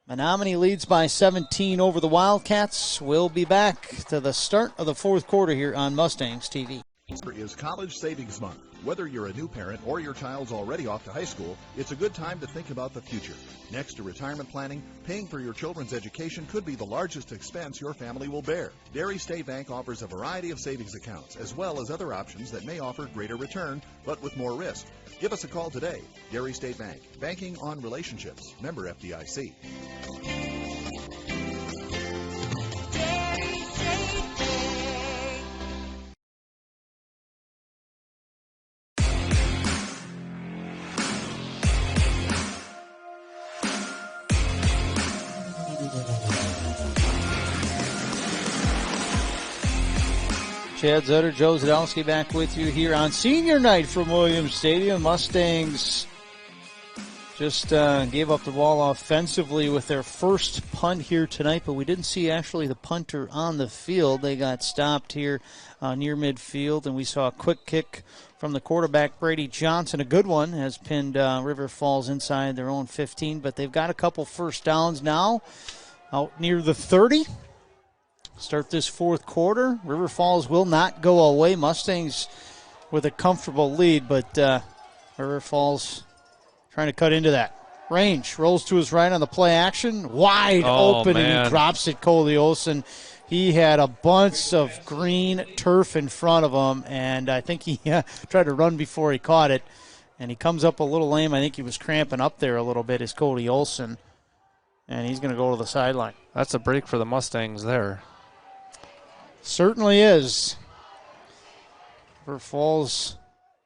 Menomonie leads by 17 over the Wildcats. We'll be back to the start of the fourth quarter here on Mustangs TV.
Is College Savings Month. Whether you're a new parent or your child's already off to high school, it's a good time to think about the future. Next to retirement planning, paying for your children's education could be the largest expense your family will bear. Dairy State Bank offers a variety of savings accounts, as well as other options that may offer greater return, but with more risk. Give us a call today. Dairy State Bank, banking on relationships. Member FDIC.
Chad Zutter, Joe Zadowski back with you here on senior night from Williams Stadium. Mustangs just gave up the ball offensively with their first punt here tonight, but we didn't see actually the punter on the field. They got stopped here near midfield, and we saw a quick kick from the quarterback, Brady Johnson. A good one has pinned River Falls inside their own 15, but they've got a couple first downs now out near the 30. Start this fourth quarter. River Falls will not go away. Mustangs with a comfortable lead, but River Falls trying to cut into that. Range rolls to his right on the play action. Wide open, man. And he drops it, Coley Olsen. He had a bunch of green turf in front of him, and I think he tried to run before he caught it, and he comes up a little lame. I think he was cramping up there a little bit, is Cody Olsen, and he's going to go to the sideline.
That's a break for the Mustangs there.
Certainly is. River Falls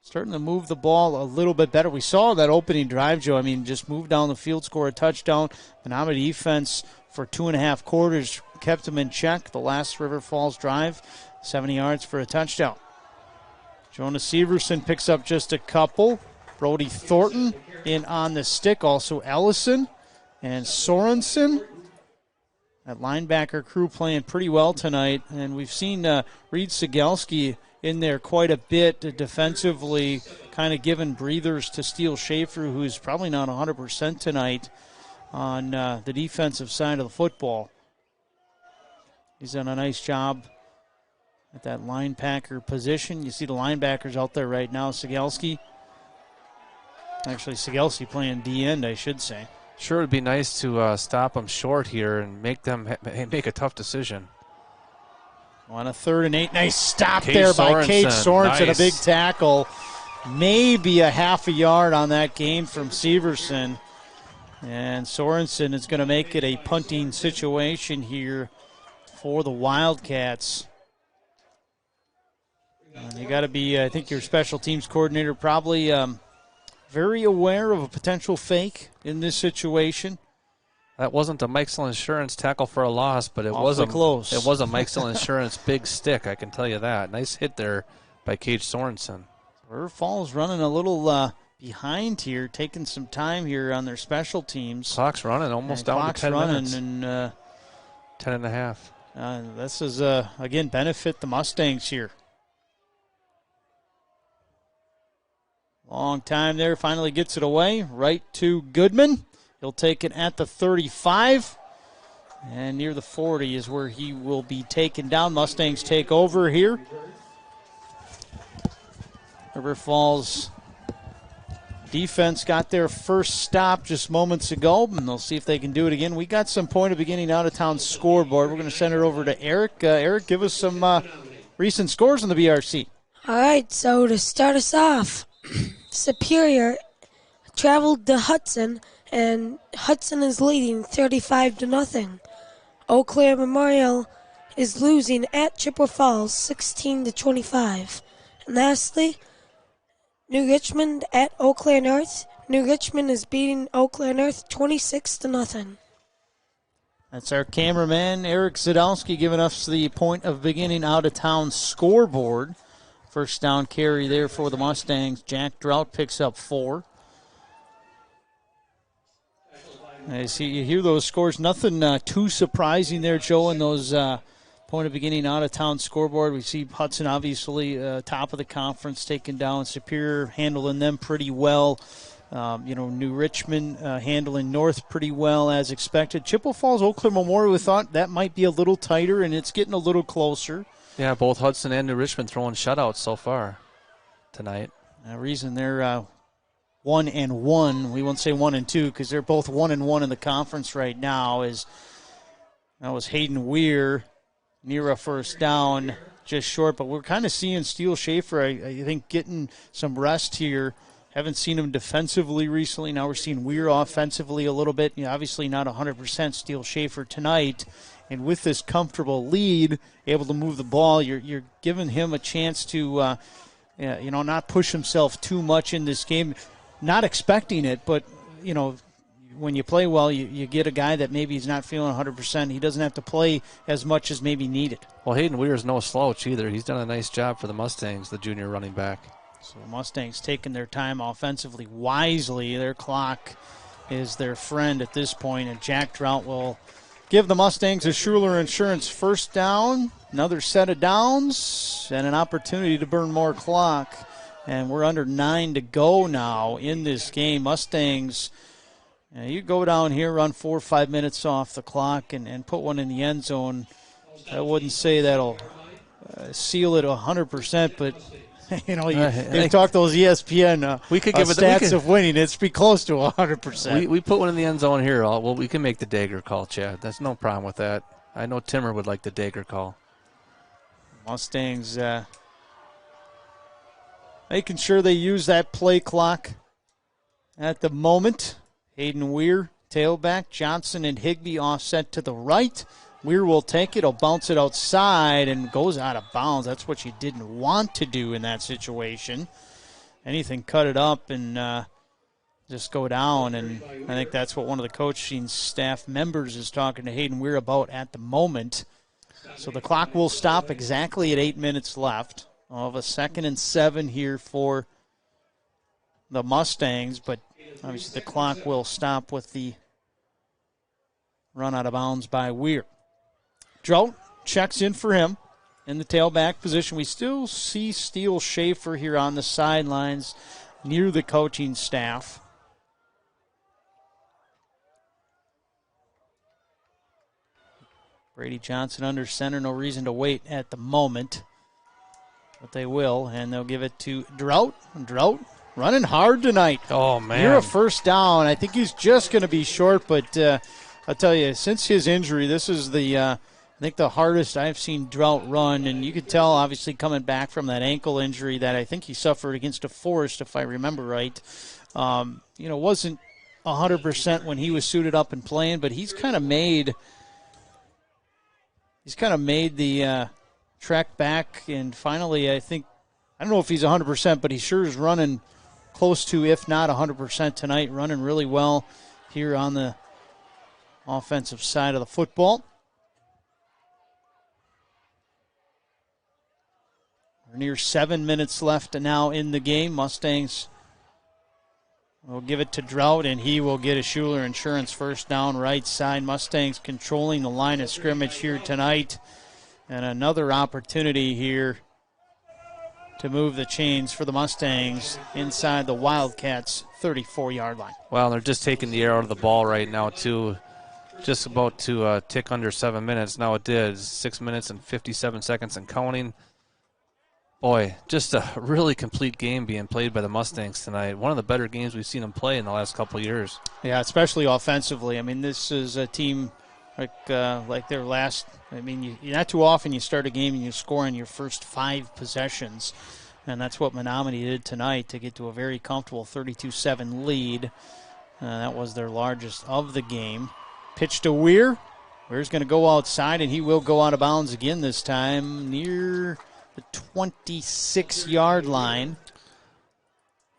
starting to move the ball a little bit better. We saw that opening drive, Joe. I mean, just move down the field, score a touchdown. Menomonie defense for 2.5 quarters kept them in check. The last River Falls drive, 70 yards for a touchdown. Jonas Severson picks up just a couple. Brody Thornton in on the stick. Also Ellison and Sorensen. That linebacker crew playing pretty well tonight. And we've seen Reed Sigelski in there quite a bit defensively, kind of giving breathers to Steele Schaefer, who's probably not 100% tonight on the defensive side of the football. He's done a nice job at that linebacker position. You see the linebackers out there right now. Sigelski. Actually, Sigelski playing D-end, I should say.
Sure, it'd be nice to stop them short here and make them make a tough decision.
On a 3rd and 8. Nice stop
Cade
there by Cade Sorensen.
Nice.
A big tackle. Maybe a half a yard on that gain from Severson. And Sorensen is going to make it a punting situation here for the Wildcats. And you got to be, I think your special teams coordinator probably very aware of a potential fake in this situation.
That wasn't a Mike's Insurance tackle for a loss, but it was
close.
It was a Mike's Insurance big stick, I can tell you that. Nice hit there by Cade Sorensen.
River Falls running a little behind here, taking some time here on their special teams.
Clock's running, almost down to 10 minutes.
And
10 and a half.
This is, again, benefit the Mustangs here. Long time there, finally gets it away, right to Goodman. He'll take it at the 35, and near the 40 is where he will be taken down. Mustangs take over here. River Falls defense got their first stop just moments ago, and they'll see if they can do it again. We got some point of beginning out-of-town scoreboard. We're going to send it over to Eric. Eric, give us some recent scores on the BRC.
All right, so to start us off, Superior traveled to Hudson, and Hudson is leading 35-0. Eau Claire Memorial is losing at Chippewa Falls 16-25. And lastly, New Richmond at Eau Claire North. New Richmond is beating Eau Claire North 26-0.
That's our cameraman, Eric Zadowski, giving us the point of beginning out-of-town scoreboard. First down carry there for the Mustangs. Jack Drought picks up 4. You hear those scores. Nothing too surprising there, Joe, in those point of beginning out-of-town scoreboard. We see Hudson, obviously, top of the conference, taken down. Superior handling them pretty well. New Richmond handling North pretty well as expected. Chippewa Falls, Eau Claire Memorial, we thought that might be a little tighter, and it's getting a little closer.
Yeah, both Hudson and New Richmond throwing shutouts so far tonight.
The reason they're 1-1, we won't say 1-2 because they're both 1-1 in the conference right now. That was Hayden Weir near a first down, just short. But we're kind of seeing Steele Schaefer, I think, getting some rest here. Haven't seen him defensively recently. Now we're seeing Weir offensively a little bit. Obviously not 100% Steele Schaefer tonight. And with this comfortable lead, able to move the ball, you're giving him a chance to, not push himself too much in this game. Not expecting it, but, when you play well, you get a guy that maybe he's not feeling 100%. He doesn't have to play as much as maybe needed.
Well, Hayden Weir is no slouch either. He's done a nice job for the Mustangs, the junior running back.
So the Mustangs taking their time offensively wisely. Their clock is their friend at this point, and Jack Drought will give the Mustangs a Schuler Insurance first down, another set of downs, and an opportunity to burn more clock. And we're under 9 to go now in this game. Mustangs, you go down here, run 4 or 5 minutes off the clock, and put one in the end zone. I wouldn't say that'll seal it 100%, but you talk those ESPN
we could give
stats of winning. It's be close to 100%.
We put one in the end zone here. Well, we can make the dagger call, Chad. That's no problem with that. I know Timmer would like the dagger call.
Mustangs making sure they use that play clock at the moment. Hayden Weir, tailback. Johnson and Higbee offset to the right. Weir will take it. He'll bounce it outside and goes out of bounds. That's what you didn't want to do in that situation. anything, cut it up and just go down. And I think that's what one of the coaching staff members is talking to Hayden Weir about at the moment. So the clock will stop exactly at 8 minutes left. Of a 2nd and 7 here for the Mustangs, but obviously the clock will stop with the run out of bounds by Weir. Drought checks in for him in the tailback position. We still see Steele Schaefer here on the sidelines near the coaching staff. Brady Johnson under center, no reason to wait at the moment. But they will, and they'll give it to Drought. Drought running hard tonight.
Oh, man.
Near a first down. I think he's just going to be short, but I'll tell you, since his injury, this is I think the hardest I've seen Drought run, and you could tell, obviously, coming back from that ankle injury that I think he suffered against a Forest, if I remember right. Wasn't 100% when he was suited up and playing, but he's kind of made the trek back, and finally, I don't know if he's 100%, but he sure is running close to, if not 100% tonight, running really well here on the offensive side of the football. We're near 7 minutes left now in the game. Mustangs will give it to Drought, and he will get a Schuler Insurance first down right side. Mustangs controlling the line of scrimmage here tonight. And another opportunity here to move the chains for the Mustangs inside the Wildcats' 34-yard line.
Well, they're just taking the air out of the ball right now, too. Just about to tick under 7 minutes. Now it did. 6 minutes and 57 seconds and counting. Boy, just a really complete game being played by the Mustangs tonight. One of the better games we've seen them play in the last couple of years.
Yeah, especially offensively. I mean, this is a team like their last. I mean, not too often you start a game and you score in your first 5 possessions, and that's what Menomonie did tonight to get to a very comfortable 32-7 lead. That was their largest of the game. Pitch to Weir. Weir's going to go outside, and he will go out of bounds again this time near the 26-yard line.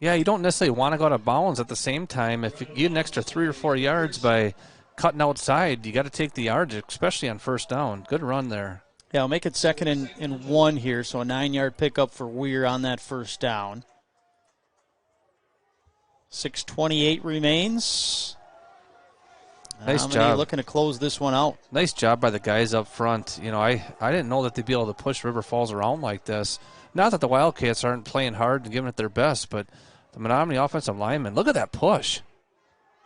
Yeah, you don't necessarily want to go out of bounds. At the same time, if you get an extra 3 or 4 yards by cutting outside, you got to take the yards, especially on first down. Good run there.
Yeah, I'll make it 2nd and 1 here, so a 9-yard pickup for Weir on that first down. 6:28 remains.
Nice
Menomonie
job.
Looking to close this one out.
Nice job by the guys up front. I didn't know that they'd be able to push River Falls around like this. Not that the Wildcats aren't playing hard and giving it their best, but the Menomonie offensive linemen, look at that push.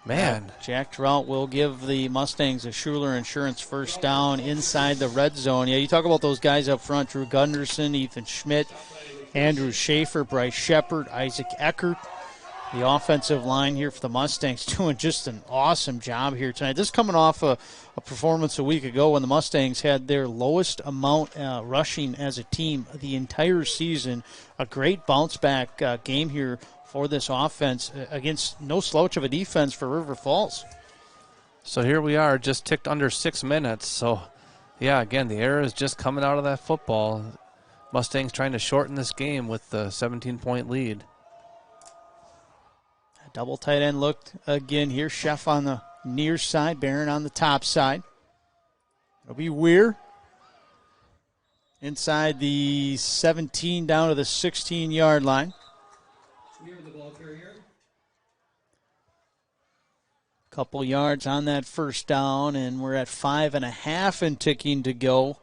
Man.
Jack Drought will give the Mustangs a Schuler Insurance first down inside the red zone. Yeah, you talk about those guys up front, Drew Gunderson, Ethan Schmidt, Andrew Schaefer, Bryce Shepard, Isaac Eckert. The offensive line here for the Mustangs doing just an awesome job here tonight. This is coming off a performance a week ago when the Mustangs had their lowest amount rushing as a team the entire season. A great bounce-back game here for this offense against no slouch of a defense for River Falls.
So here we are, just ticked under 6 minutes. So, yeah, again, the air is just coming out of that football. Mustangs trying to shorten this game with the 17-point lead.
Double tight end look again here. Chef on the near side, Barron on the top side. It'll be Weir. Inside the 17 down to the 16-yard line. Couple yards on that first down, and we're at 5.5 and ticking to go.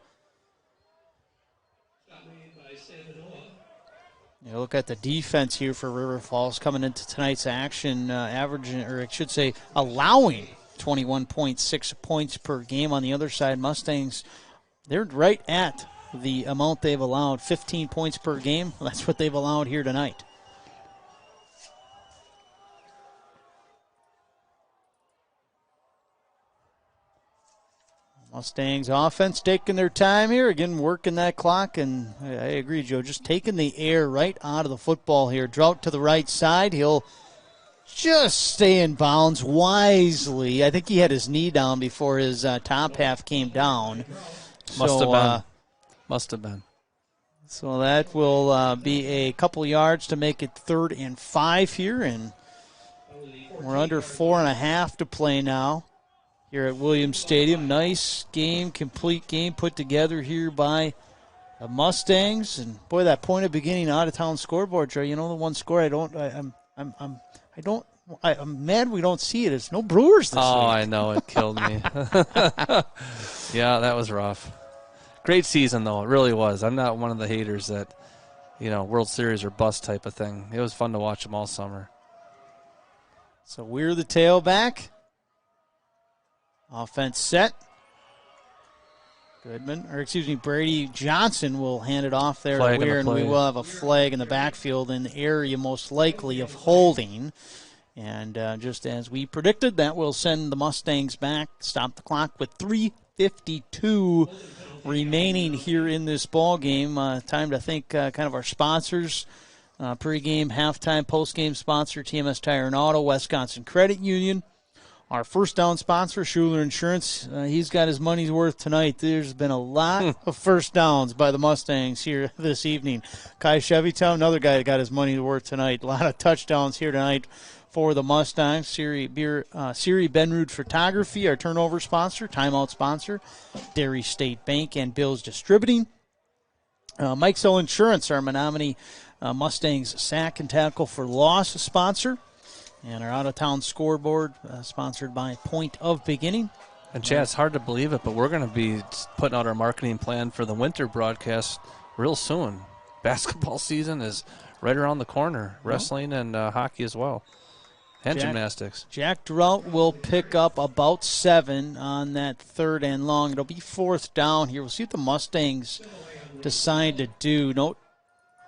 You look at the defense here for River Falls coming into tonight's action, averaging, or I should say, allowing 21.6 points per game. On the other side, Mustangs, they're right at the amount they've allowed, 15 points per game. That's what they've allowed here tonight. Mustangs offense taking their time here, again working that clock, and I agree, Joe, just taking the air right out of the football here. Drought to the right side, he'll just stay in bounds wisely. I think he had his knee down before his top half came down.
Must have been.
So that will be a couple yards to make it 3rd and 5 here, and we're under 4.5 to play now here at Williams Stadium. Nice game, complete game put together here by the Mustangs, and boy, that point of beginning out of town scoreboard, Trey. You know the one score I'm mad we don't see it. It's no Brewers this week.
Oh, I know, it killed me. Yeah, that was rough. Great season, though. It really was. I'm not one of the haters that, World Series or bust type of thing. It was fun to watch them all summer.
So we're the tailback. Offense set. Brady Johnson will hand it off there to Weir, and we will have a flag in the backfield in the area most likely of holding. And just as we predicted, that will send the Mustangs back, stop the clock with 3:52 remaining here in this ball game. Time to thank kind of our sponsors. Pre-game, halftime, post-game sponsor, TMS Tire and Auto, Wisconsin Credit Union. Our first down sponsor, Schuler Insurance. He's got his money's worth tonight. There's been a lot of first downs by the Mustangs here this evening. Kai Chevytown, another guy that got his money's worth tonight. A lot of touchdowns here tonight for the Mustangs. Siri Benrud Photography, our turnover sponsor, timeout sponsor, Dairy State Bank and Bills Distributing. Mike's Insurance, our Menomonie Mustangs sack and tackle for loss sponsor. And our out-of-town scoreboard, sponsored by Point of Beginning.
And, Chad, it's hard to believe it, but we're going to be putting out our marketing plan for the winter broadcast real soon. Basketball season is right around the corner. Wrestling and hockey as well. And gymnastics.
Jack Drought will pick up about 7 on that 3rd and long. It'll be 4th down here. We'll see what the Mustangs decide to do.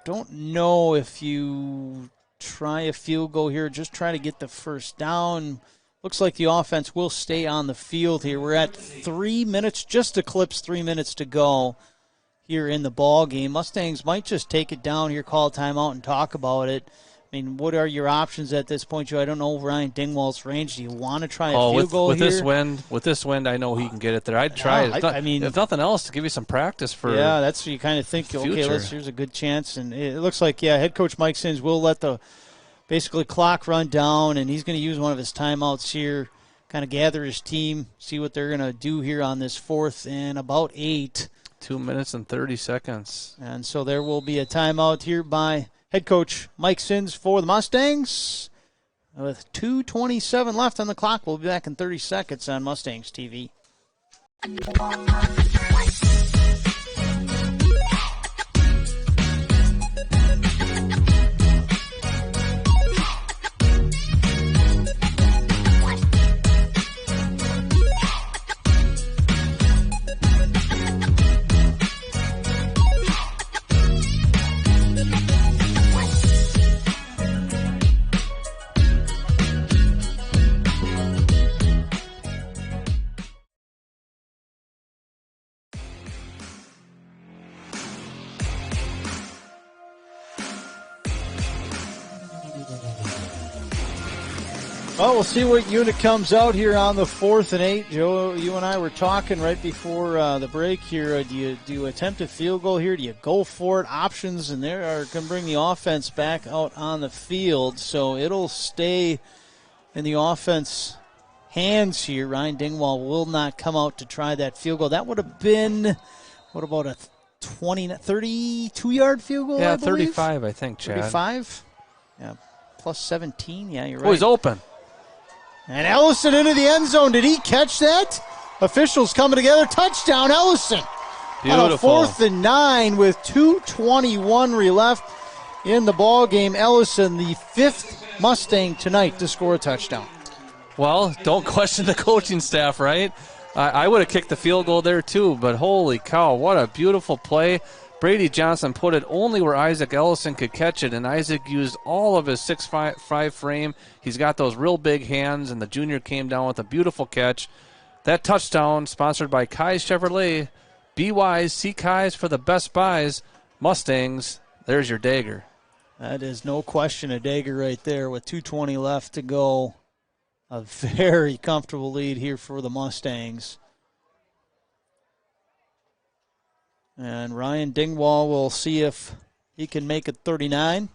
Don't know if you try a field goal here, just try to get the first down. Looks like the offense will stay on the field here. We're at 3 minutes, just eclipse 3 minutes to go here in the ball game. Mustangs might just take it down here, call a timeout, and talk about it. I mean, what are your options at this point, Joe? I don't know Ryan Dingwall's range. Do you want to try a field goal
with
here?
With this wind, I know he can get it there. I'd try it. If nothing else, to give you some practice for
that's what you kind of think. Okay, here's a good chance. And it looks like, head coach Mike Sins will let the basically clock run down, and he's going to use one of his timeouts here, kind of gather his team, see what they're going to do here on this 4th and about 8.
2 minutes and 30 seconds.
And so there will be a timeout here by head coach Mike Sins for the Mustangs. With 2:27 left on the clock, we'll be back in 30 seconds on Mustangs TV. Well, we'll see what unit comes out here on the 4th and 8. Joe, you and I were talking right before the break here. Do you attempt a field goal here? Do you go for it? Options, and there are going to bring the offense back out on the field. So it'll stay in the offense hands here. Ryan Dingwall will not come out to try that field goal. That would have been, what about a 32-yard field goal,
Yeah,
I believe?
35, I think, Chad.
35? Yeah, plus 17. Yeah, you're right.
Oh, he's open.
And Ellison into the end zone. Did he catch that? Officials coming together. Touchdown, Ellison.
Beautiful.
On a 4th and 9 with 2:21 left in the ball game. Ellison, the 5th Mustang tonight to score a touchdown.
Well, don't question the coaching staff, right? I would have kicked the field goal there too, but holy cow, what a beautiful play. Brady Johnson put it only where Isaac Ellison could catch it, and Isaac used all of his 6'5" frame. He's got those real big hands, and the junior came down with a beautiful catch. That touchdown, sponsored by Kai's Chevrolet. Be wise, see Kai's for the best buys. Mustangs, there's your dagger.
That is no question a dagger right there with 2:20 left to go. A very comfortable lead here for the Mustangs. And Ryan Dingwall will see if he can make it 39.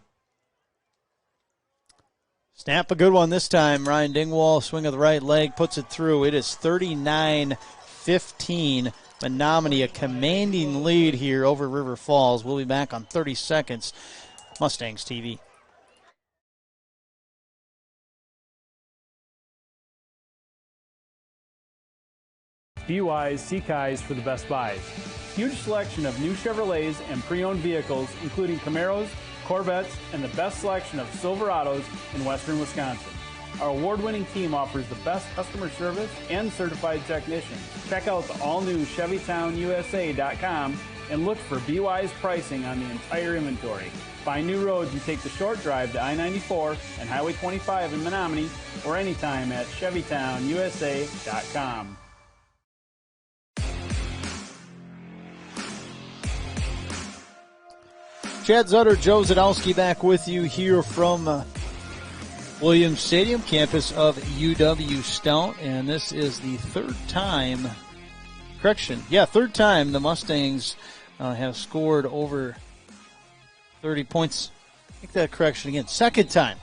Snap a good one this time. Ryan Dingwall, swing of the right leg, puts it through. It is 39-15. Menomonie, a commanding lead here over River Falls. We'll be back on 30 seconds. Mustangs TV.
BY's Seek Eyes for the best buys. Huge selection of new Chevrolets and pre-owned vehicles, including Camaros, Corvettes, and the best selection of Silverados in western Wisconsin. Our award-winning team offers the best customer service and certified technicians. Check out the all-new ChevyTownUSA.com and look for BY's pricing on the entire inventory. Find new roads and take the short drive to I-94 and Highway 25 in Menomonie or anytime at ChevyTownUSA.com.
Chad Zutter, Joe Zadowski back with you here from Williams Stadium, campus of UW Stout, and this is the third time the Mustangs have scored over 30 points. Make that correction again. Second time.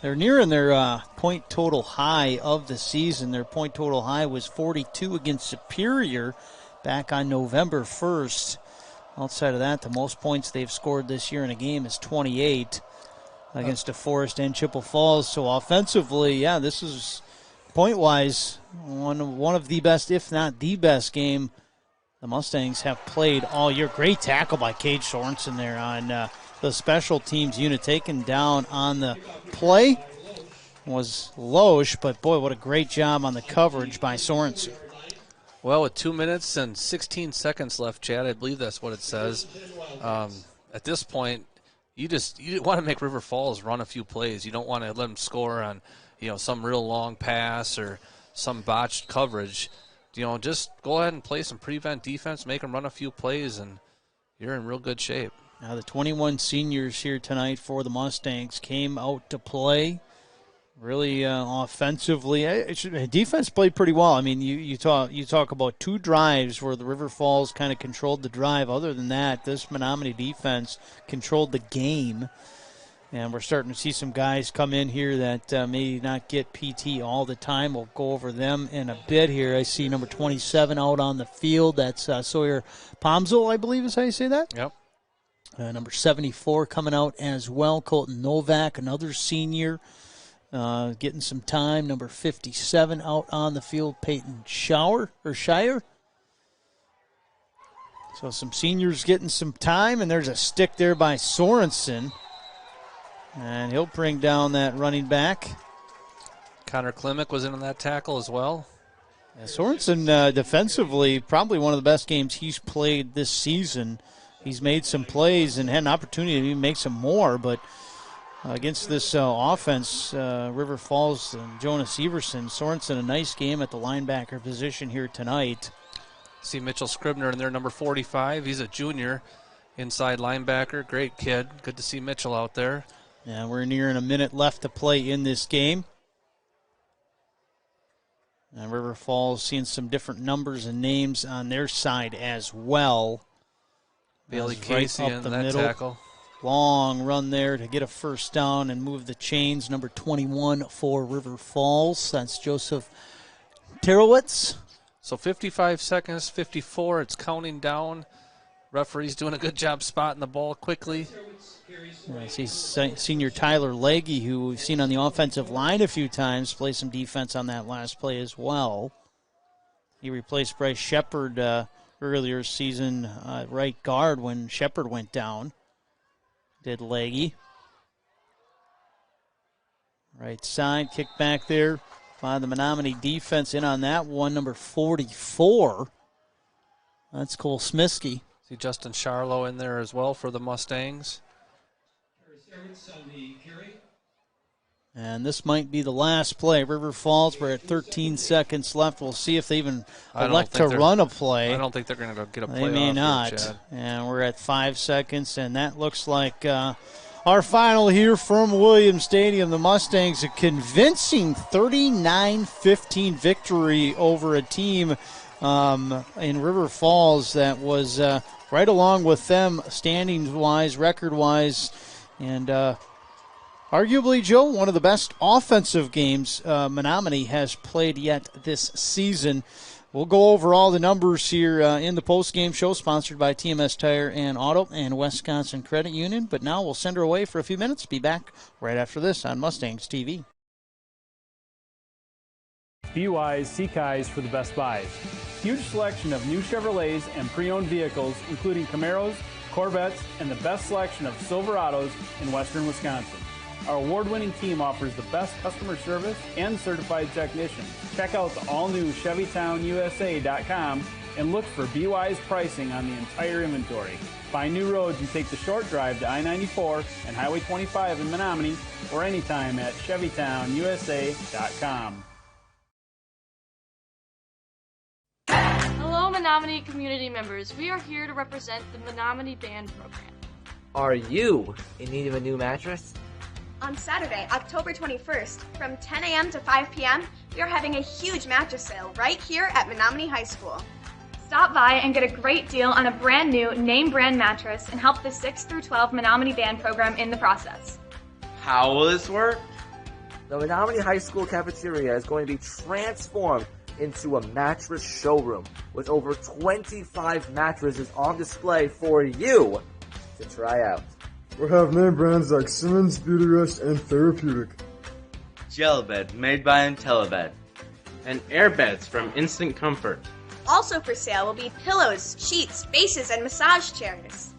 They're nearing their point total high of the season. Their point total high was 42 against Superior back on November 1st. Outside of that, the most points they've scored this year in a game is 28 against DeForest and Chippewa Falls. So offensively, this is point-wise one of the best, if not the best game the Mustangs have played all year. Great tackle by Cage Sorensen there on the special teams unit, taken down on the play. Was Loesch, but boy, what a great job on the coverage by Sorensen.
Well, with 2 minutes and 16 seconds left, Chad, I believe that's what it says. At this point, you want to make River Falls run a few plays. You don't want to let them score on, some real long pass or some botched coverage. Just go ahead and play some prevent defense, make them run a few plays, and you're in real good shape.
Now the 21 seniors here tonight for the Mustangs came out to play. Really offensively, defense played pretty well. I mean, you talk about two drives where the River Falls kind of controlled the drive. Other than that, this Menomonie defense controlled the game. And we're starting to see some guys come in here that may not get PT all the time. We'll go over them in a bit here. I see number 27 out on the field. That's Sawyer Pomzel, I believe is how you say that?
Yep.
Number 74 coming out as well. Colton Novak, another senior. Getting some time. Number 57 out on the field, Peyton Shire. So some seniors getting some time, and there's a stick there by Sorensen. And he'll bring down that running back.
Connor Klimek was in on that tackle as well.
Yeah, Sorensen defensively, probably one of the best games he's played this season. He's made some plays and had an opportunity to make some more, but against this offense, River Falls and Jonas Everson, Sorensen, a nice game at the linebacker position here tonight.
See Mitchell Scribner in there, number 45. He's a junior, inside linebacker. Great kid. Good to see Mitchell out there.
Yeah, we're nearing a minute left to play in this game. And River Falls seeing some different numbers and names on their side as well.
Bailey Casey
right
in
the
that
middle.
tackle.
Long run there to get a first down and move the chains. Number 21 for River Falls. That's Joseph Terowitz.
So 55 seconds, 54. It's counting down. Referee's doing a good job spotting the ball quickly.
I see senior Tyler Legge, who we've seen on the offensive line a few times, play some defense on that last play as well. He replaced Bryce Shepard earlier season right guard when Shepard went down. Did Legge. Right side, kick back there by the Menomonie defense in on that one, number 44. That's Cole Smiskey.
See Justin Charlo in there as well for the Mustangs.
And this might be the last play. River Falls, we're at 13 seconds left. We'll see if they even elect to run a play.
I don't think they're going to get a play.
They may not.
Here, Chad.
And we're at 5 seconds, and that looks like our final here from Williams Stadium. The Mustangs, a convincing 39-15 victory over a team in River Falls that was right along with them standings-wise, record-wise, and arguably, Joe, one of the best offensive games Menomonie has played yet this season. We'll go over all the numbers here in the post-game show, sponsored by TMS Tire and Auto and Wisconsin Credit Union. But now we'll send her away for a few minutes. Be back right after this on Mustangs TV.
Be wise, seek eyes for the best buys. Huge selection of new Chevrolets and pre-owned vehicles, including Camaros, Corvettes, and the best selection of Silverados in western Wisconsin. Our award-winning team offers the best customer service and certified technicians. Check out the all-new ChevyTownUSA.com and look for BY's pricing on the entire inventory. Find new roads and take the short drive to I-94 and Highway 25 in Menomonie or anytime at ChevyTownUSA.com.
Hello, Menomonie community members. We are here to represent the Menomonie Band Program.
Are you in need of a new mattress?
On Saturday, October 21st, from 10 a.m. to 5 p.m., we are having a huge mattress sale right here at Menomonie High School. Stop by and get a great deal on a brand new name brand mattress and help the 6 through 12 Menomonie Band program in the process.
How will this work?
The Menomonie High School cafeteria is going to be transformed into a mattress showroom with over 25 mattresses on display for you to try out.
We'll have name brands like Simmons, Beautyrest, and Therapeutic.
Gel bed made by IntelliBed. And air beds from Instant Comfort.
Also for sale will be pillows, sheets, bases, and massage chairs.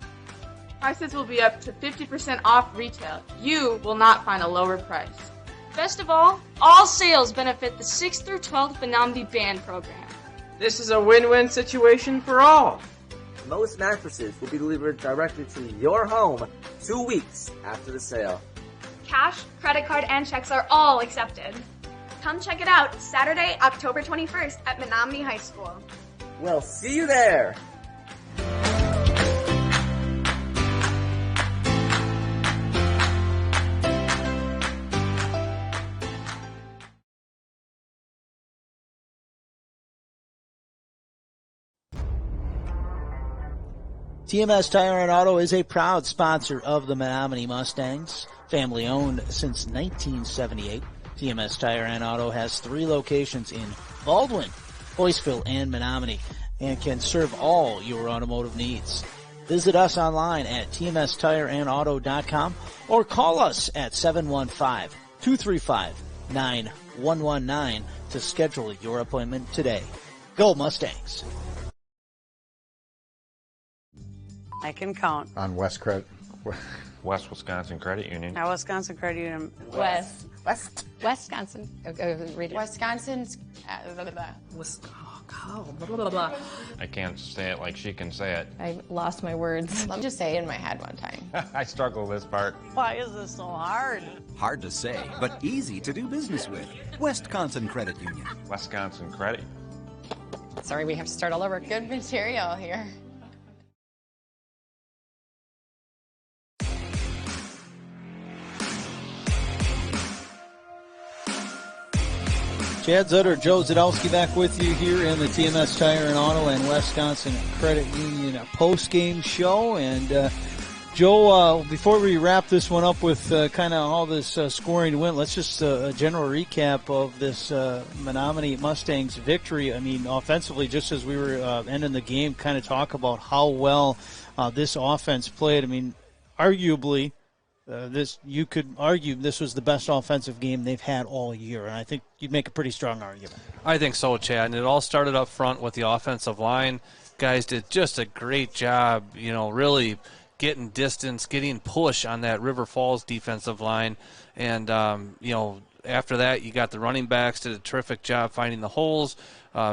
Prices will be up to 50% off retail. You will not find a lower price.
Best of all sales benefit the 6th through 12th Menomonie Band Program.
This is a win-win situation for all.
Most mattresses will be delivered directly to your home 2 weeks after the sale.
Cash, credit card, and checks are all accepted. Come check it out Saturday, October 21st at Menomonie High School.
We'll see you there.
TMS Tire and Auto is a proud sponsor of the Menomonie Mustangs, family owned since 1978. TMS Tire and Auto has 3 locations in Baldwin, Boyceville, and Menomonie, and can serve all your automotive needs. Visit us online at tmstireandauto.com or call us at 715-235-9119 to schedule your appointment today. Go Mustangs!
I can count.
On West Wisconsin Credit Union.
Now, Wisconsin Credit Union.
Wisconsin. Read it.
Wisconsin's.
I can't say it like she can say it.
I lost my words.
Let me just say it in my head one time.
I struggle with this part.
Why is this so hard?
Hard to say, but easy to do business with. Wisconsin Credit Union.
Wisconsin Credit.
Sorry, we have to start all over.
Good material here.
Chad Zutter, Joe Zadowski back with you here in the TMS Tire and Auto and Wisconsin Credit Union post-game show. And Joe, before we wrap this one up with kind of all this scoring went, let's just a general recap of this Menomonie Mustangs victory. I mean, offensively, just as we were ending the game, kind of talk about how well this offense played. I mean, arguably, you could argue this was the best offensive game they've had all year, and I think you'd make a pretty strong argument.
I think so, Chad. And it all started up front with the offensive line. Guys did just a great job, really getting distance, getting push on that River Falls defensive line. And, after that, you got the running backs did a terrific job finding the holes.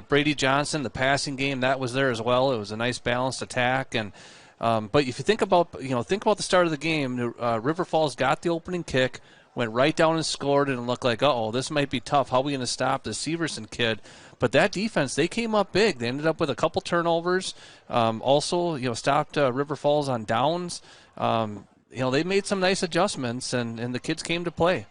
Brady Johnson, the passing game, that was there as well. It was a nice balanced attack. And but if you think about the start of the game, River Falls got the opening kick, went right down and scored, and it looked like, this might be tough. How are we going to stop this Severson kid? But that defense, they came up big. They ended up with a couple turnovers. Also, stopped River Falls on downs. They made some nice adjustments, and the kids came to play.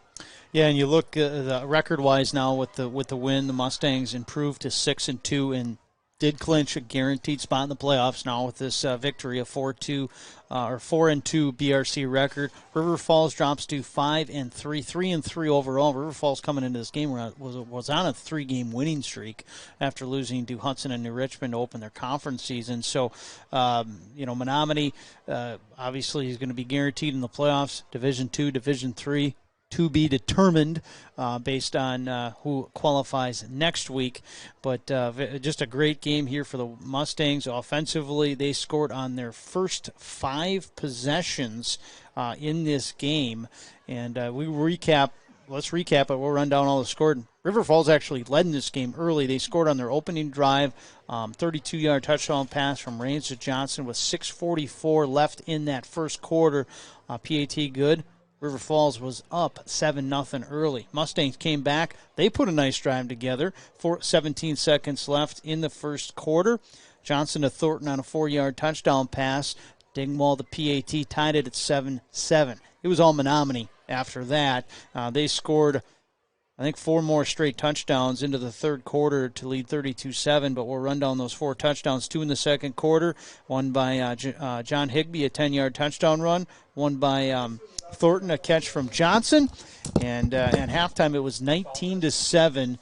Yeah, and you look record-wise now with the win, the Mustangs improved to 6-2 in did clinch a guaranteed spot in the playoffs now with this victory, a 4-2 or 4-2 BRC record. River Falls drops to 5-3, 3-3 overall. River Falls coming into this game was on a 3-game winning streak after losing to Hudson and New Richmond to open their conference season. So, Menomonie obviously is going to be guaranteed in the playoffs. Division II, Division III. To be determined based on who qualifies next week. But just a great game here for the Mustangs. Offensively, they scored on their first 5 possessions in this game. And let's recap it. We'll run down all the scored. River Falls actually led in this game early. They scored on their opening drive, 32-yard touchdown pass from Raines to Johnson with 6:44 left in that first quarter. PAT good. River Falls was up 7-0 early. Mustangs came back. They put a nice drive together. 17 seconds left in the first quarter. Johnson to Thornton on a 4-yard touchdown pass. Dingwall, the PAT, tied it at 7-7. It was all Menomonie after that. They scored, I think, 4 more straight touchdowns into the third quarter to lead 32-7, but we'll run down those 4 touchdowns. 2 in the second quarter, one by John Higbee, a 10-yard touchdown run, one by Thornton, a catch from Johnson, and at halftime it was 19-7.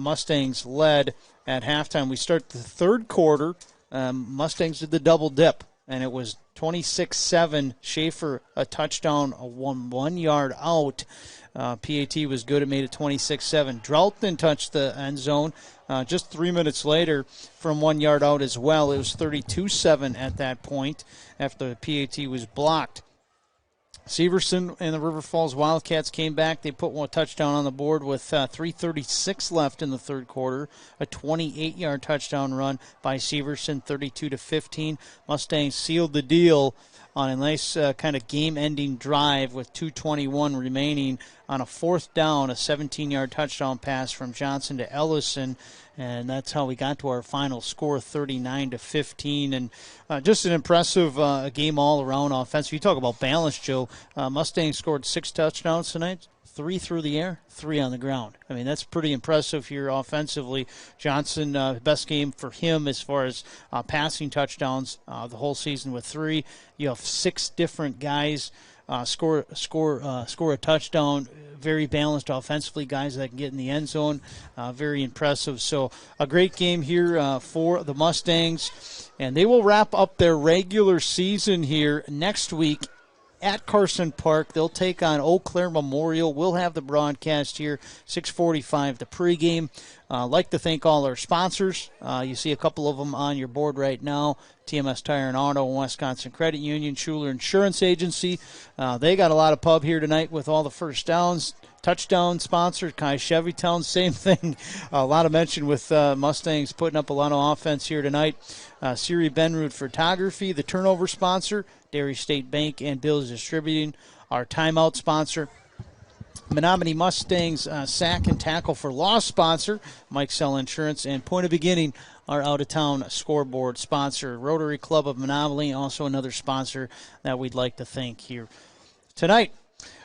Mustangs led at halftime. We start the third quarter. Mustangs did the double dip, and it was 26-7. Schaefer a touchdown, a 1 yard out. PAT was good. It made it 26-7. Drelton touched the end zone just 3 minutes later from 1 yard out as well. It was 32-7 at that point after the PAT was blocked. Severson and the River Falls Wildcats came back. They put 1 touchdown on the board with 3:36 left in the third quarter. A 28-yard touchdown run by Severson, 32-15. Mustangs sealed the deal on a nice kind of game-ending drive with 2:21 remaining on a 4th down, a 17-yard touchdown pass from Johnson to Ellison, and that's how we got to our final score, 39-15. And just an impressive game all around offense. You talk about balance, Joe. Mustangs scored 6 touchdowns tonight. 3 through the air, 3 on the ground. I mean, that's pretty impressive here offensively. Johnson, best game for him as far as passing touchdowns the whole season with 3. You have 6 different guys score a touchdown. Very balanced offensively, guys that can get in the end zone. Very impressive. So a great game here for the Mustangs. And they will wrap up their regular season here next week at Carson Park. They'll take on Eau Claire Memorial. We'll have the broadcast here, 6:45, the pregame. Like to thank all our sponsors. You see a couple of them on your board right now. TMS Tire and Auto, Wisconsin Credit Union, Schuler Insurance Agency. They got a lot of pub here tonight with all the first downs. Touchdown sponsor, Kai Chevytown, same thing. A lot of mention with Mustangs putting up a lot of offense here tonight. Siri Benrud Photography, the turnover sponsor, Dairy State Bank and Bills Distributing, our timeout sponsor. Menomonie Mustangs sack and tackle for loss sponsor, Mike Sell Insurance, and Point of Beginning, our out-of-town scoreboard sponsor. Rotary Club of Menomonie, also another sponsor that we'd like to thank here tonight.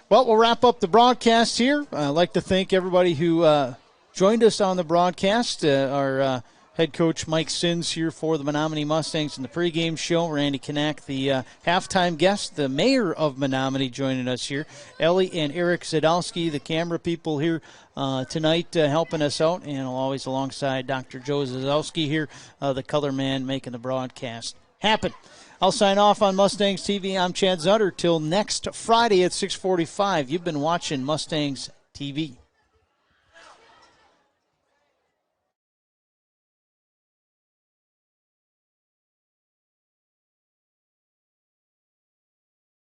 Well, we'll wrap up the broadcast here. I'd like to thank everybody who joined us on the broadcast. Our head coach Mike Sins here for the Menomonie Mustangs in the pregame show. Randy Kanak, the halftime guest, the mayor of Menomonie, joining us here. Ellie and Eric Zadowski, the camera people here tonight helping us out, and always alongside Dr. Joe Zadowski here, the color man making the broadcast happen. I'll sign off on Mustangs TV. I'm Chad Zutter. Till next Friday at 6:45. You've been watching Mustangs TV.